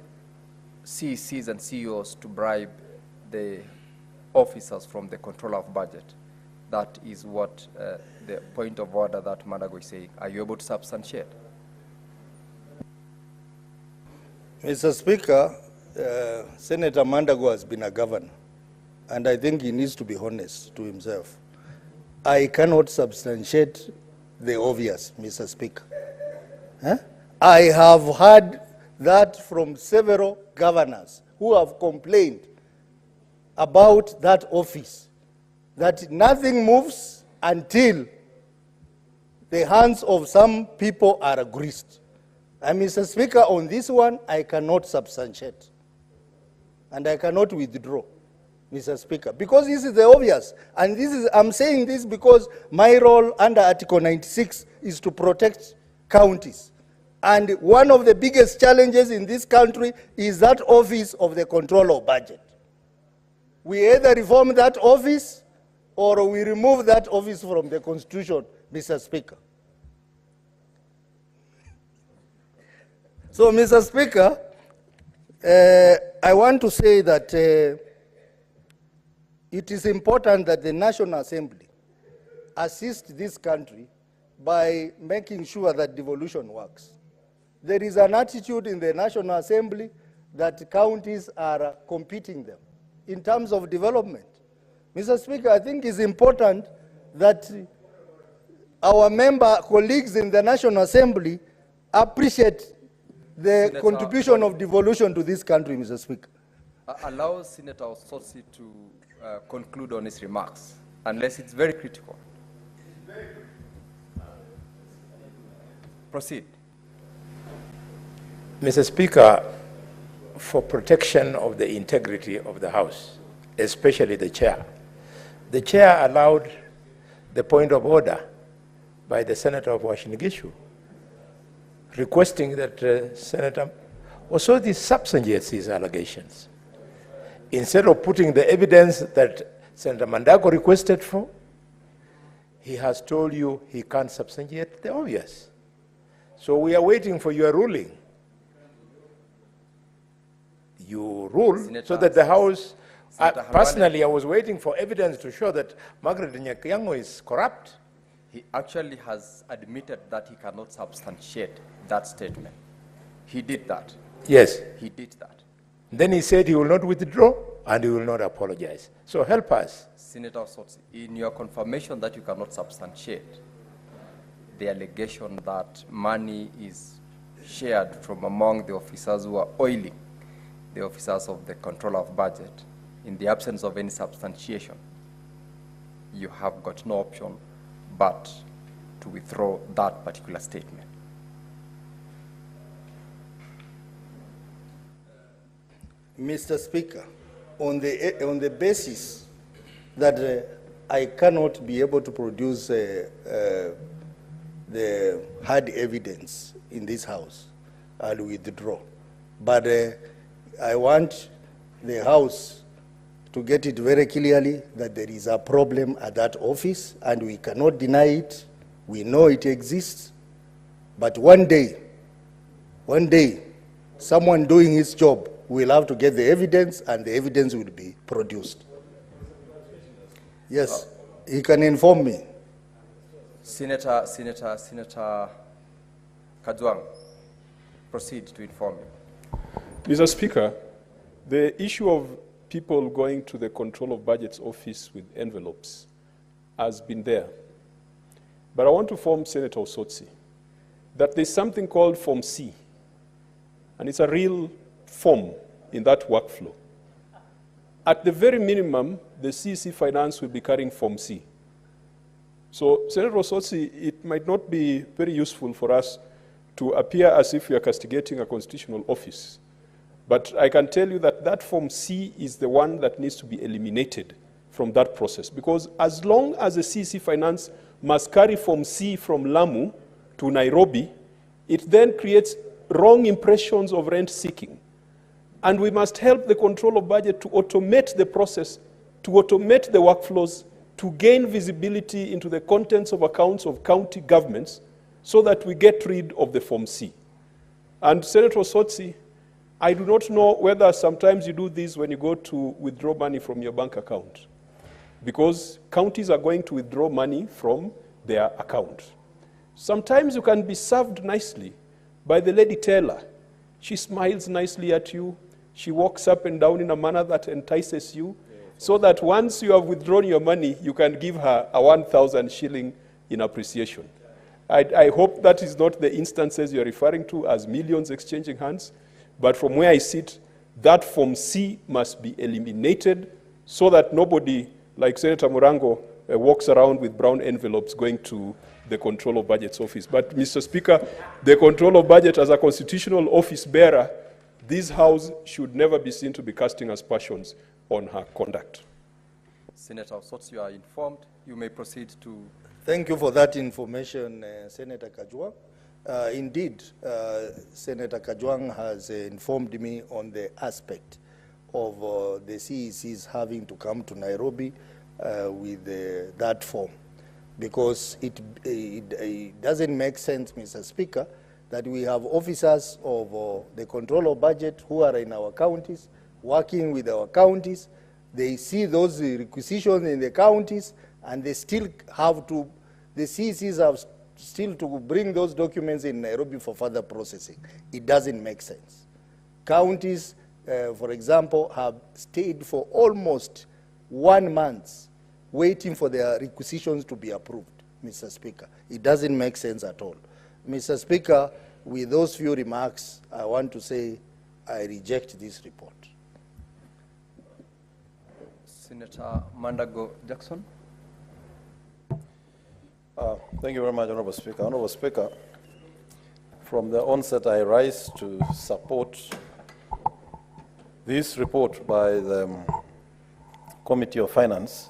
CECs and CEOs to bribe the officers from the Controller of Budget, that is what the point of order that Mandago is saying. Are you able to substantiate? Mr. Speaker, Senator Mandago has been a governor, and I think he needs to be honest to himself. I cannot substantiate the obvious, Mr. Speaker. I have heard that from several governors who have complained about that office, that nothing moves until the hands of some people are greased. And Mr. Speaker, on this one, I cannot substantiate. And I cannot withdraw, Mr. Speaker, because this is the obvious. And this is, I'm saying this because my role under Article 96 is to protect counties. And one of the biggest challenges in this country is that office of the Controller of Budget. We either reform that office or we remove that office from the Constitution, Mr. Speaker. So, Mr. Speaker, I want to say that it is important that the National Assembly assist this country by making sure that devolution works. There is an attitude in the National Assembly that counties are competing them in terms of development. Mr. Speaker, I think it's important that our member colleagues in the National Assembly appreciate the Senator, contribution of devolution to this country, Mr. Speaker. Allow Senator Osotsi to conclude on his remarks, unless it's very critical. Proceed. Mr. Speaker, for protection of the integrity of the House, especially the chair allowed the point of order by the Senator of Washington Gishu, requesting that Senator Osotsi substantiates these allegations. Instead of putting the evidence that Senator Mandago requested for, he has told you he can't substantiate the obvious. So we are waiting for your ruling. You rule Senator, so that the House, Senator personally, I was waiting for evidence to show that Margaret Nyakiango is corrupt. He actually has admitted that he cannot substantiate that statement. He did that. Yes. He did that. Then he said he will not withdraw and he will not apologize. So help us. Senator Osotsi, in your confirmation that you cannot substantiate the allegation that money is shared from among the officers who are oiling the officers of the controller of budget, in the absence of any substantiation, you have got no option but to withdraw that particular statement. Mr. Speaker, on the basis that I cannot be able to produce the hard evidence in this House, I'll withdraw. But I want the House to get it very clearly that there is a problem at that office and we cannot deny it. We know it exists. But one day, someone doing his job will have to get the evidence and the evidence will be produced. Yes, he can inform me. Senator Kajwang, proceed to inform me. Mr. Speaker, the issue of people going to the Control of Budgets office with envelopes has been there. But I want to inform Senator Osotsi that there's something called Form C, and it's a real form in that workflow. At the very minimum, the CEC Finance will be carrying Form C. So, Senator Osotsi, it might not be very useful for us to appear as if we are castigating a constitutional office. But I can tell you that that Form C is the one that needs to be eliminated from that process. Because as long as the CEC Finance must carry Form C from Lamu to Nairobi, it then creates wrong impressions of rent seeking. And we must help the Control of Budget to automate the process, to automate the workflows, to gain visibility into the contents of accounts of county governments so that we get rid of the Form C. And Senator Osotsi, I do not know whether sometimes you do this when you go to withdraw money from your bank account, because counties are going to withdraw money from their account. Sometimes you can be served nicely by the lady teller. She smiles nicely at you. She walks up and down in a manner that entices you, so that once you have withdrawn your money, you can give her a 1,000 shilling in appreciation. I hope that is not the instances you're referring to as millions exchanging hands. But from where I sit, that Form C must be eliminated so that nobody, like Senator Murango, walks around with brown envelopes going to the Control of Budget's office. But, Mr. Speaker, the Control of Budget as a constitutional office bearer, this House should never be seen to be casting aspersions on her conduct. Senator Osotsi, you are informed. You may proceed to... Thank you for that information, Senator Kajwang. Indeed, Senator Kajwang has informed me on the aspect of the CECs having to come to Nairobi with that form, because it doesn't make sense, Mr. Speaker, that we have officers of the Control of Budget who are in our counties, working with our counties. They see those requisitions in the counties, and they still have to, the CECs have still to bring those documents in Nairobi for further processing. It doesn't make sense. Counties for example, have stayed for almost 1 month waiting for their requisitions to be approved, Mr. Speaker. It doesn't make sense at all. Mr. Speaker, with those few remarks, I want to say I reject this report. Senator Mandago Jackson. Thank you very much, Honorable Speaker. Honorable Speaker, from the onset, I rise to support this report by the Committee of Finance,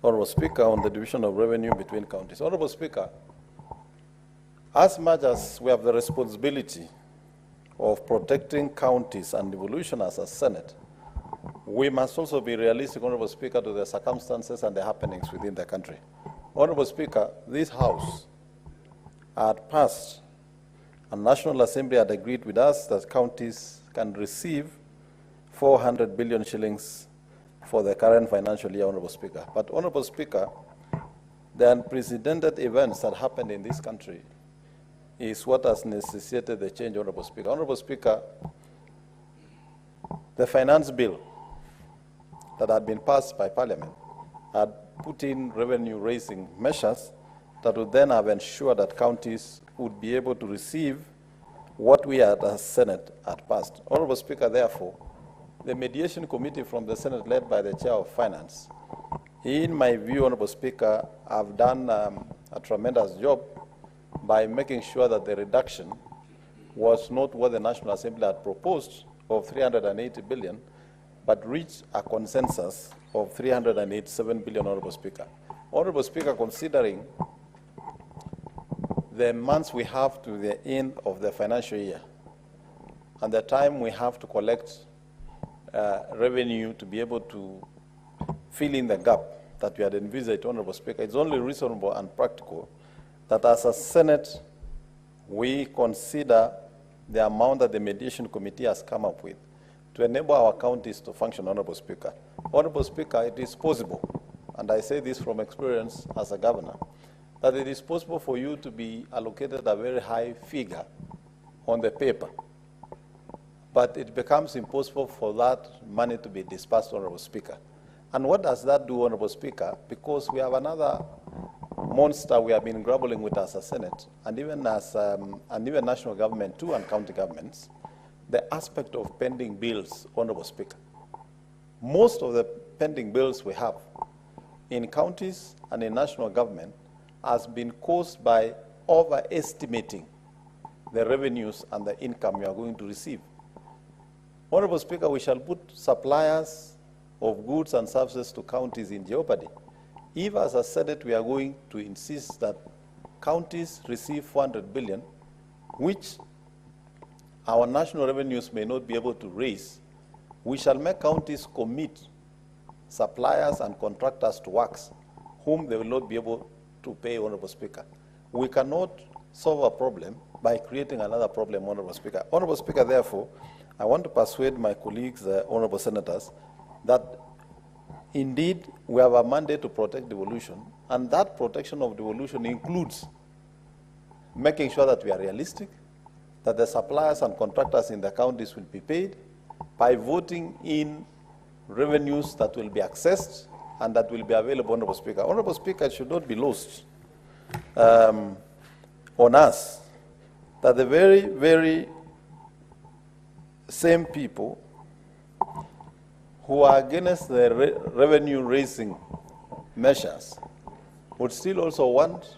Honorable Speaker, on the division of revenue between counties. Honorable Speaker, as much as we have the responsibility of protecting counties and devolution as a Senate, we must also be realistic, Honorable Speaker, to the circumstances and the happenings within the country. Honorable Speaker, this House had passed, and National Assembly had agreed with us that counties can receive 400 billion shillings for the current financial year, Honorable Speaker. But, Honorable Speaker, the unprecedented events that happened in this country is what has necessitated the change, Honorable Speaker. Honorable Speaker, the finance bill that had been passed by Parliament had put in revenue-raising measures that would then have ensured that counties would be able to receive what we as Senate had passed. Honorable Speaker, therefore, the mediation committee from the Senate, led by the Chair of Finance, in my view, Honorable Speaker, have done a tremendous job by making sure that the reduction was not what the National Assembly had proposed of 380 billion, but reached a consensus of 387 billion, Honorable Speaker. Honorable Speaker, considering the months we have to the end of the financial year and the time we have to collect revenue to be able to fill in the gap that we had envisaged, Honorable Speaker, it's only reasonable and practical that as a Senate, we consider the amount that the mediation committee has come up with to enable our counties to function, Honorable Speaker. Honorable Speaker, it is possible, and I say this from experience as a governor, that it is possible for you to be allocated a very high figure on the paper, but it becomes impossible for that money to be dispersed, Honorable Speaker. And what does that do, Honorable Speaker? Because we have another monster we have been grappling with as a Senate, and even as even national government too, and county governments, the aspect of pending bills, Honorable Speaker. Most of the pending bills we have in counties and in national government has been caused by overestimating the revenues and the income we are going to receive. Honorable Speaker, we shall put suppliers of goods and services to counties in jeopardy if, as a Senate, we are going to insist that counties receive 400 billion, which our national revenues may not be able to raise. We shall make counties commit suppliers and contractors to works whom they will not be able to pay, Honorable Speaker. We cannot solve a problem by creating another problem, Honorable Speaker. Honorable Speaker, therefore, I want to persuade my colleagues, Honorable Senators, that indeed we have a mandate to protect devolution, and that protection of devolution includes making sure that we are realistic, that the suppliers and contractors in the counties will be paid by voting in revenues that will be accessed and that will be available, Honorable Speaker. Honorable Speaker, it should not be lost on us that the very, very same people who are against the revenue-raising measures would still also want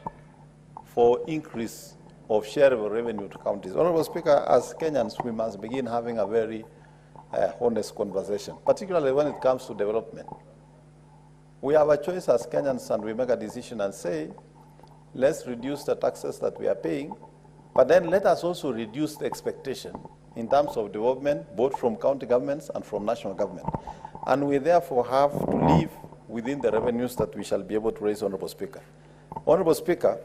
for increase of share of revenue to counties. Honorable Speaker, as Kenyans, we must begin having a very honest conversation, particularly when it comes to development. We have a choice as Kenyans, and we make a decision and say, let's reduce the taxes that we are paying, but then let us also reduce the expectation in terms of development, both from county governments and from national government. And we therefore have to live within the revenues that we shall be able to raise, Honorable Speaker. Honorable Speaker,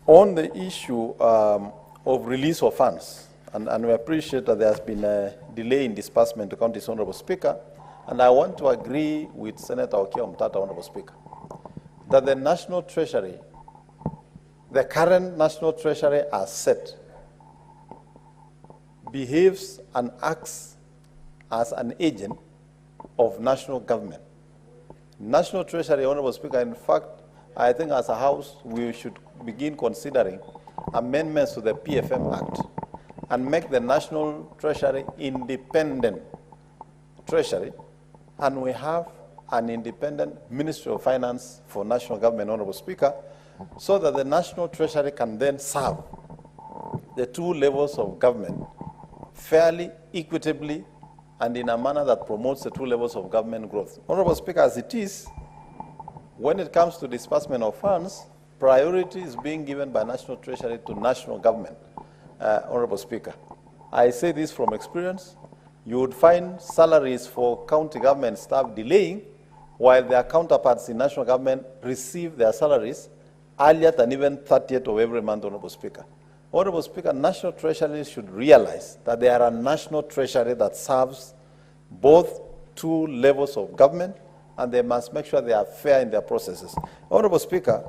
on the issue of release of funds, and we appreciate that there has been a delay in disbursement to counties, Honorable Speaker, and I want to agree with Senator Okiya Omtata, Honorable Speaker, that the National Treasury, the current National Treasury as set, behaves and acts as an agent of national government. National Treasury, Honorable Speaker, in fact, I think as a House, we should begin considering amendments to the PFM Act and make the National Treasury independent treasury, and we have an independent Ministry of Finance for national government, Honorable Speaker, so that the National Treasury can then serve the two levels of government fairly, equitably, and in a manner that promotes the two levels of government growth. Honorable Speaker, as it is, when it comes to disbursement of funds, priority is being given by National Treasury to national government, Honorable Speaker. I say this from experience. You would find salaries for county government staff delaying while their counterparts in national government receive their salaries earlier than even 30th of every month, Honorable Speaker. Honorable Speaker, National Treasury should realize that they are a national treasury that serves both two levels of government, and they must make sure they are fair in their processes. Honorable Speaker,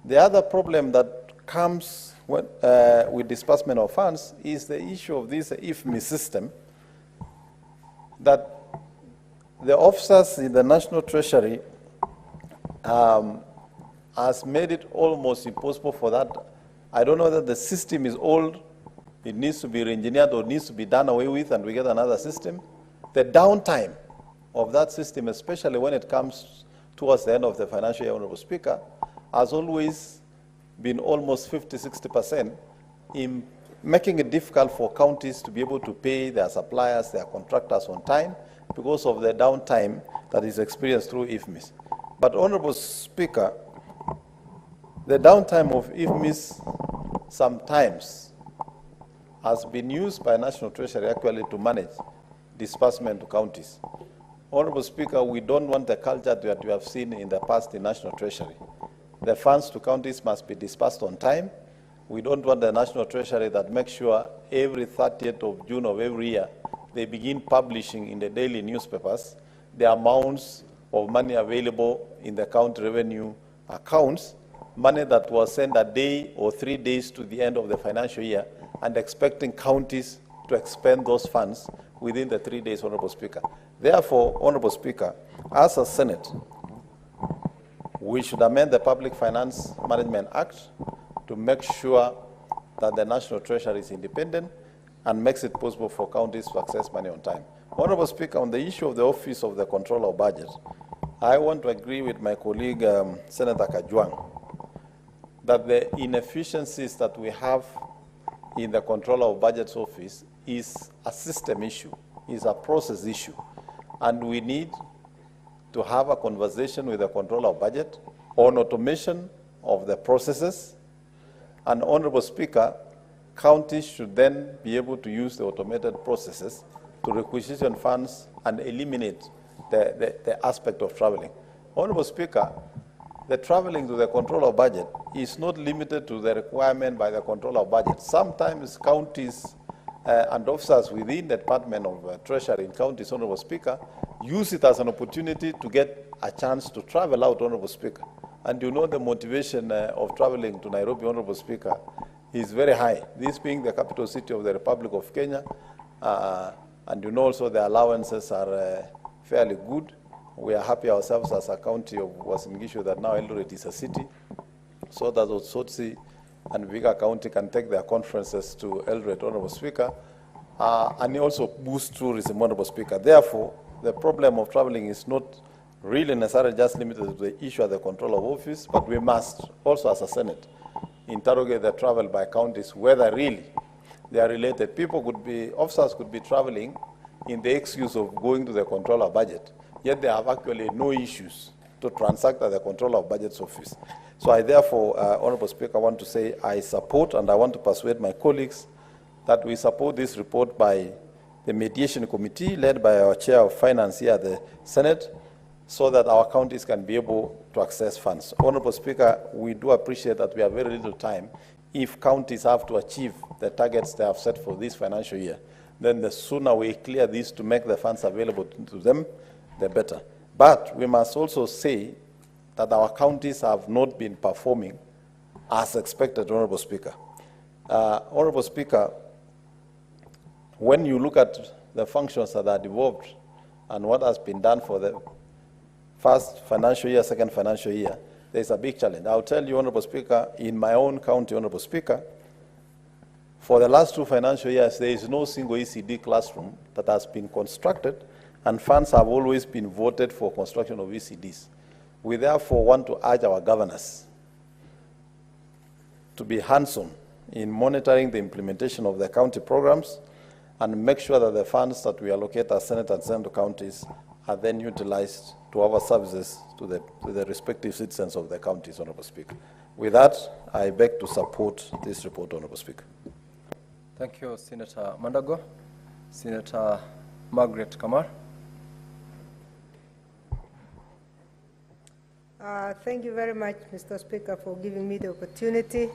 the other problem that comes with disbursement of funds is the issue of this IFMI system, that the officers in the National Treasury has made it almost impossible for that. I don't know whether the system is old, it needs to be re-engineered or needs to be done away with and we get another system. The downtime of that system, especially when it comes towards the end of the financial year, Honorable Speaker, has always been almost 50–60% in making it difficult for counties to be able to pay their suppliers, their contractors on time because of the downtime that is experienced through IFMIS. But Honorable Speaker, the downtime of IFMIS sometimes has been used by National Treasury actually to manage disbursement to counties. Honorable Speaker, we don't want the culture that we have seen in the past in National Treasury. The funds to counties must be disbursed on time. We don't want the National Treasury that makes sure every 30th of June of every year they begin publishing in the daily newspapers the amounts of money available in the county revenue accounts, money that was sent a day or 3 days to the end of the financial year, and expecting counties to expend those funds within the 3 days, Honorable Speaker. Therefore, Honorable Speaker, as a Senate, we should amend the Public Finance Management Act to make sure that the National Treasury is independent and makes it possible for counties to access money on time. Honorable Speaker, on the issue of the Office of the Controller of Budget, I want to agree with my colleague, Senator Kajwang, that the inefficiencies that we have in the Controller of Budget's office is a system issue, is a process issue, and we need to have a conversation with the Controller of Budget on automation of the processes. And Honorable Speaker, counties should then be able to use the automated processes to requisition funds and eliminate the aspect of traveling. Honorable Speaker, the traveling to the Controller of Budget is not limited to the requirement by the Controller of Budget. Sometimes counties and officers within the Department of Treasury in counties, Honorable Speaker, use it as an opportunity to get a chance to travel out, Honorable Speaker. And you know the motivation of traveling to Nairobi, Honorable Speaker, is very high. This being the capital city of the Republic of Kenya, and you know also the allowances are fairly good. We are happy ourselves as a county of Uasin Gishu that now Eldoret is a city, so that Otsotsi and Viga County can take their conferences to Eldoret, Honorable Speaker, and also boost tourism, Honorable Speaker. Therefore, the problem of traveling is not really necessarily just limited to the issue of the Controller of Office, but we must also, as a Senate, interrogate the travel by counties, whether really they are related. People could be, officers could be traveling in the excuse of going to the Controller of Budget, yet they have actually no issues to transact at the Controller of Budget's office. So I therefore, Honorable Speaker, want to say I support and I want to persuade my colleagues that we support this report by the Mediation Committee led by our Chair of Finance here at the Senate, so that our counties can be able to access funds. Honorable Speaker, we do appreciate that we have very little time. If counties have to achieve the targets they have set for this financial year, then the sooner we clear this to make the funds available to them, the better. But we must also say that our counties have not been performing as expected, Honorable Speaker. Honorable Speaker, when you look at the functions that are devolved and what has been done for the first financial year, second financial year, there's a big challenge. I'll tell you, Honorable Speaker, in my own county, Honorable Speaker, for the last 2 financial years, there is no single ECD classroom that has been constructed, and funds have always been voted for construction of ECDs. We therefore want to urge our governors to be hands-on in monitoring the implementation of the county programs and make sure that the funds that we allocate as Senate and Senator counties are then utilized to offer services to the respective citizens of the counties, Honorable Speaker. With that, I beg to support this report, Honorable Speaker. Thank you, Senator Mandago. Senator Margaret Kamar. Thank you very much, Mr. Speaker, for giving me the opportunity.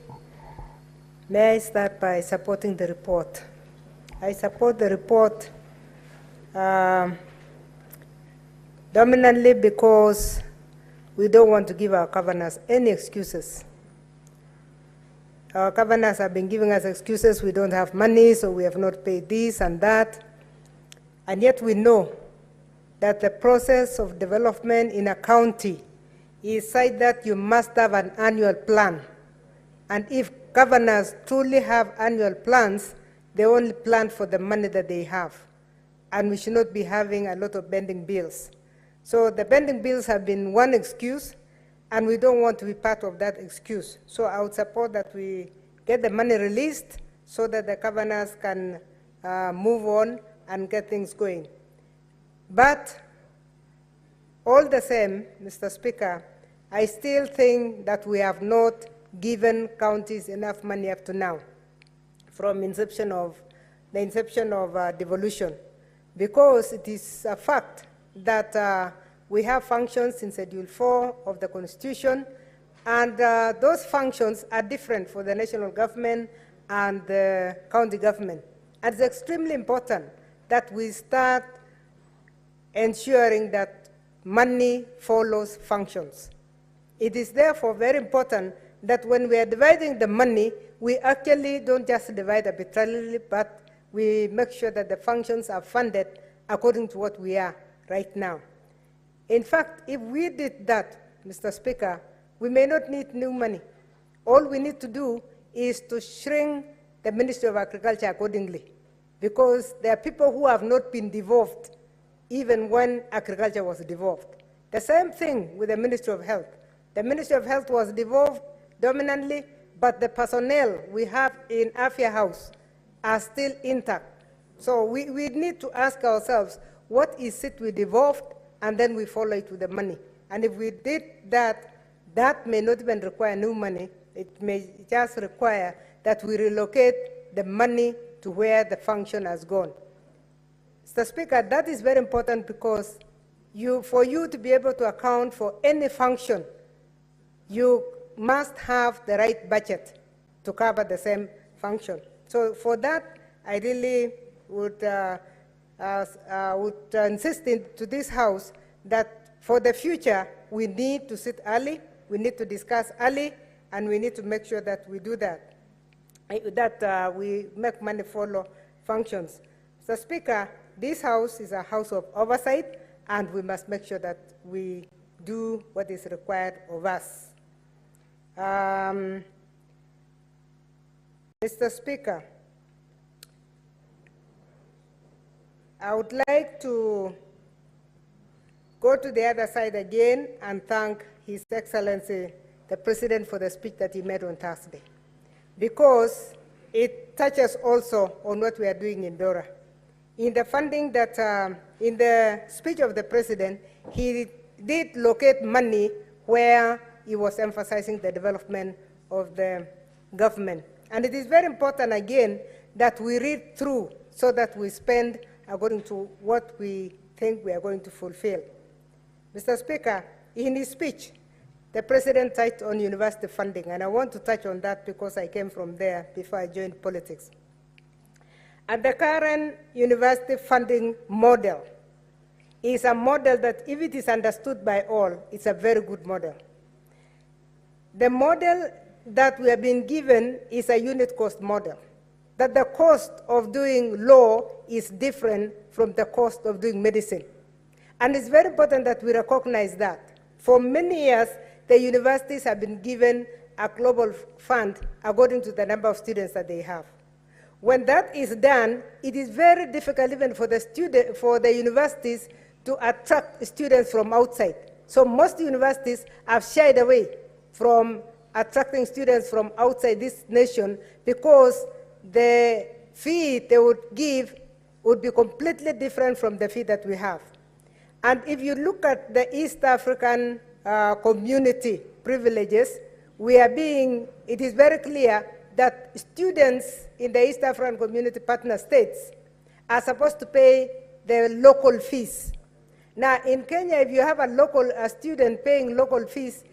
May I start by supporting the report? I support the report dominantly because we don't want to give our governors any excuses. Our governors have been giving us excuses: we don't have money, so we have not paid this and that. And yet we know that the process of development in a county is such that you must have an annual plan. And if governors truly have annual plans, they only plan for the money that they have. And we should not be having a lot of pending bills. So the pending bills have been one excuse, and we don't want to be part of that excuse. So I would support that we get the money released so that the governors can move on and get things going. But all the same, Mr. Speaker, I still think that we have not given counties enough money up to now from the inception of devolution, because it is a fact that we have functions in Schedule 4 of the Constitution, and those functions are different for the national government and the county government. And it's extremely important that we start ensuring that money follows functions. It is therefore very important that when we are dividing the money, we actually don't just divide arbitrarily, but we make sure that the functions are funded according to what we are right now. In fact, if we did that, Mr. Speaker, we may not need new money. All we need to do is to shrink the Ministry of Agriculture accordingly, because there are people who have not been devolved even when agriculture was devolved. The same thing with the Ministry of Health. The Ministry of Health was devolved dominantly, but the personnel we have in Afia House are still intact. So we need to ask ourselves, what is it we devolved, and then we follow it with the money. And if we did that, that may not even require new money. It may just require that we relocate the money to where the function has gone. Mr. Speaker, that is very important, because for you to be able to account for any function, you must have the right budget to cover the same function. So for that, I really would insist to this House that for the future, we need to sit early, we need to discuss early, and we need to make sure that we do that, we make money follow functions. Mr. Speaker, this House is a house of oversight, and we must make sure that we do what is required of us. Mr. Speaker, I would like to go to the other side again and thank His Excellency, the President, for the speech that he made on Thursday, because it touches also on what we are doing in Dora. In the funding that, in the speech of the President, he did locate money where he was emphasizing the development of the government. And it is very important, again, that we read through so that we spend according to what we think we are going to fulfill. Mr. Speaker, in his speech, the President touched on university funding, and I want to touch on that because I came from there before I joined politics. And the current university funding model is a model that, if it is understood by all, it's a very good model. The model that we have been given is a unit cost model. that the cost of doing law is different from the cost of doing medicine. And it's very important that we recognize that. For many years, the universities have been given a global fund according to the number of students that they have. When that is done, it is very difficult even for the universities to attract students from outside. So most universities have shied away from attracting students from outside this nation because the fee they would give would be completely different from the fee that we have. And if you look at the East African community privileges, it is very clear that students in the East African community partner states are supposed to pay the local fees. Now, in Kenya, if you have a student paying local fees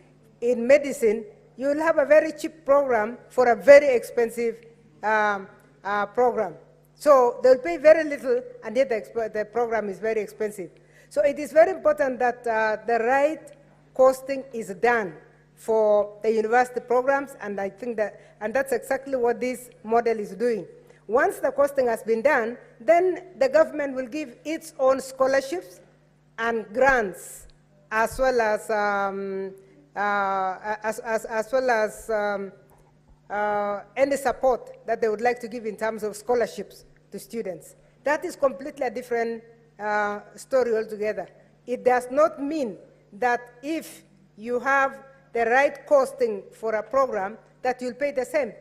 in medicine, you will have a very cheap program for a very expensive program. So they'll pay very little, and yet the program is very expensive. So it is very important that the right costing is done for the university programs, and I think that's exactly what this model is doing. Once the costing has been done, then the government will give its own scholarships and grants, as well as any support that they would like to give in terms of scholarships to students. That is completely a different story altogether. It does not mean that if you have the right costing for a program, that you'll pay the same.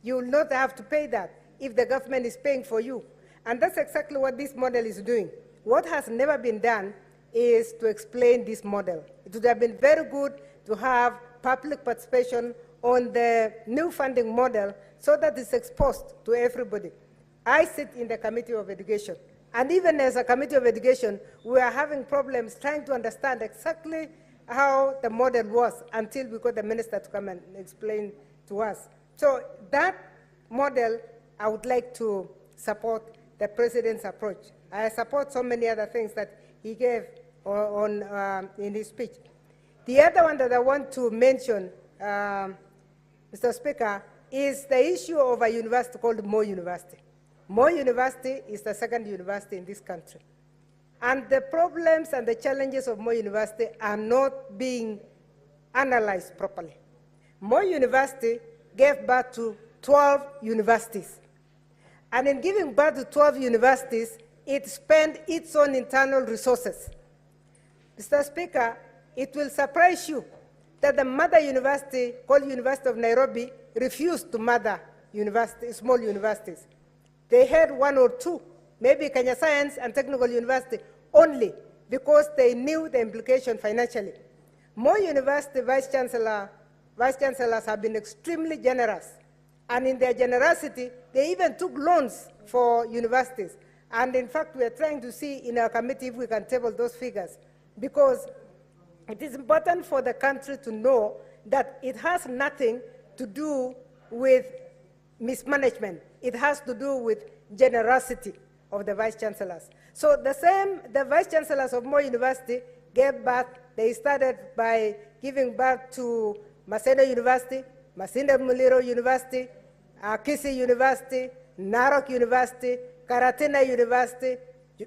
You will not have to pay that if the government is paying for you. And that's exactly what this model is doing. What has never been done is to explain this model. It would have been very good to have public participation on the new funding model so that it's exposed to everybody. I sit in the Committee of Education, and even as a Committee of Education, we are having problems trying to understand exactly how the model was until we got the minister to come and explain to us. So that model, I would like to support the president's approach. I support so many other things that he gave in his speech. The other one that I want to mention, Mr. Speaker, is the issue of a university called Moi University. Moi University is the second university in this country. And the problems and the challenges of Moi University are not being analyzed properly. Moi University gave birth to 12 universities. And in giving birth to 12 universities, it spent its own internal resources. Mr. Speaker, it will surprise you that the mother university, called University of Nairobi, refused to mother small universities. They had one or two, maybe Kenya Science and Technical University, only because they knew the implication financially. Moi University vice chancellors have been extremely generous. And in their generosity, they even took loans for universities. And in fact, we are trying to see in our committee if we can table those figures, because it is important for the country to know that it has nothing to do with mismanagement. It has to do with generosity of the vice chancellors. So the vice chancellors of Moi University gave birth. They started by giving birth to Maseno University, Masinde Muliro University, Kisii University, Narok University, Karatina University,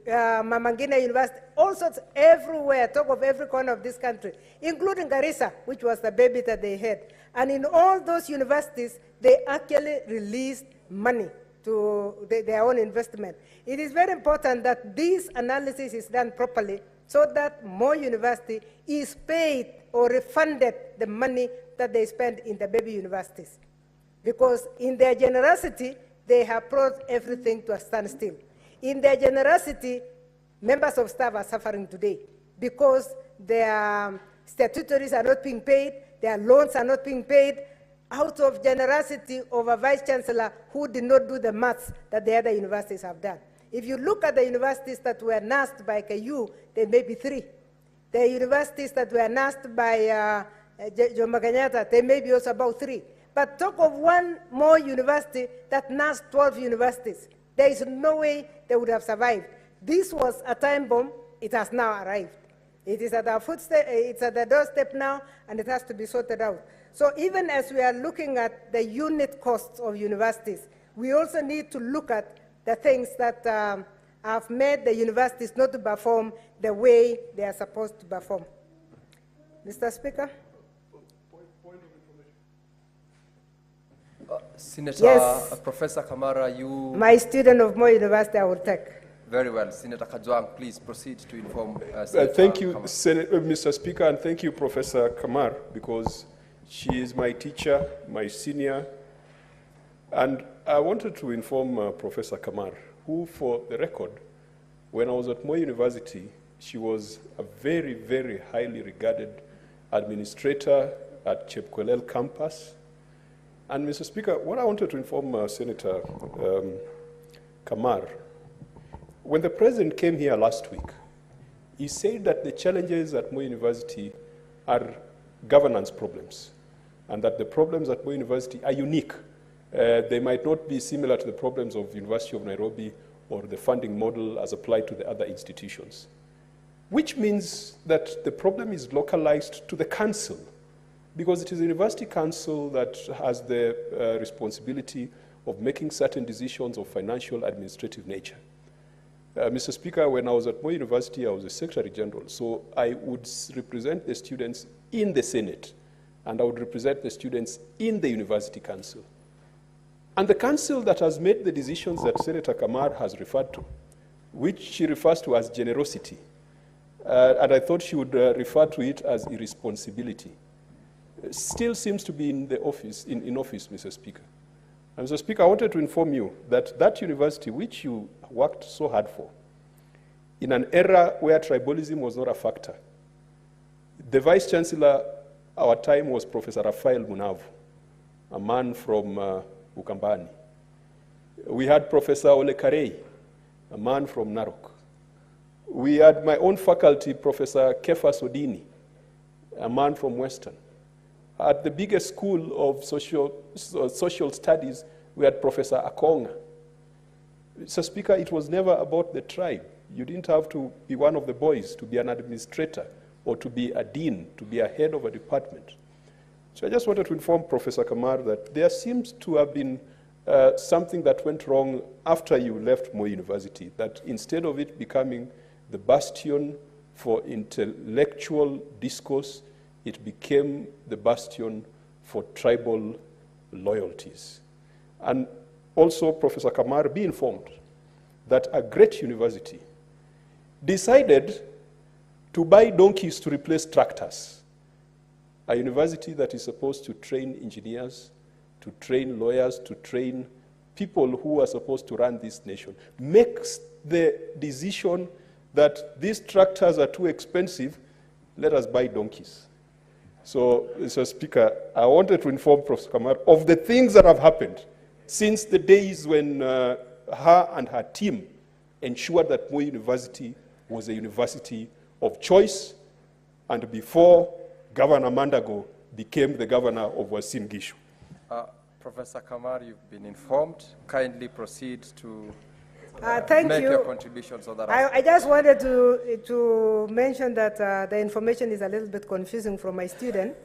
Mamangina University, all sorts everywhere, top of every corner of this country, including Garissa, which was the baby that they had. And in all those universities, they actually released money to their own investment. It is very important that this analysis is done properly so that Moi University is paid or refunded the money that they spend in the baby universities. Because in their generosity, they have brought everything to a standstill. In their generosity, members of staff are suffering today because their statutories are not being paid, their loans are not being paid, out of generosity of a vice chancellor who did not do the maths that the other universities have done. If you look at the universities that were nursed by KU, there may be 3. The universities that were nursed by Jomo Kenyatta, there may be also about 3. But talk of one more university that nursed 12 universities. There is no way they would have survived. This was a time bomb. It has now arrived. It is at our footstep, it's at the doorstep now, and it has to be sorted out. So even as we are looking at the unit costs of universities, we also need to look at the things that have made the universities not to perform the way they are supposed to perform. Mr. Speaker? Senator Yes. Professor Kamara, you... My student of Moi University, I will take. Very well. Senator Kajwang, please proceed to inform Senator Thank you, Kamara. Mr. Speaker, and thank you, Professor Kamar, because she is my teacher, my senior. And I wanted to inform Professor Kamar, who, for the record, when I was at Moi University, she was a very, very highly regarded administrator at Chepkwelel campus. And Mr. Speaker, what I wanted to inform Senator Kamar, when the president came here last week, he said that the challenges at Moi University are governance problems, and that the problems at Moi University are unique. They might not be similar to the problems of University of Nairobi or the funding model as applied to the other institutions, which means that the problem is localized to the council, because it is the university council that has the responsibility of making certain decisions of financial administrative nature. Mr. Speaker, when I was at Moi University, I was a Secretary General, so I would represent the students in the Senate, and I would represent the students in the University Council. And the council that has made the decisions that Senator Kamar has referred to, which she refers to as generosity, and I thought she would refer to it as irresponsibility, still seems to be in office, Mr. Speaker. And Mr. Speaker, I wanted to inform you that that university, which you worked so hard for, in an era where tribalism was not a factor, the Vice Chancellor our time was Professor Rafael Munavu, a man from Ukambani. We had Professor Ole Karei, a man from Narok. We had my own faculty, Professor Kefa Sodini, a man from Western. At the biggest school of social studies, we had Professor Akonga. Mr. Speaker, it was never about the tribe. You didn't have to be one of the boys to be an administrator or to be a dean, to be a head of a department. So I just wanted to inform Professor Kamar that there seems to have been something that went wrong after you left Moi University, that instead of it becoming the bastion for intellectual discourse, it became the bastion for tribal loyalties. And also, Professor Kamar, be informed that a great university decided to buy donkeys to replace tractors. A university that is supposed to train engineers, to train lawyers, to train people who are supposed to run this nation, makes the decision that these tractors are too expensive, let us buy donkeys. So, Mr. Speaker, I wanted to inform Professor Kamar of the things that have happened since the days when her and her team ensured that Moi University was a university of choice, and before Governor Mandago became the governor of Uasin Gishu. Professor Kamar, you've been informed. Kindly proceed to Thank make you. your contributions on that. I just wanted to mention that the information is a little bit confusing from my student.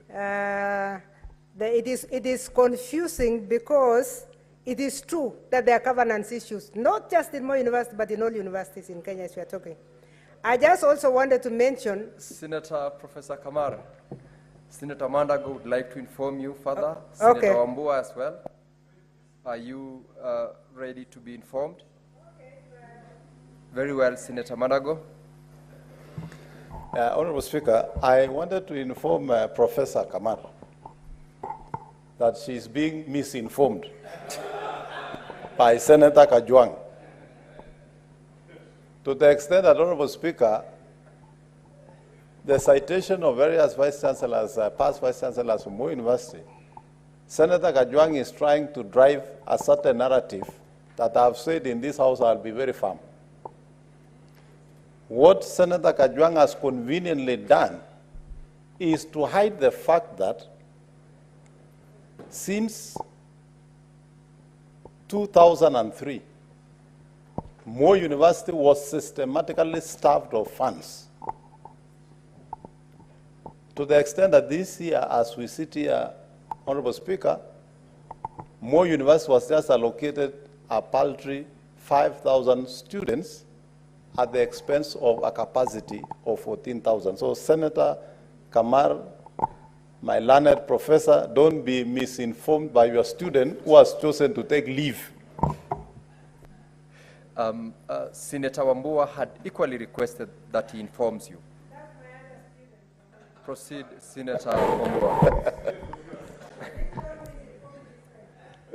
It is confusing because it is true that there are governance issues, not just in Moi University, but in all universities in Kenya as we are talking. I just also wanted to mention... Senator Professor Kamar, Senator Mandago would like to inform you further. Okay. Senator Wambua as well. Are you ready to be informed? Very well, Senator Mandago. Honorable Speaker, I wanted to inform Professor Kamar that she's being misinformed by Senator Kajwang. To the extent that, Honorable Speaker, the citation of various vice chancellors, past vice chancellors from Moi University, Senator Kajwang is trying to drive a certain narrative that I've said in this House I'll be very firm. What Senator Kajwang has conveniently done is to hide the fact that since 2003, Moi University was systematically starved of funds, to the extent that this year, as we sit here, Honorable Speaker, More University was just allocated a paltry 5,000 students at the expense of a capacity of 14,000. So Senator Kamar, my learned professor, don't be misinformed by your student who has chosen to take leave. Senator Wambua had equally requested that he informs you. Proceed, Senator Wambua.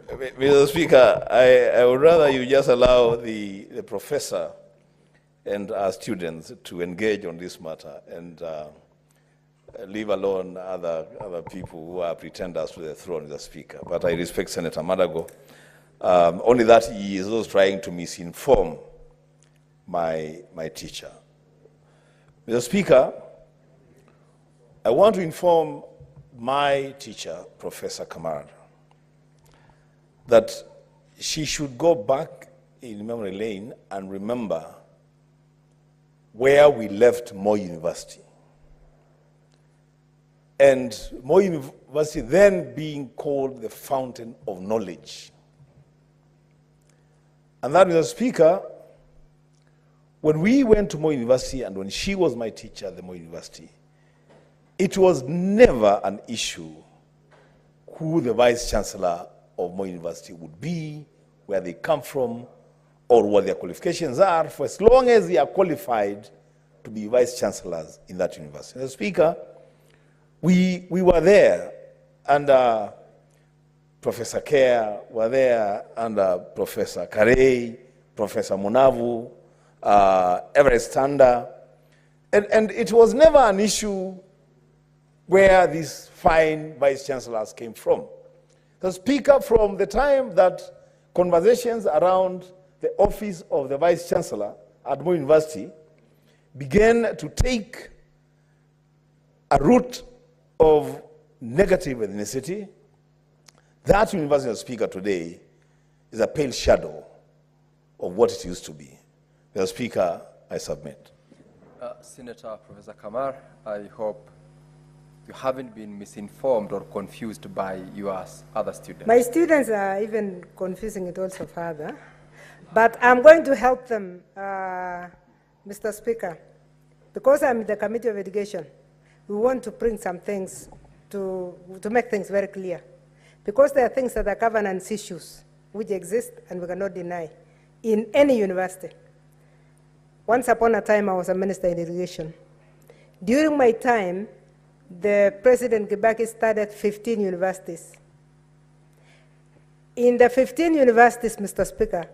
Mr. Speaker, I would rather you just allow the professor and our students to engage on this matter and leave alone other people who are pretenders to the throne, Mr. Speaker. But I respect Senator Madago. Only that he is also trying to misinform my teacher. Mr. Speaker, I want to inform my teacher, Professor Kamar, that she should go back in memory lane and remember where we left Moi University. And Moi University then being called the fountain of knowledge. And that, Mr. Speaker, when we went to Moi University and when she was my teacher at the Moi University, it was never an issue who the Vice Chancellor of Moi University would be, where they come from, or what their qualifications are, for as long as they are qualified to be Vice Chancellors in that university. Mr. Speaker, we were there under Professor Kerr, were there under Professor Carey, Professor Munavu, Everest Tanda, and it was never an issue where these fine Vice Chancellors came from. The Speaker, from the time that conversations around the office of the Vice Chancellor at Moi University began to take a route of negative ethnicity, that university, Mr. Speaker, today is a pale shadow of what it used to be. Mr. Speaker, I submit. Senator Professor Kamar, I hope you haven't been misinformed or confused by your other students. My students are even confusing it also further. But I'm going to help them, Mr. Speaker. Because I'm in the Committee of Education, we want to bring some things to make things very clear. Because there are things that are governance issues which exist and we cannot deny in any university. Once upon a time, I was a minister in education. During my time, the President Kibaki started 15 universities. In the 15 universities, Mr. Speaker,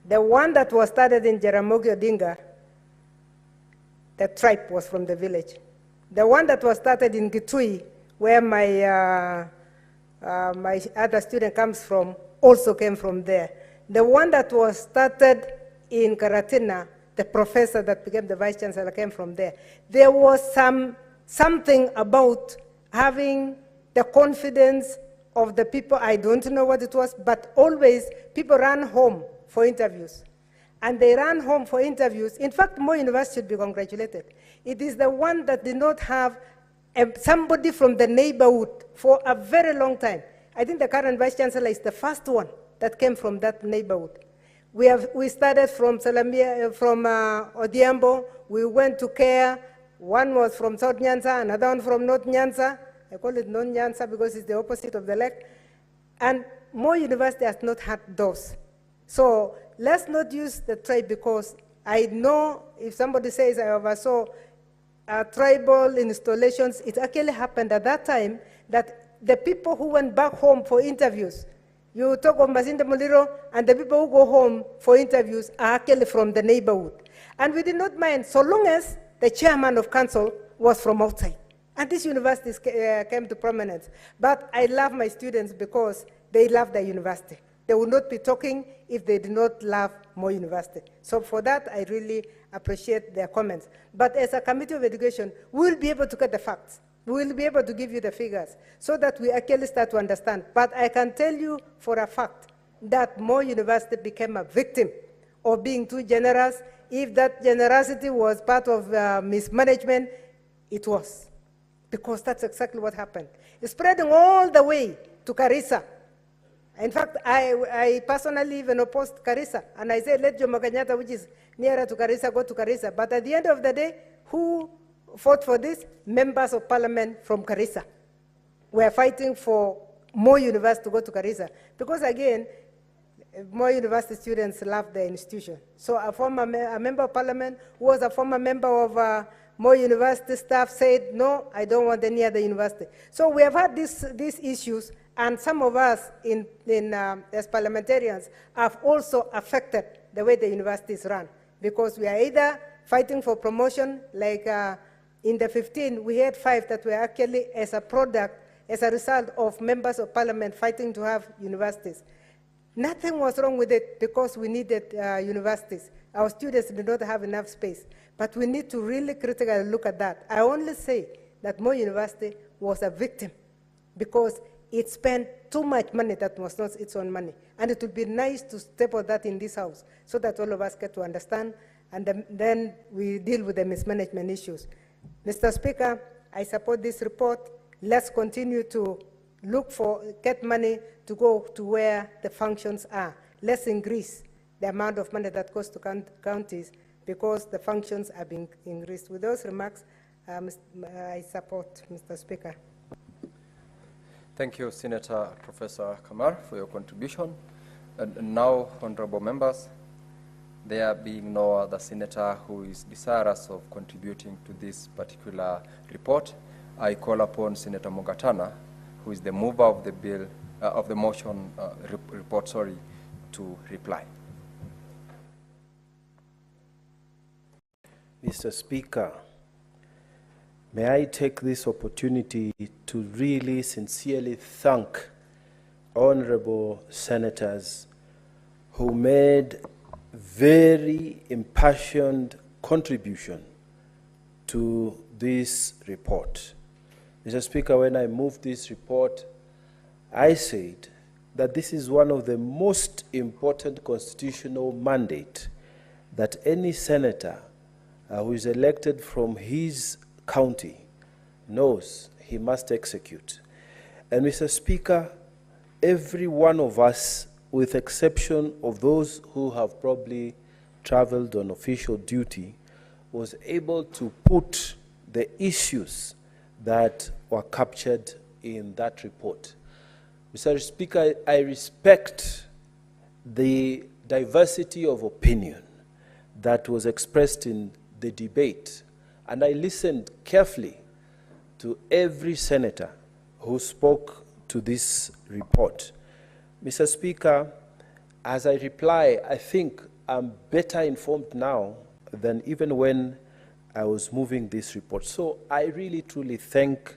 the one that was started in Jaramogi Odinga, the tribe was from the village. The one that was started in Kitui, where my other student comes from, also came from there. The one that was started in Karatina, the professor that became the Vice Chancellor came from there. There was something about having the confidence of the people. I don't know what it was, but always people ran home for interviews. And they ran home for interviews. In fact, Moi University should be congratulated. It is the one that did not have somebody from the neighborhood for a very long time. I think the current Vice Chancellor is the first one that came from that neighborhood. We started from Odiambo, we went to Kea. One was from South Nyanza, another one from North Nyanza. I call it North Nyanza because it's the opposite of the lake. And Moi University has not had those. So let's not use the tribe, because I know if somebody says I oversaw tribal installations, it actually happened at that time that the people who went back home for interviews, you talk of Masinde Muliro, and the people who go home for interviews are actually from the neighborhood. And we did not mind, so long as the chairman of council was from outside. And these universities came to prominence. But I love my students because they love the university. They would not be talking if they did not love Moi University. So for that, I really appreciate their comments. But as a Committee of Education, we will be able to get the facts. We will be able to give you the figures so that we actually start to understand. But I can tell you for a fact that Moi University became a victim of being too generous. If that generosity was part of mismanagement, it was. Because that's exactly what happened. It's spreading all the way to Garissa, In fact, I personally even opposed Garissa, and I said, let Jomo Kenyatta, which is nearer to Garissa, go to Garissa. But at the end of the day, who fought for this? Members of parliament from Garissa were fighting for more university to go to Garissa. Because again, more university students love the institution. So a member of parliament who was a former member of more university staff said, no, I don't want any other university. So we have had these issues, and some of us as parliamentarians have also affected the way the universities run, because we are either fighting for promotion, like in the 15, we had 5 that were actually as a product, as a result of members of parliament fighting to have universities. Nothing was wrong with it because we needed universities. Our students did not have enough space. But we need to really critically look at that. I only say that Moi University was a victim because it spent too much money that was not its own money. And it would be nice to step on that in this house so that all of us get to understand, and then we deal with the mismanagement issues. Mr. Speaker, I support this report. Let's continue to get money to go to where the functions are. Let's increase the amount of money that goes to counties because the functions are being increased. With those remarks, I support, Mr. Speaker. Thank you, Senator Professor Kamar, for your contribution. And now, honorable members, there being no other senator who is desirous of contributing to this particular report, I call upon Senator Mogatana, who is the mover of the bill, of the motion report, to reply. Mr. Speaker, may I take this opportunity to really sincerely thank honorable senators who made very impassioned contribution to this report. Mr. Speaker, when I moved this report, I said that this is one of the most important constitutional mandate that any senator who is elected from his county knows he must execute. And Mr. Speaker, every one of us, with exception of those who have probably traveled on official duty, was able to put the issues that were captured in that report. Mr. Speaker, I respect the diversity of opinion that was expressed in the debate, and I listened carefully to every senator who spoke to this report. Mr. Speaker, as I reply, I think I'm better informed now than even when I was moving this report. So I really truly thank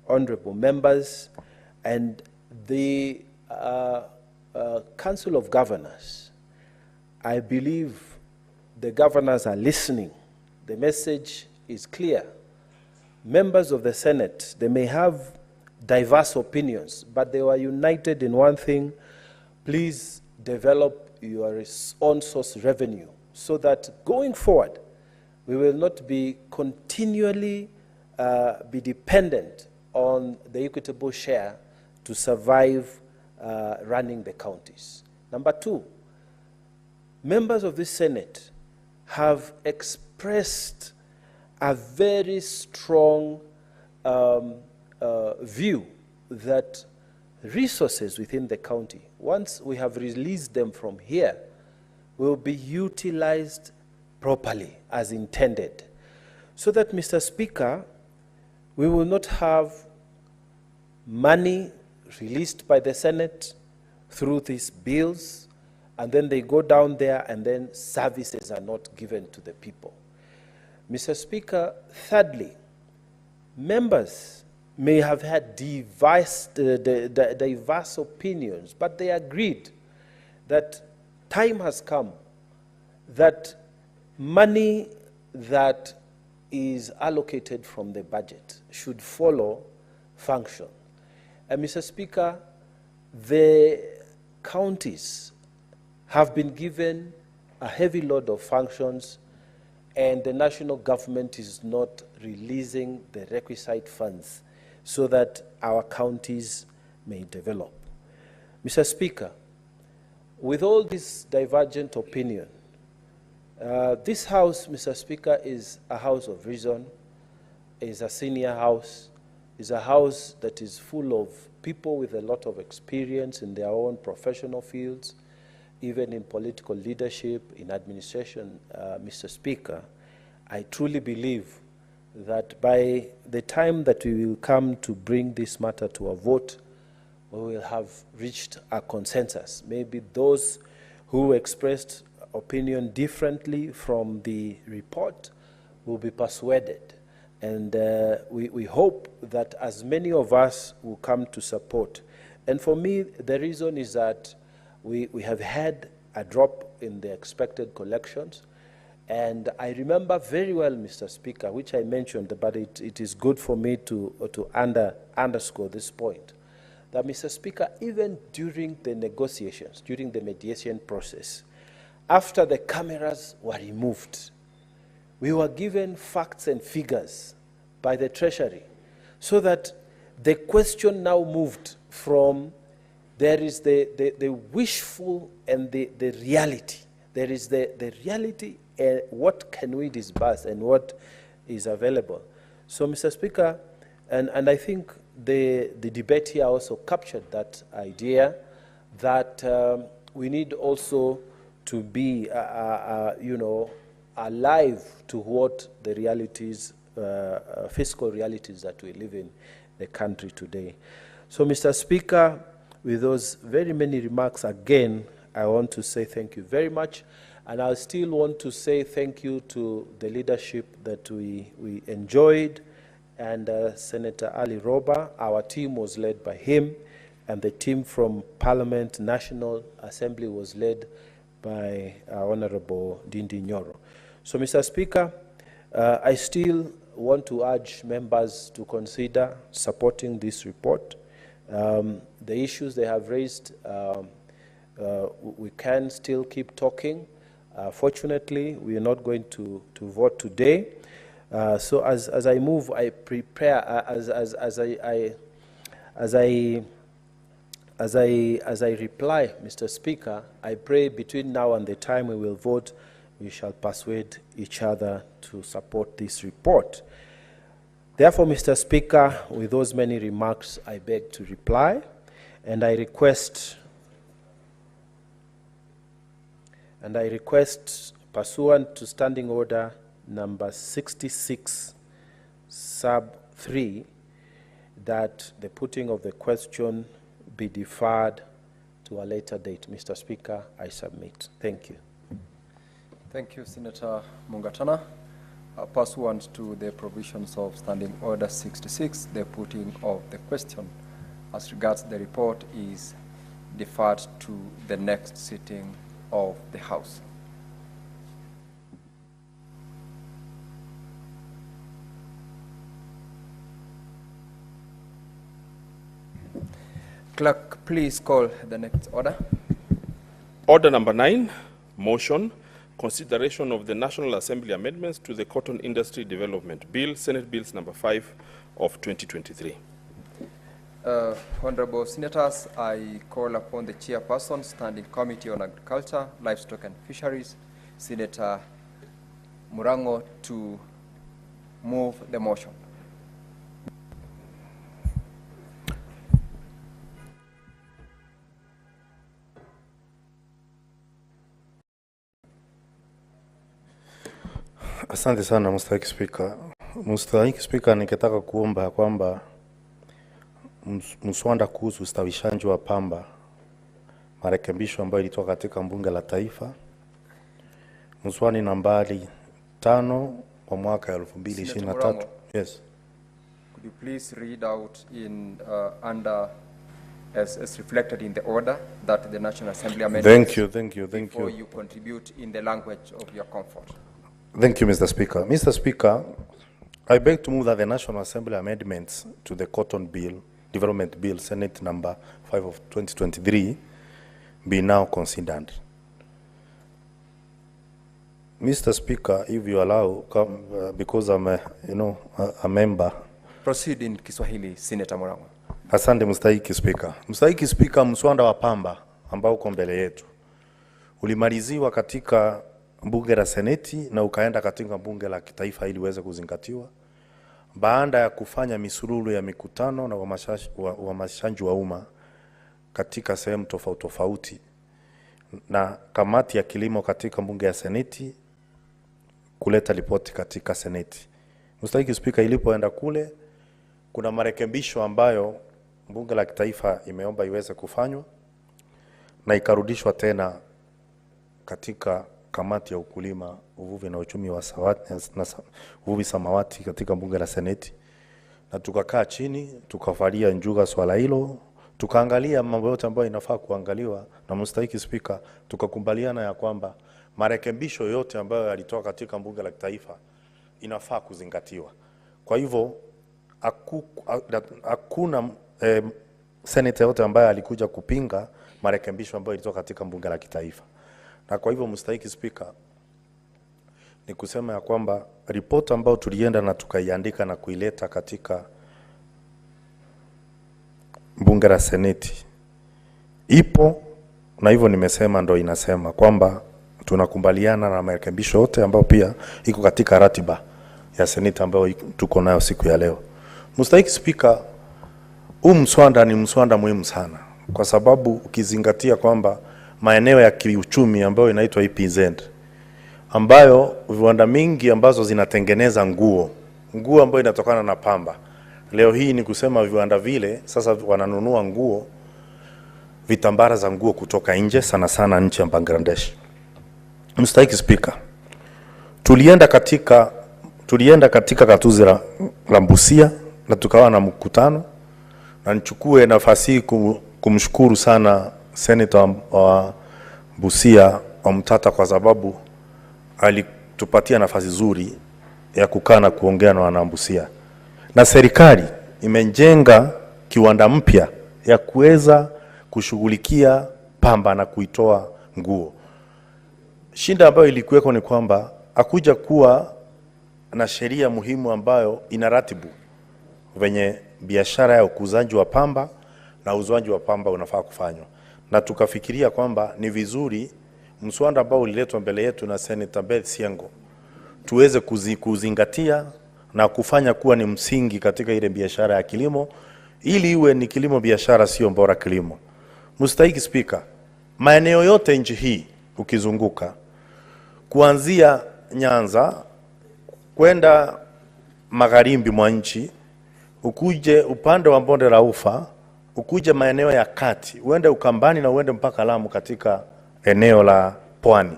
honorable members and the Council of Governors. I believe the governors are listening. The message is clear. Members of the Senate, they may have diverse opinions, but they were united in one thing: please develop your own source revenue so that going forward, we will not be continually be dependent on the equitable share to survive running the counties. Number two, members of the Senate have expressed a very strong view that resources within the county, once we have released them from here, will be utilized properly as intended. So that, Mr. Speaker, we will not have money released by the Senate through these bills, and then they go down there and then services are not given to the people. Mr. Speaker, thirdly, members may have had diverse opinions, but they agreed that time has come that money that is allocated from the budget should follow function. And Mr. Speaker, the counties have been given a heavy load of functions, and the national government is not releasing the requisite funds so that our counties may develop. Mr. Speaker, with all this divergent opinion, this House, Mr. Speaker, is a house of reason, is a senior house, is a house that is full of people with a lot of experience in their own professional fields, even in political leadership, in administration. Mr. Speaker, I truly believe that by the time that we will come to bring this matter to a vote, we will have reached a consensus. Maybe those who expressed opinion differently from the report will be persuaded. And we hope that as many of us will come to support. And for me, the reason is that we have had a drop in the expected collections. And I remember very well, Mr. Speaker, which I mentioned, but it is good for me to underscore this point, that, Mr. Speaker, even during the negotiations, during the mediation process, after the cameras were removed, we were given facts and figures by the Treasury, so that the question now moved from there is the wishful and the reality. There is the reality, what can we disburse and what is available. So, Mr. Speaker, and I think the debate here also captured that idea that we need also to be, alive to what the realities, fiscal realities that we live in the country today. So, Mr. Speaker, with those very many remarks, again, I want to say thank you very much. And I still want to say thank you to the leadership that we enjoyed, and Senator Ali Roba. Our team was led by him, and the team from Parliament National Assembly was led by Honorable Dindi Nyoro. So, Mr. Speaker, I still want to urge members to consider supporting this report. The issues they have raised, we can still keep talking. Fortunately, we are not going to vote today. So as I move, I prepare, as I reply, Mr. Speaker, I pray between now and the time we will vote, we shall persuade each other to support this report. Therefore, Mr. Speaker, with those many remarks, I beg to reply, and I request, pursuant to Standing Order number 66, sub 3, that the putting of the question be deferred to a later date. Mr. Speaker, I submit. Thank you. Thank you, Senator Mungatana. Pursuant to the provisions of Standing Order 66, the putting of the question as regards the report is deferred to the next sitting of the House. Clerk, please call the next order. Order number 9, motion, consideration of the National Assembly amendments to the Cotton Industry Development Bill, Senate Bills number 5 of 2023. Honorable Senators, I call upon the Chairperson, Standing Committee on Agriculture, Livestock and Fisheries, Senator Murango, to move the motion. Asante sana Mstahiki Spika. Mstahiki Spika, ningetaka kuomba kwamba mswada kuhusu ustawishaji wa pamba, marekebisho ambayo ilitoka katika bunge la taifa, mswada nambari 5 wa mwaka 2023. Yes. Could you please read out in under as reflected in the order that the National Assembly amendments? Thank you. Before you contribute in the language of your comfort. Thank you, Mr. Speaker. Mr. Speaker, I beg to move that the National Assembly amendments to the Cotton Bill, Development Bill, Senate number 5 of 2023, be now considered. Mr. Speaker, if you allow, because I'm a member. Proceed in Kiswahili, Senator Murango. Asante mstahiki Spika. Mstahiki Spika, mswada wa pamba ambao uko mbele yetu ulimaliziwa katika bunge la Seneti na ukaenda katika bunge la kitaifa ili uweze kuzingatiwa baada ya kufanya misururu ya mikutano na uhamasishaji wa umma katika sehemu tofauti tofauti na kamati ya kilimo katika bunge ya Seneti kuleta ripoti katika Seneti. Mstahiki Spika, ilipoenda kule kuna marekebisho ambayo bunge la kitaifa imeomba iweze kufanywa na ikarudishwa tena katika kamati ya ukulima, uvuvi na uchumi wa uvuvi samawati katika bunge la Seneti, na tukakaa chini tukafalia njuga swala hilo, tukaangalia mambo yote ambayo inafaa kuangaliwa, na mstahiki Spika, tukakubaliana ya kwamba marekebisho yote ambayo yalitoka katika bunge la kitaifa inafaa kuzingatiwa. Kwa hivyo hakuna senator yote ambaye alikuja kupinga marekebisho ambayo ilitoka katika bunge la kitaifa. Na kwa hivyo mstahiki Spika, ni kusema ya kwamba ripoti ambayo tulienda na tukaiandika na kuileta katika bunge la Seneti ipo, na hivyo nimesema ndo inasema kwamba tunakubaliana na marekebisho yote ambayo pia iko katika ratiba ya Seneti ambayo tuko nayo siku ya leo. Mstahiki Spika, huu mswada ni mswada muhimu sana kwa sababu ukizingatia kwamba maeneo ya kiuchumi ambayo inaitwa EPZ ambayo viwanda mingi ambazo zinatengeneza nguo ambayo inatokana na pamba, leo hii ni kusema viwanda vile sasa wananunua nguo, vitambara za nguo kutoka nje, sana sana nchi ya Bangladesh. Mstahiki Spika, tulienda katika gatuzi la Busia na tukawa na mkutano, na nichukue nafasi hii kumshukuru sana Senator wa Busia Omtata kwa sababu alitupatia nafasi nzuri ya kukaa na kuongea na wanabusia, na serikali imejenga kiwanda mpya ya kuweza kushughulikia pamba na kuitoa nguo. Shinda ambayo ilikuweko ni kwamba hakuja kuwa na sheria muhimu ambayo inaratibu venye biashara ya ukuzaji wa pamba na uzaji wa pamba unafaa kufanywa, na tukafikiria kwamba ni vizuri mswada ambao uliletwa mbele yetu na Senator Beth Siango tuweze kuzingatia na kufanya kuwa ni msingi katika ile biashara ya kilimo, ili iwe ni kilimo biashara, sio bora kilimo. Mstahiki Spika, maeneo yote nchi hii ukizunguka kuanzia Nyanza kwenda magharibi mwa nchi, ukuje upande wa bonde la Ufa, ukuje maeneo ya kati, uende Ukambani na uende mpaka Lamu katika eneo la Pwani,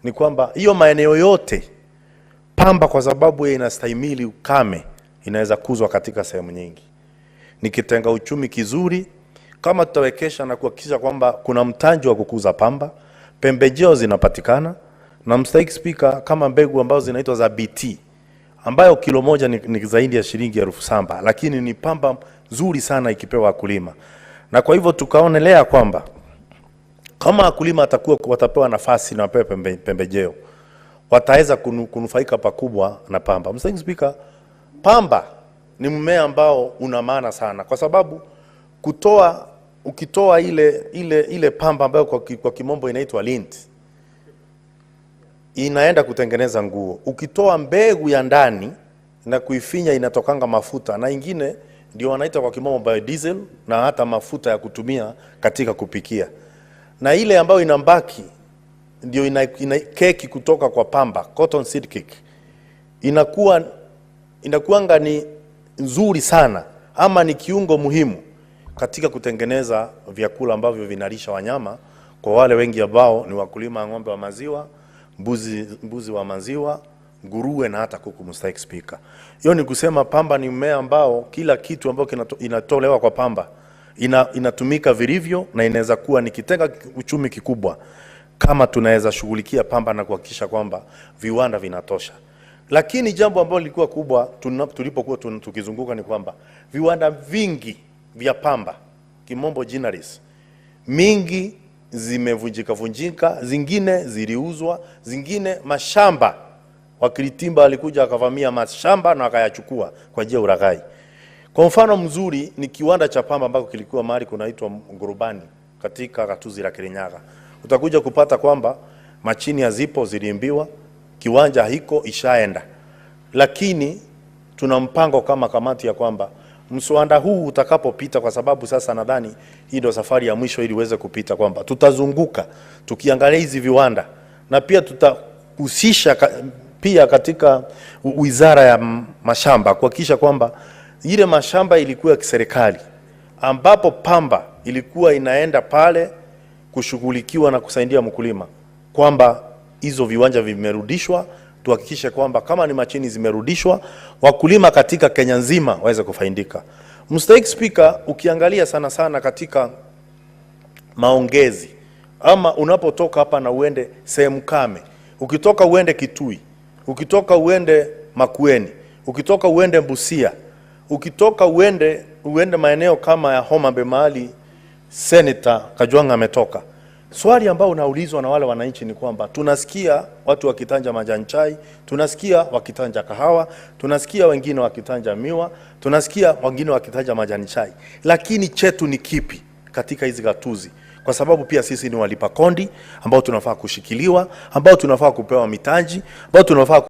ni kwamba hiyo maeneo yote pamba kwa sababu inastahimili ukame inaweza kuzwa katika sehemu nyingi. Ni kitenga uchumi kizuri kama tutawekesha na kuhakikisha kwamba kuna mtaji wa kukuza pamba, pembejeo zinapatikana, na mstahiki Spika, kama mbegu ambazo zinaitwa za BT ambayo kilo moja ni zaidi ya shilingi 7,000, lakini ni pamba nzuri sana ikipewa wakulima. Na kwa hivyo tukaonelea kwamba kama wakulima watapewa nafasi na wapewe pembejeo, wataweza kunufaika pakubwa na pamba. Mstahiki Spika, pamba ni mmea ambao una maana sana kwa sababu ukitoa ile pamba ambayo kwa kimombo inaitwa lint, inaenda kutengeneza nguo. Ukitoa mbegu ya ndani na kuifinya inatokanga mafuta, na ingine ndio wanaita kwa kimombo biodiesel, na hata mafuta ya kutumia katika kupikia. Na ile ambayo inambaki ndio ina keki kutoka kwa pamba, cotton seed cake. Inakuanga ni nzuri sana, ama ni kiungo muhimu katika kutengeneza vyakula ambavyo vinalisha wanyama kwa wale wengi ambao ni wakulima ng'ombe wa maziwa, mbuzi wa maziwa, nguruwe na hata kuku. Mstahiki Spika, hiyo ni kusema pamba ni mmea ambao kila kitu ambao inatolewa kwa pamba inatumika vilivyo, na inaweza kuwa ni kitenga uchumi kikubwa kama tunaweza shughulikia pamba na kuhakikisha kwamba viwanda vinatosha. Lakini jambo ambalo lilikuwa kubwa tulipokuwa tukizunguka ni kwamba viwanda vingi vya pamba, kimombo ginaries, mingi zimevunjika, zingine ziliuzwa, zingine mashamba wakilitimba walikuja wakavamia mashamba na wakayachukua kwa njia ulaghai. Kwa mfano mzuri ni kiwanda cha pamba ambako kilikuwa mahali kunaitwa Ngurubani katika gatuzi la Kirinyaga. Utakuja kupata kwamba machini hazipo, ziliimbiwa, kiwanja hiko, ishaenda. Lakini tuna mpango kama kamati ya kwamba mswada huu utakapopita, kwa sababu sasa nadhani hii ndio safari ya mwisho ili uweze kupita, kwamba tutazunguka tukiangalia hizi viwanda, na pia tutahusisha pia katika wizara ya mashamba kuhakikisha kwamba ile mashamba ilikuwa ya kiserikali ambapo pamba ilikuwa inaenda pale kushughulikiwa na kusaidia mkulima, kwamba hizo viwanja vimerudishwa. Tuhakikishe kwamba kama ni machini zimerudishwa, wakulima katika Kenya nzima waweze kufaidika. Mr. Speaker, ukiangalia sana sana katika maongezi, ama unapotoka hapa na uende sehemu kame, ukitoka uende Kitui, ukitoka uende Makueni, ukitoka uende Busia, ukitoka uende maeneo kama ya Homa Bay mahali Senator Kajwanga ametoka, swali ambao unaulizwa na wale wananchi ni kwamba tunasikia watu wakitanja majani chai, tunasikia wakitanja kahawa, tunasikia wengine wakitanja miwa, tunasikia wengine wakitanja majani chai, lakini chetu ni kipi katika hizi gatuzi? Kwa sababu pia sisi ni walipa kondi ambao tunafaa kushikiliwa, ambao tunafaa kupewa mitaji, ambao tunafaa